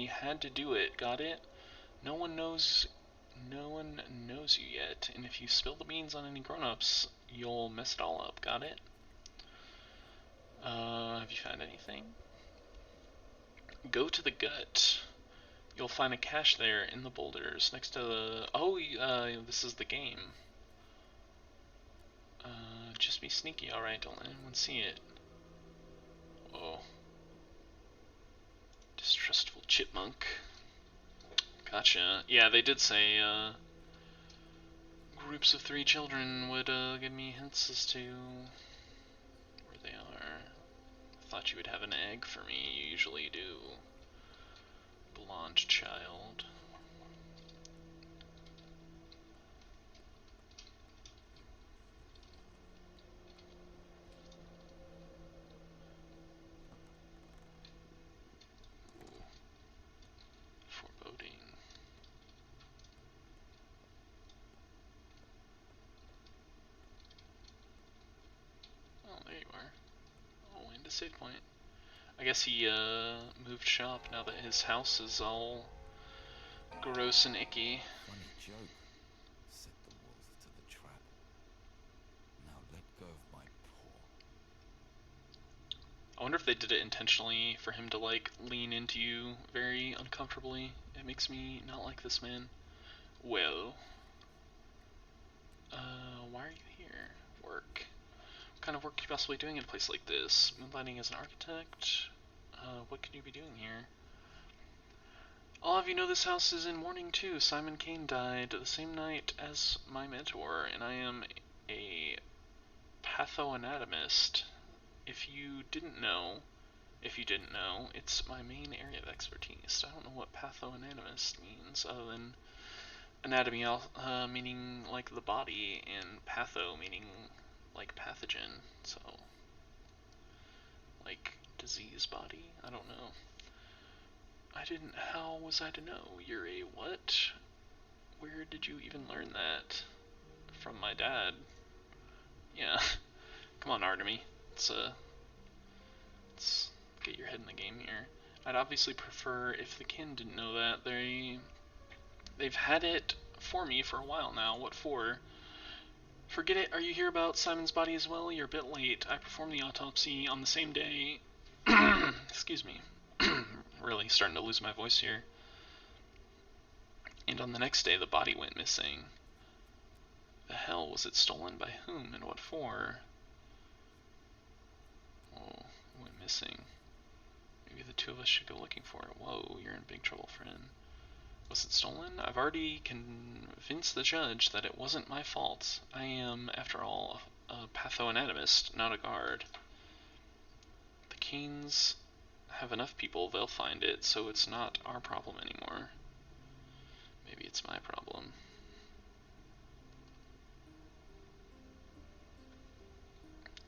had to do it. Got it? No one knows you yet, and if you spill the beans on any grown-ups, you'll mess it all up. Got it? Have you found anything? Go to the gut. You'll find a cache there in the boulders next to the... Oh, this is the game. Just be sneaky, alright, don't let anyone see it. Whoa. Distrustful chipmunk. Gotcha. Yeah, they did say, groups of 3 children would, give me hints as to where they are. I thought you would have an egg for me, you usually do. Blonde child. Ooh. Foreboding. Oh, there you are. Oh, and a save point. I guess he, moved shop now that his house is all gross and icky.
Funny joke. Set the wolf to the trap. Now let go of my paw.
I wonder if they did it intentionally for him to, like, lean into you very uncomfortably. It makes me not like this man. Well. Why are you here? Work. What kind of work are you possibly doing in a place like this? Moonlighting as an architect? What could you be doing here? I'll have you know this house is in mourning too. Simon Kane died the same night as my mentor, and I am a pathoanatomist. If you didn't know, it's my main area of expertise. I don't know what pathoanatomist means, other than anatomy, meaning like the body, and patho meaning like pathogen, so like disease body? I don't know. How was I to know? You're a what? Where did you even learn that? From my dad. Yeah. Come on, Artemy. Let's get your head in the game here. I'd obviously prefer if the kin didn't know that. They've had it for me for a while now. What for? Forget it. Are you here about Simon's body as well? You're a bit late. I performed the autopsy on the same day. Excuse me. Really starting to lose my voice here. And on the next day, the body went missing. The hell was it stolen? By whom and what for? Oh, it went missing. Maybe the two of us should go looking for it. Whoa, you're in big trouble, friend. Was it stolen? I've already convinced the judge that it wasn't my fault. I am, after all, a pathoanatomist, not a guard. The Keens have enough people, they'll find it, so it's not our problem anymore. Maybe it's my problem.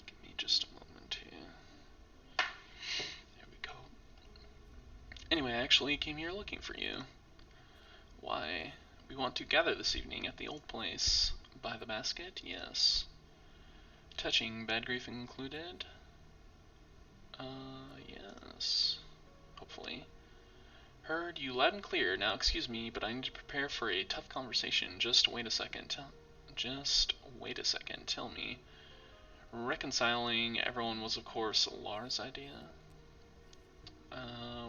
Give me just a moment here. There we go. Anyway, I actually came here looking for you. Why? We want to gather this evening at the old place. By the basket? Yes. Touching, bad grief included? Yes. Hopefully. Heard you loud and clear. Now excuse me, but I need to prepare for a tough conversation. Just wait a second. Tell me. Reconciling everyone was, of course, Laura's idea?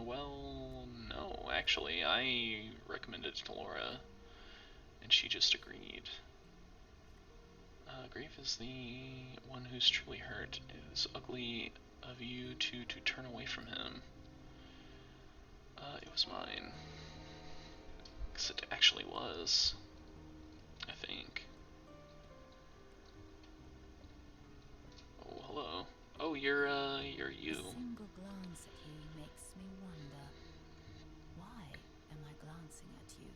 Well, no, actually. I recommended it to Laura, and she just agreed. Grief is the one who's truly hurt. It is ugly of you two to turn away from him. It was mine. 'Cause it actually was, I think. Oh, hello. Oh, you're you.
A single glance at you makes me wonder, why am I glancing at you?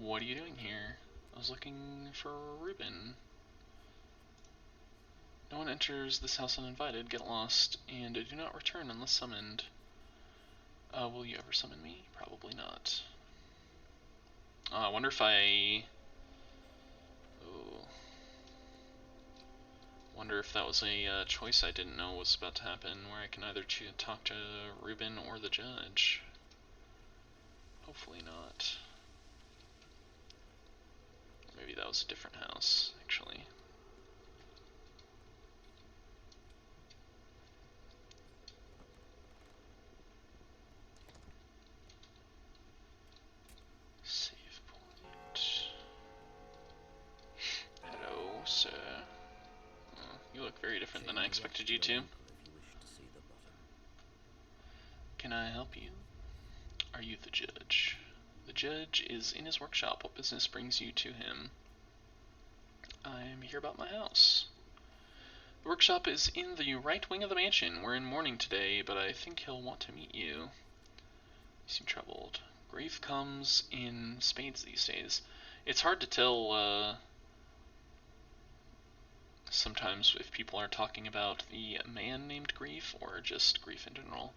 What are you doing here? I was looking for Reuben. No one enters this house uninvited. Get lost, and do not return unless summoned. Will you ever summon me? Probably not. I wonder if I... Oh. Wonder if that was a choice I didn't know was about to happen, where I can either talk to Reuben or the judge. Hopefully not. Maybe that was a different house, actually. Save point. Hello, sir. Oh, you look very different than I expected you to. Can I help you? Are you the judge? The judge is in his workshop. What business brings you to him? I'm here about my house. The workshop is in the right wing of the mansion. We're in mourning today, but I think he'll want to meet you. You seem troubled. Grief comes in spades these days. It's hard to tell, sometimes if people are talking about the man named Grief or just grief in general.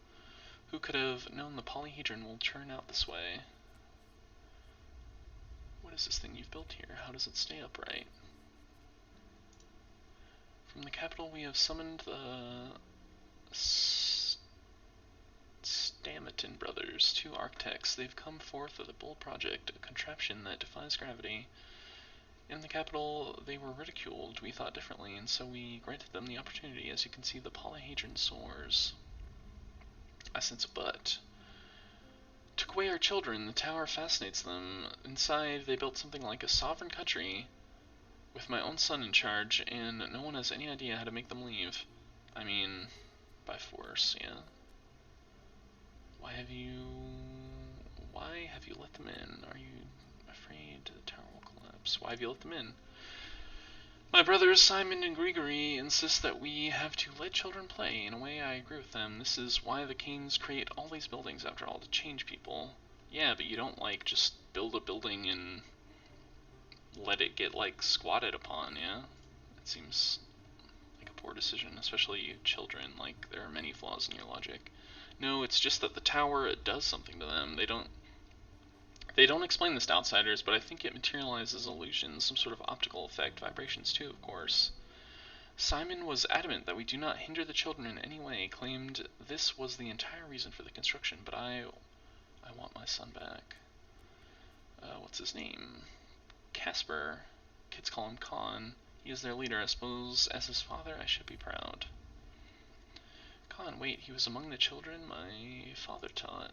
Who could have known the polyhedron will turn out this way? What is this thing you've built here? How does it stay upright? From the capital we have summoned the Stamatin brothers, two architects. They've come forth with a bold project, a contraption that defies gravity. In the capital, they were ridiculed. We thought differently, and so we granted them the opportunity. As you can see, the polyhedron soars. I sense a but. Took away our children. The tower fascinates them. Inside, they built something like a sovereign country, with my own son in charge, and no one has any idea how to make them leave. I mean, by force, yeah. Why have you let them in? Are you afraid the tower will collapse? Why have you let them in? My brothers Simon and Grigory insist that we have to let children play. In a way, I agree with them. This is why the Canes create all these buildings, after all, to change people. Yeah, but you don't, like, just build a building and let it get, like, squatted upon, yeah? It seems like a poor decision, especially you children. Like, there are many flaws in your logic. No, it's just that the tower does something to them. They don't They don't explain this to outsiders, but I think it materializes illusions, some sort of optical effect, vibrations too, of course. Simon was adamant that we do not hinder the children in any way, claimed this was the entire reason for the construction, but I want my son back. What's his name? Casper. Kids call him Khan. He is their leader. I suppose as his father I should be proud. Khan, wait, he was among the children my father taught.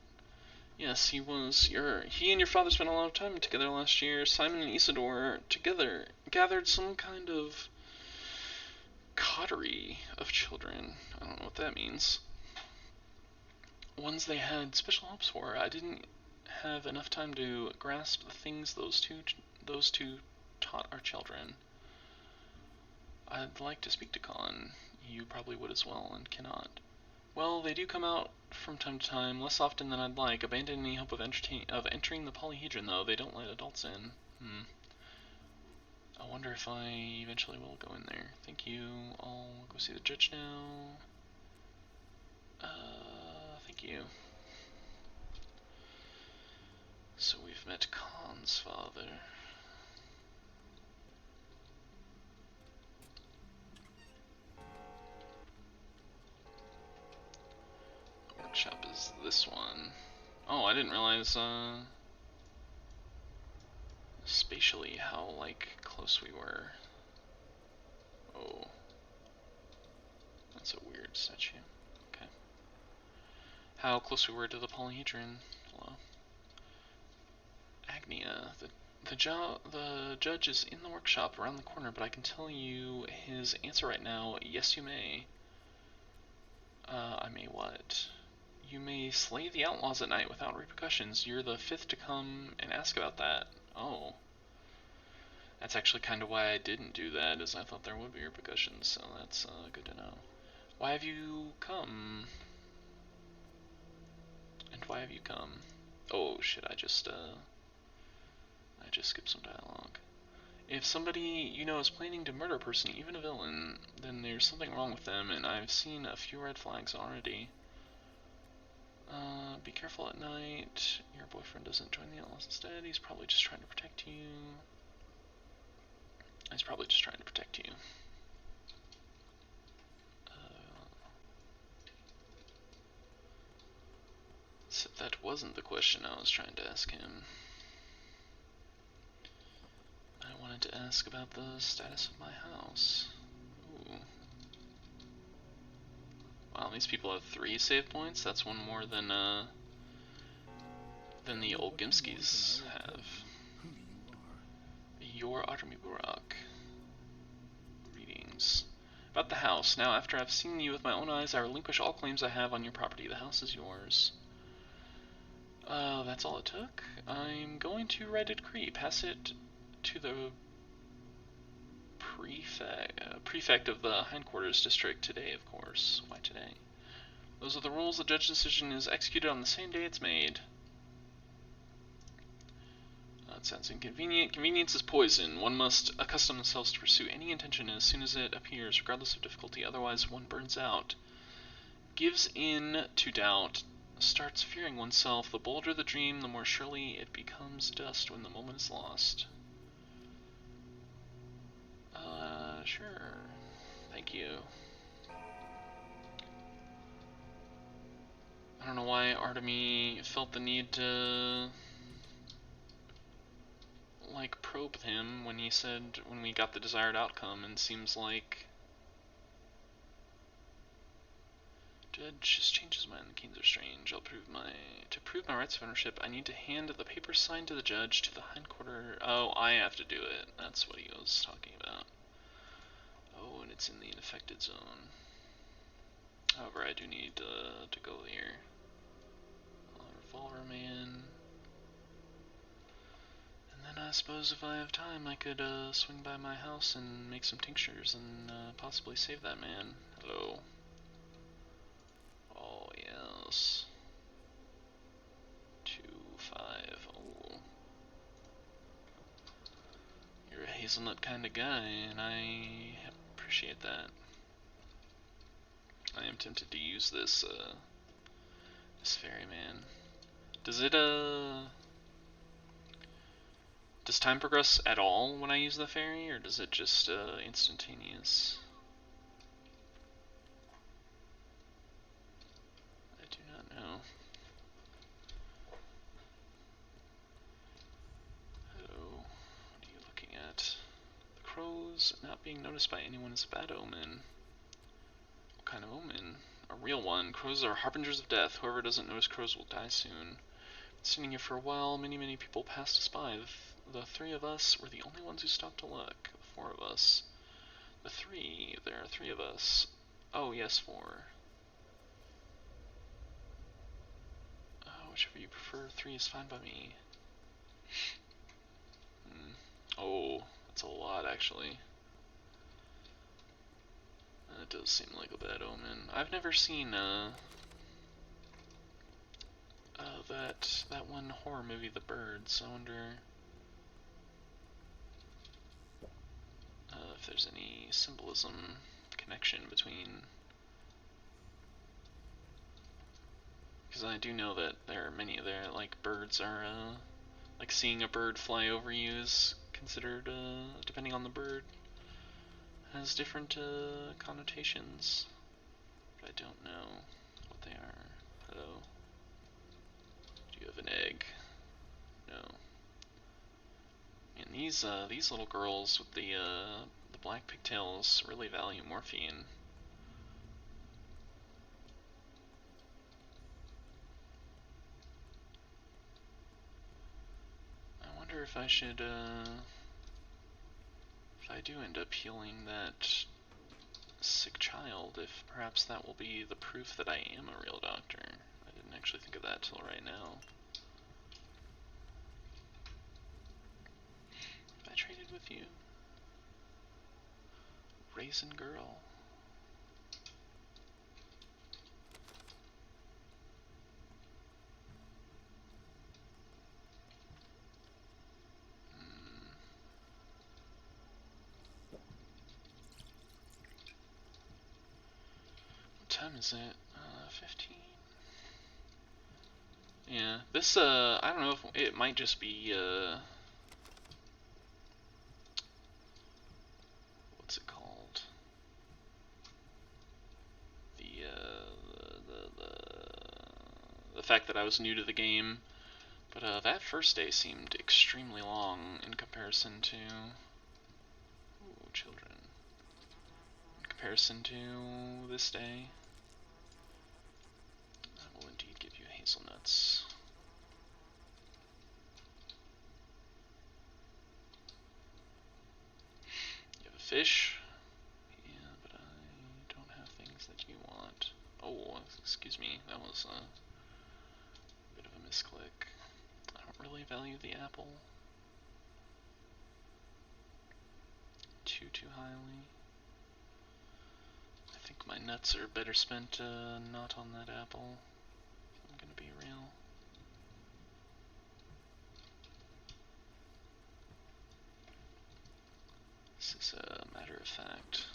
Yes, he was. He and your father spent a lot of time together last year. Simon and Isidore together gathered some kind of coterie of children. I don't know what that means. Ones they had special hopes for. I didn't have enough time to grasp the things those two taught our children. I'd like to speak to Khan. You probably would as well, and cannot. Well, they do come out from time to time, less often than I'd like. Abandon any hope of entering the polyhedron, though. They don't let adults in. I wonder if I eventually will go in there. Thank you. I'll go see the judge now. Thank you. So we've met Khan's father. The workshop is this one. Oh, I didn't realize, spatially how, like, close we were. Oh. That's a weird statue. Okay. How close we were to the polyhedron. Hello. Agnia. The judge is in the workshop around the corner, but I can tell you his answer right now. Yes, you may. I may what? You may slay the outlaws at night without repercussions. You're the fifth to come and ask about that. Oh. That's actually kind of why I didn't do that, is I thought there would be repercussions, so that's good to know. Why have you come? And why have you come? Oh shit, I just skipped some dialogue. If somebody you know is planning to murder a person, even a villain, then there's something wrong with them, and I've seen a few red flags already. Be careful at night. Your boyfriend doesn't join the outlaws instead. He's probably just trying to protect you. He's probably just trying to protect you. So that wasn't the question I was trying to ask him. I wanted to ask about the status of my house. Ooh. Wow, these people have 3 save points? That's one more than the old Gimskis have. You're Artemy Burakh. Greetings. About the house. Now, after I've seen you with my own eyes, I relinquish all claims I have on your property. The house is yours. That's all it took. I'm going to write a decree. Pass it to the prefect of the hindquarters district today, of course. Why today? Those are the rules. The judge's decision is executed on the same day it's made. That sounds inconvenient. Convenience is poison. One must accustom themselves to pursue any intention as soon as it appears, regardless of difficulty. Otherwise, one burns out. Gives in to doubt. Starts fearing oneself. The bolder the dream, the more surely it becomes dust when the moment is lost. Sure. Thank you. I don't know why Artemy felt the need to, like, probe him when he said, when we got the desired outcome, and seems like Judge just changed his mind. The Keens are strange. To prove my rights of ownership, I need to hand the papers signed to the judge to the hindquarter. Oh, I have to do it. That's what he was talking about. Oh, and it's in the unaffected zone. However, I do need to go here. Revolver man. And then I suppose if I have time, I could swing by my house and make some tinctures and possibly save that man. Hello. Oh, yes. 2-5. Oh. You're a hazelnut kind of guy, and I appreciate that. I am tempted to use this, this ferryman. Does it, Does time progress at all when I use the fairy, or does it just instantaneous? I do not know. Hello. What are you looking at? The crows not being noticed by anyone is a bad omen. What kind of omen? A real one. Crows are harbingers of death. Whoever doesn't notice crows will die soon. Sitting here for a while, many people passed us by. The three of us were the only ones who stopped to look. The four of us. There are three of us. Oh, yes, four. Whichever you prefer, three is fine by me. Oh, that's a lot, actually. That does seem like a bad omen. I've never seen, that one horror movie, The Birds. I wonder if there's any symbolism, connection between... Because I do know that there are many there, like, birds are, like, seeing a bird fly over you is considered, depending on the bird, has different, connotations. But I don't know what they are. Hello? Do you have an egg? No. And these little girls with the black pigtails really value morphine. I wonder if I should, if I do end up healing that sick child, if perhaps that will be the proof that I am a real doctor. I didn't actually think of that till right now. If I traded with you. Raisin girl. What time is it? 15. Yeah, this, I don't know if it might just be, what's it called? The fact that I was new to the game, but that first day seemed extremely long in comparison to... Ooh, children. In comparison to this day. I will indeed give you hazelnuts. You have a fish? Yeah, but I don't have things that you want. Oh, excuse me, that was a bit of a misclick. I don't really value the apple too highly. I think my nuts are better spent not on that apple. I'm gonna be real. This is a matter of fact.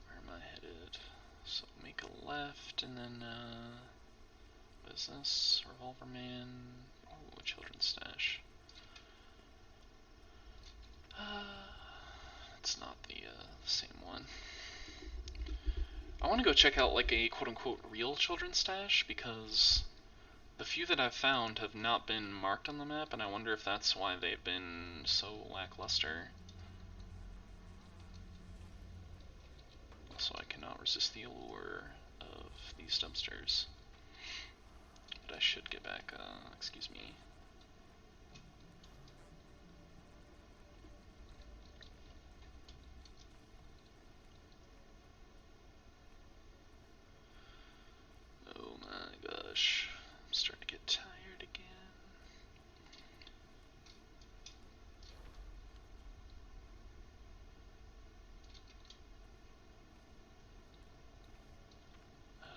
Where am I headed? So make a left and then what is this? Revolver Man. Ooh, a children's stash. It's not the same one. I want to go check out like a quote-unquote real children's stash because the few that I've found have not been marked on the map, and I wonder if that's why they've been so lackluster. Also, I cannot resist the allure of these dumpsters. But I should get back, excuse me. Oh my gosh. I'm starting to get tired again.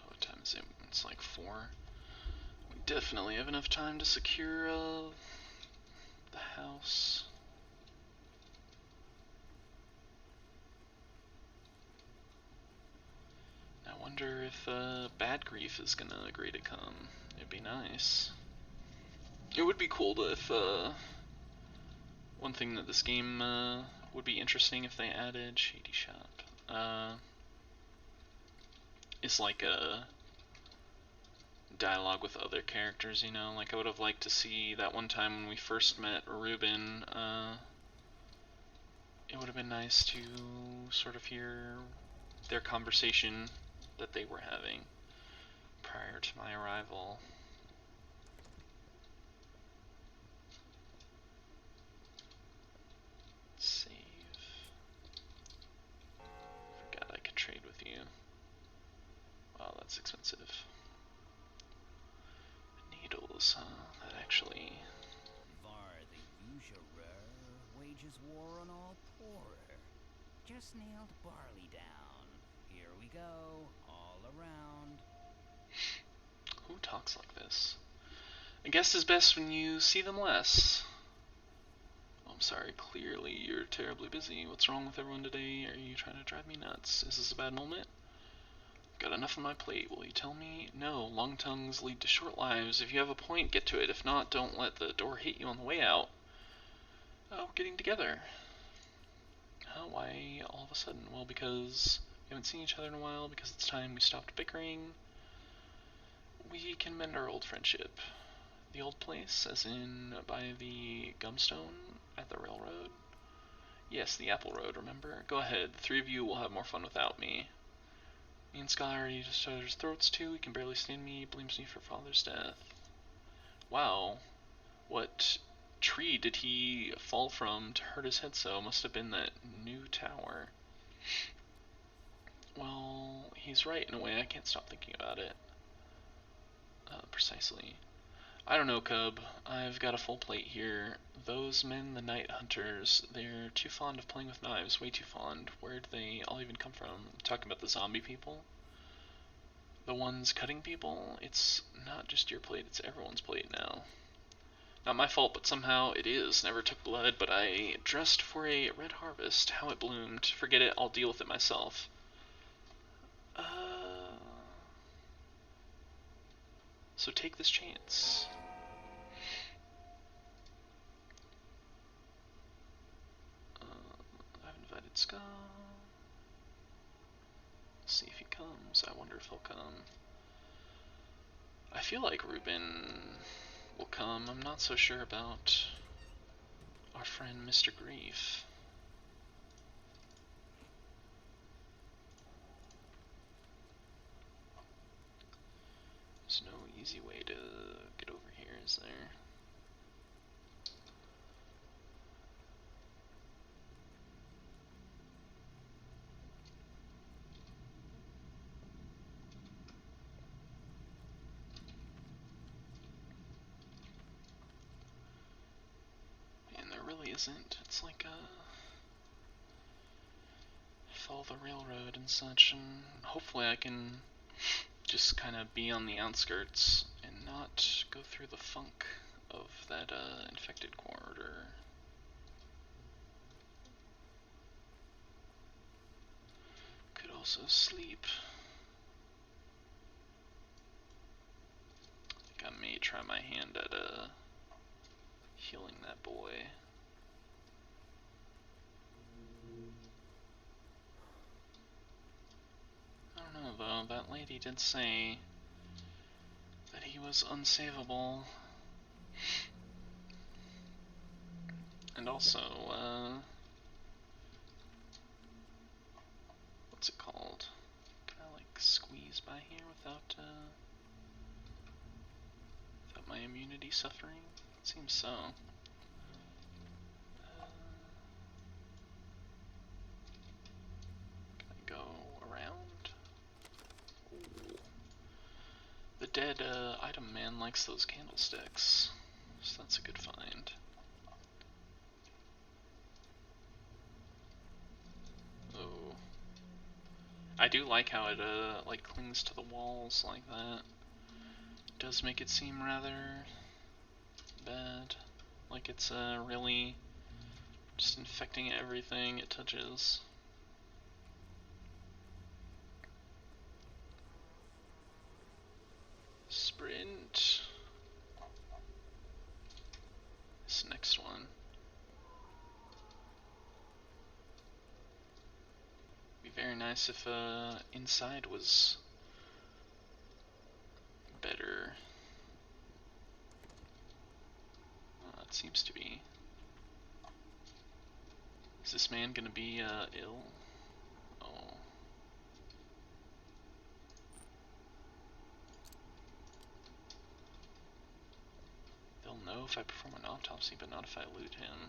What time is it? It's like 4. We definitely have enough time to secure, the house. I wonder if, Bad Grief is gonna agree to come. It'd be nice. It would be cool to if, one thing that this game, would be interesting if they added, Shady Shop, is like a dialogue with other characters, you know? Like, I would have liked to see that one time when we first met Ruben, it would have been nice to sort of hear their conversation that they were having prior to my arrival. Save. Forgot I could trade with you. Wow, that's expensive. Needles, huh? That actually...
Var the usurer wages war on all poorer. Just nailed barley down. Here we go, all around.
Who talks like this? A guest is best when you see them less. Oh, I'm sorry, clearly you're terribly busy. What's wrong with everyone today? Are you trying to drive me nuts? Is this a bad moment? Got enough on my plate. Will you tell me? No, long tongues lead to short lives. If you have a point, get to it. If not, don't let the door hit you on the way out. Oh, we're getting together. Oh, why all of a sudden? Well, because we haven't seen each other in a while, because it's time we stopped bickering. We can mend our old friendship. The old place, as in by the gumstone at the railroad? Yes, the Apple Road, remember? Go ahead, the three of you will have more fun without me. Me and Sky are eat each other's throats too. He can barely stand me, blames me for father's death. Wow, what tree did he fall from to hurt his head so? Must have been that new tower. Well, he's right in a way. I can't stop thinking about it. Precisely. I don't know, Cub. I've got a full plate here. Those men, the night hunters, they're too fond of playing with knives. Way too fond. Where'd they all even come from? Talking about the zombie people? The ones cutting people? It's not just your plate, it's everyone's plate now. Not my fault, but somehow it is. Never took blood, but I dressed for a red harvest. How it bloomed. Forget it, I'll deal with it myself. So take this chance. I've invited Ska. See if he comes. I wonder if he'll come. I feel like Ruben will come. I'm not so sure about our friend Mr. Grief. There's no easy way to get over here, is there? And there really isn't. It's like follow the railroad and such, and hopefully I can just kind of be on the outskirts and not go through the funk of that infected corridor. Could also sleep. I think I may try my hand at healing that boy. I don't know though, that lady did say that he was unsavable. And also, what's it called? Can I like squeeze by here without my immunity suffering? It seems so. Can I go around? Ooh. The dead item man likes those candlesticks, so that's a good find. Oh. I do like how it like clings to the walls like that. It does make it seem rather bad. Like it's really just infecting everything it touches. Sprint. very nice if inside was better. It seems to be. Is this man gonna be ill? Oh. They'll know if I perform an autopsy, but not if I loot him.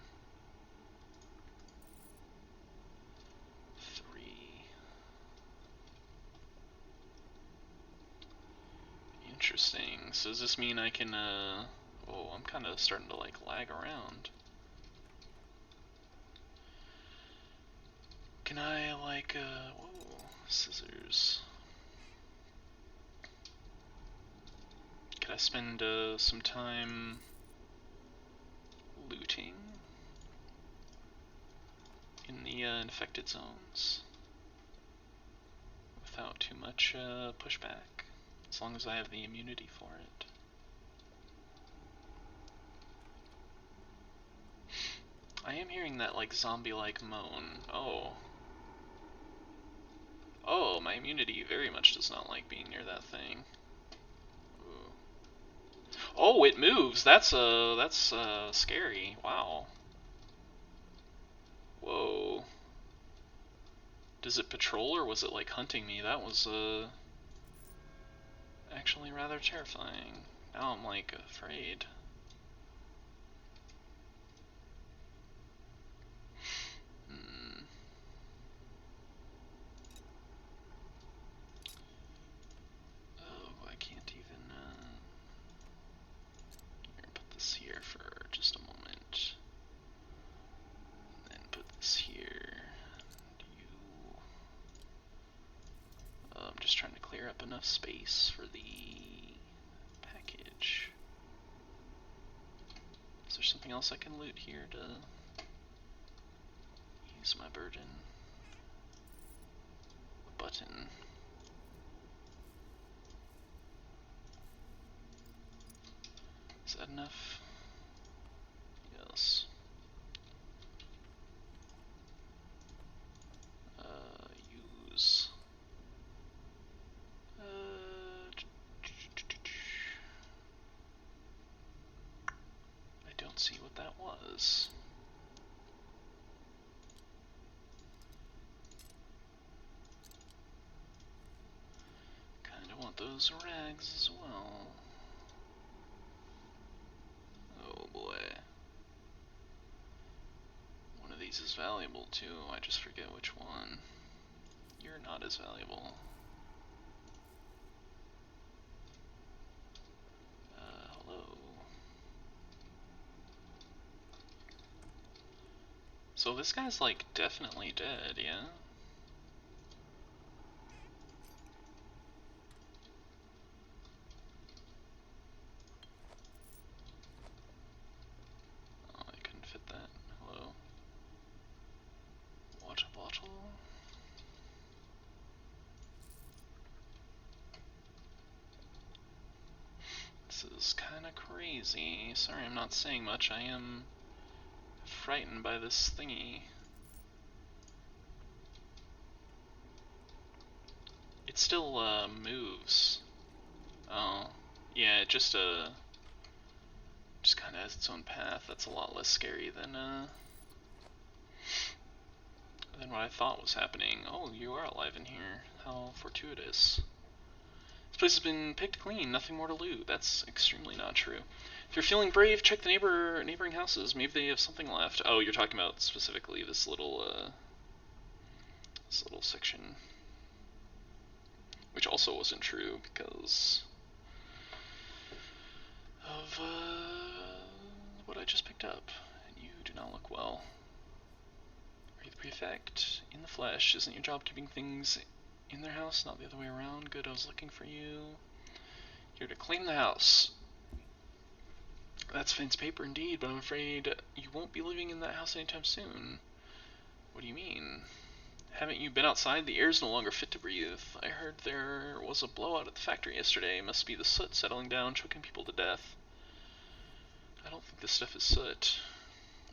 3. Interesting. So does this mean I can, oh, I'm kind of starting to, like, lag around. Can I, like, whoa, scissors. Could I spend, some time looting in the, infected zones without too much, pushback, as long as I have the immunity for it? I am hearing that, like, zombie-like moan. Oh. Oh, my immunity very much does not like being near that thing. Ooh. Oh, it moves! That's scary. Wow. Whoa. Does it patrol, or was it, like, hunting me? That was, actually rather terrifying. Now I'm, like, afraid. Oh, I can't even, here, put this here for just a moment. And then put this here. I'm just trying to clear up enough space for the package. Is there something else I can loot here to ease my burden? A button. Is that enough? Yes. Use. I don't see what that was. Kinda want those rags as well. Oh boy. One of these is valuable too, I just forget which one. You're not as valuable. Hello. So this guy's like definitely dead, yeah? Oh, I couldn't fit that. Hello. Water bottle. This is kinda crazy. Sorry I'm not saying much, I am frightened by this thingy. It still, moves. Oh. Yeah, it just kinda has its own path. That's a lot less scary than what I thought was happening. Oh, you are alive in here. How fortuitous. This place has been picked clean, nothing more to loot. That's extremely not true. If you're feeling brave, check the neighboring houses. Maybe they have something left. Oh, you're talking about specifically this little section. Which also wasn't true because of what I just picked up. And you do not look well. Are you the prefect? In the flesh. Isn't your job keeping things in their house, not the other way around? Good, I was looking for you. Here to clean the house. That's Finn's paper indeed, but I'm afraid you won't be living in that house anytime soon. What do you mean? Haven't you been outside? The air's no longer fit to breathe. I heard there was a blowout at the factory yesterday. Must be the soot settling down, choking people to death. I don't think this stuff is soot.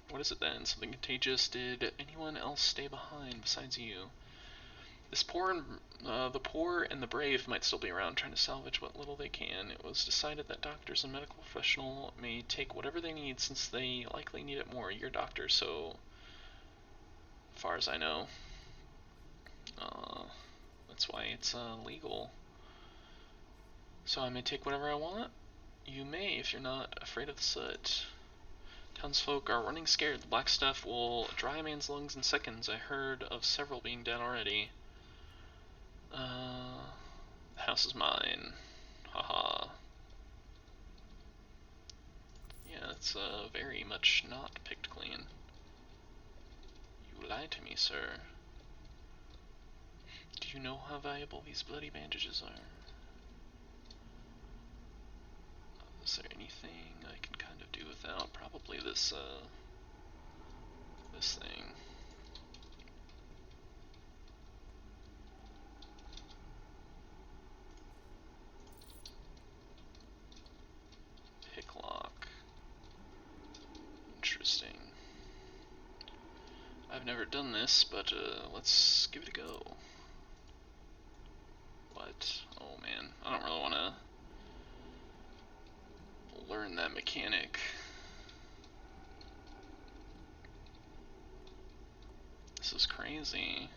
What is it then? Something contagious? Did anyone else stay behind besides you? The poor and the brave might still be around trying to salvage what little they can. It was decided that doctors and medical professional may take whatever they need since they likely need it more. You're a doctor, so far as I know. That's why it's legal. So I may take whatever I want? You may if you're not afraid of the soot. Townsfolk are running scared. The black stuff will dry a man's lungs in seconds. I heard of several being dead already. The house is mine. Haha. Yeah, it's very much not picked clean. You lied to me, sir. Do you know how valuable these bloody bandages are? Is there anything I can kind of do without? Probably this thing. Picklock. Interesting. I've never done this, but let's give it a go. What? Oh man, I don't really want to learn that mechanic. This is crazy.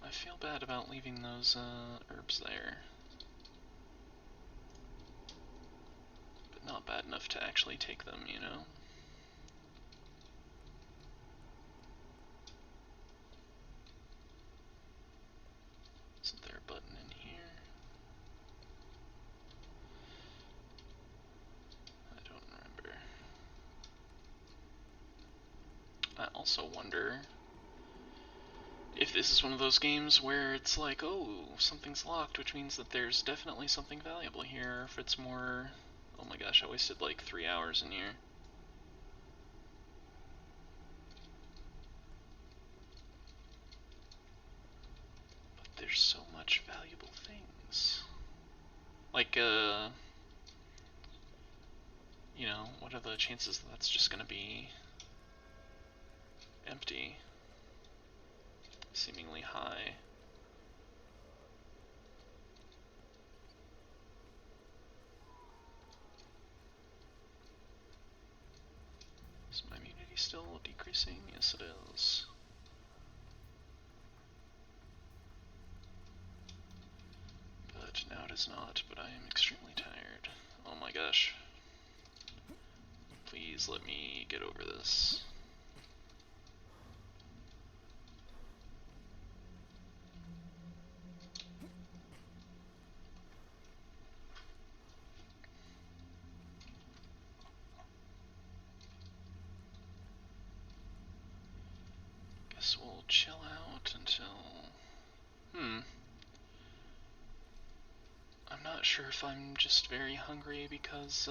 I feel bad about leaving those herbs there. But not bad enough to actually take them, you know? Isn't there a button in here? I don't remember. I also wonder if this is one of those games where it's like, oh, something's locked, which means that there's definitely something valuable here. If it's more... Oh my gosh, I wasted like 3 hours in here. But there's so much valuable things. Like, you know, what are the chances that that's just gonna be empty? Seemingly high. Is my immunity still decreasing? Yes, it is. But now it is not, but I am extremely tired. Oh my gosh. Please let me get over this. Guess we'll chill out until... I'm not sure if I'm just very hungry because,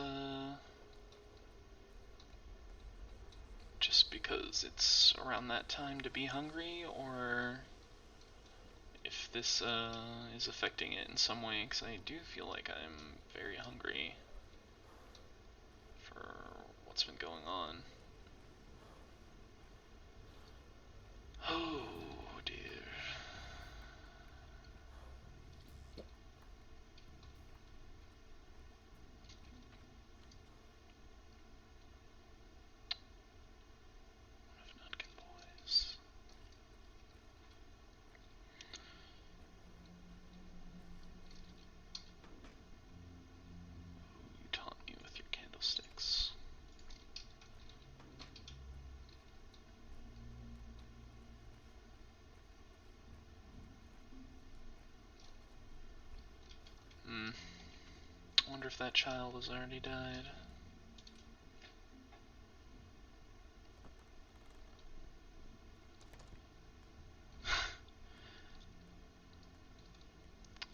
just because it's around that time to be hungry, or if this, is affecting it in some way, because I do feel like I'm very hungry for what's been going on. Oh, dear. What have Nutkin boys? You taunt me with your candlesticks. I wonder if that child has already died.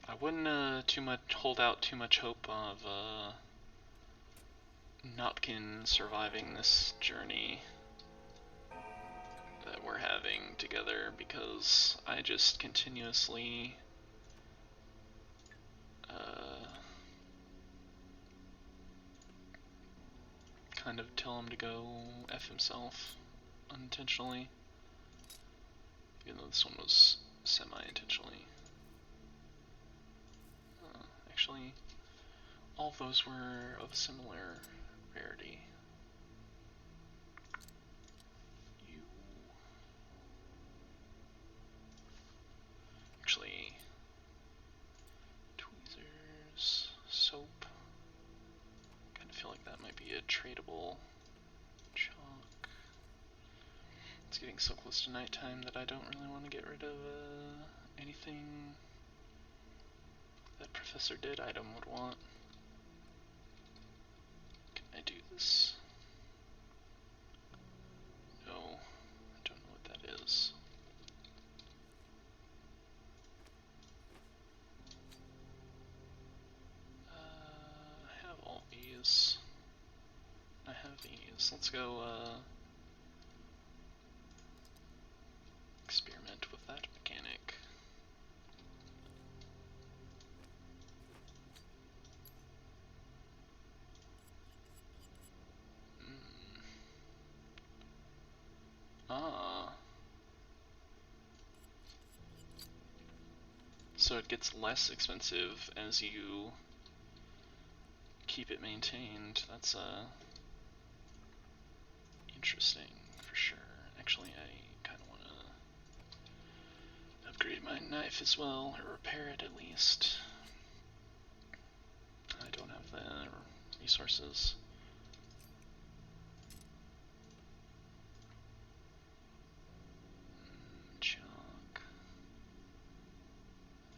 I wouldn't too much hold out too much hope of Notkin surviving this journey that we're having together, because I just continuously kind of tell him to go F himself unintentionally. Even though this one was semi-intentionally. Actually, all of those were of similar rarity. Actually, tweezers, soap. Kind of feel like that might be a tradable. Chalk. It's getting so close to nighttime that I don't really want to get rid of anything that Professor Dead Item would want. Can I do this? No, I don't know what that is. I have all these. I have these. Let's go experiment with that mechanic. Ah. So it gets less expensive as you keep it maintained. That's interesting for sure. Actually, I kind of want to upgrade my knife as well, or repair it at least. I don't have the resources. Chalk.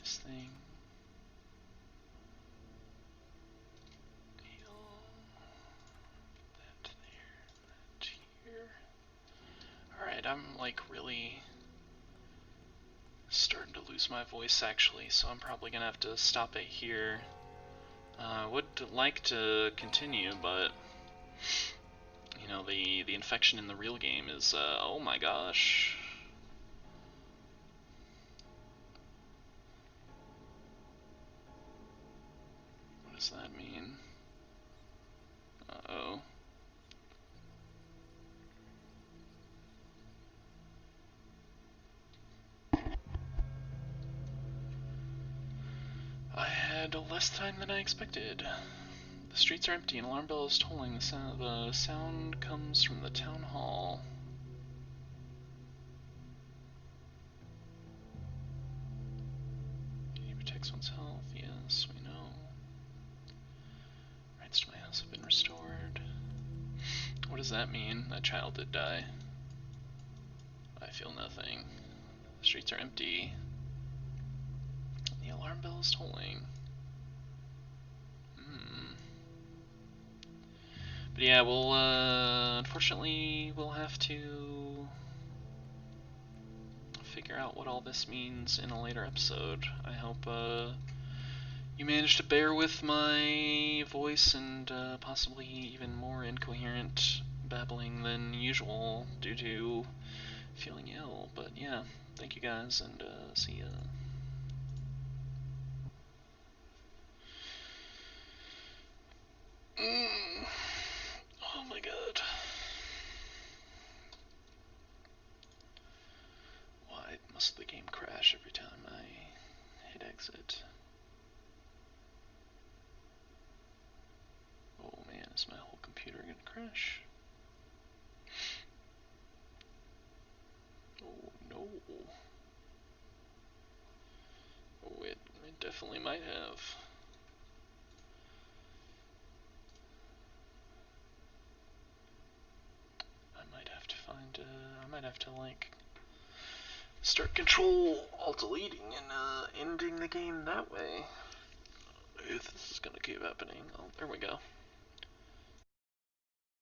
This thing. That there. That here. Alright, I'm like really starting to lose my voice actually, so I'm probably gonna have to stop it here. I would like to continue, but you know, the infection in the real game is oh my gosh. What does that mean? Uh-oh. I had less time than I expected. The streets are empty and alarm bells tolling. The sound comes from the town hall. He protects one's health. Yes, we know. Rights to my house have been restored. What does that mean? That child did die. I feel nothing. The streets are empty. The alarm bell is tolling. But yeah, we'll, unfortunately, we'll have to figure out what all this means in a later episode. I hope, you managed to bear with my voice and, possibly even more incoherent babbling than usual due to feeling ill. But yeah, thank you guys, and, see ya. Oh my god. Why must the game crash every time I hit exit? Oh man, is my whole computer gonna crash? Oh no. Oh, it definitely might have. I might have to like start control alt deleting and ending the game that way. If this is gonna keep happening. Oh, there we go.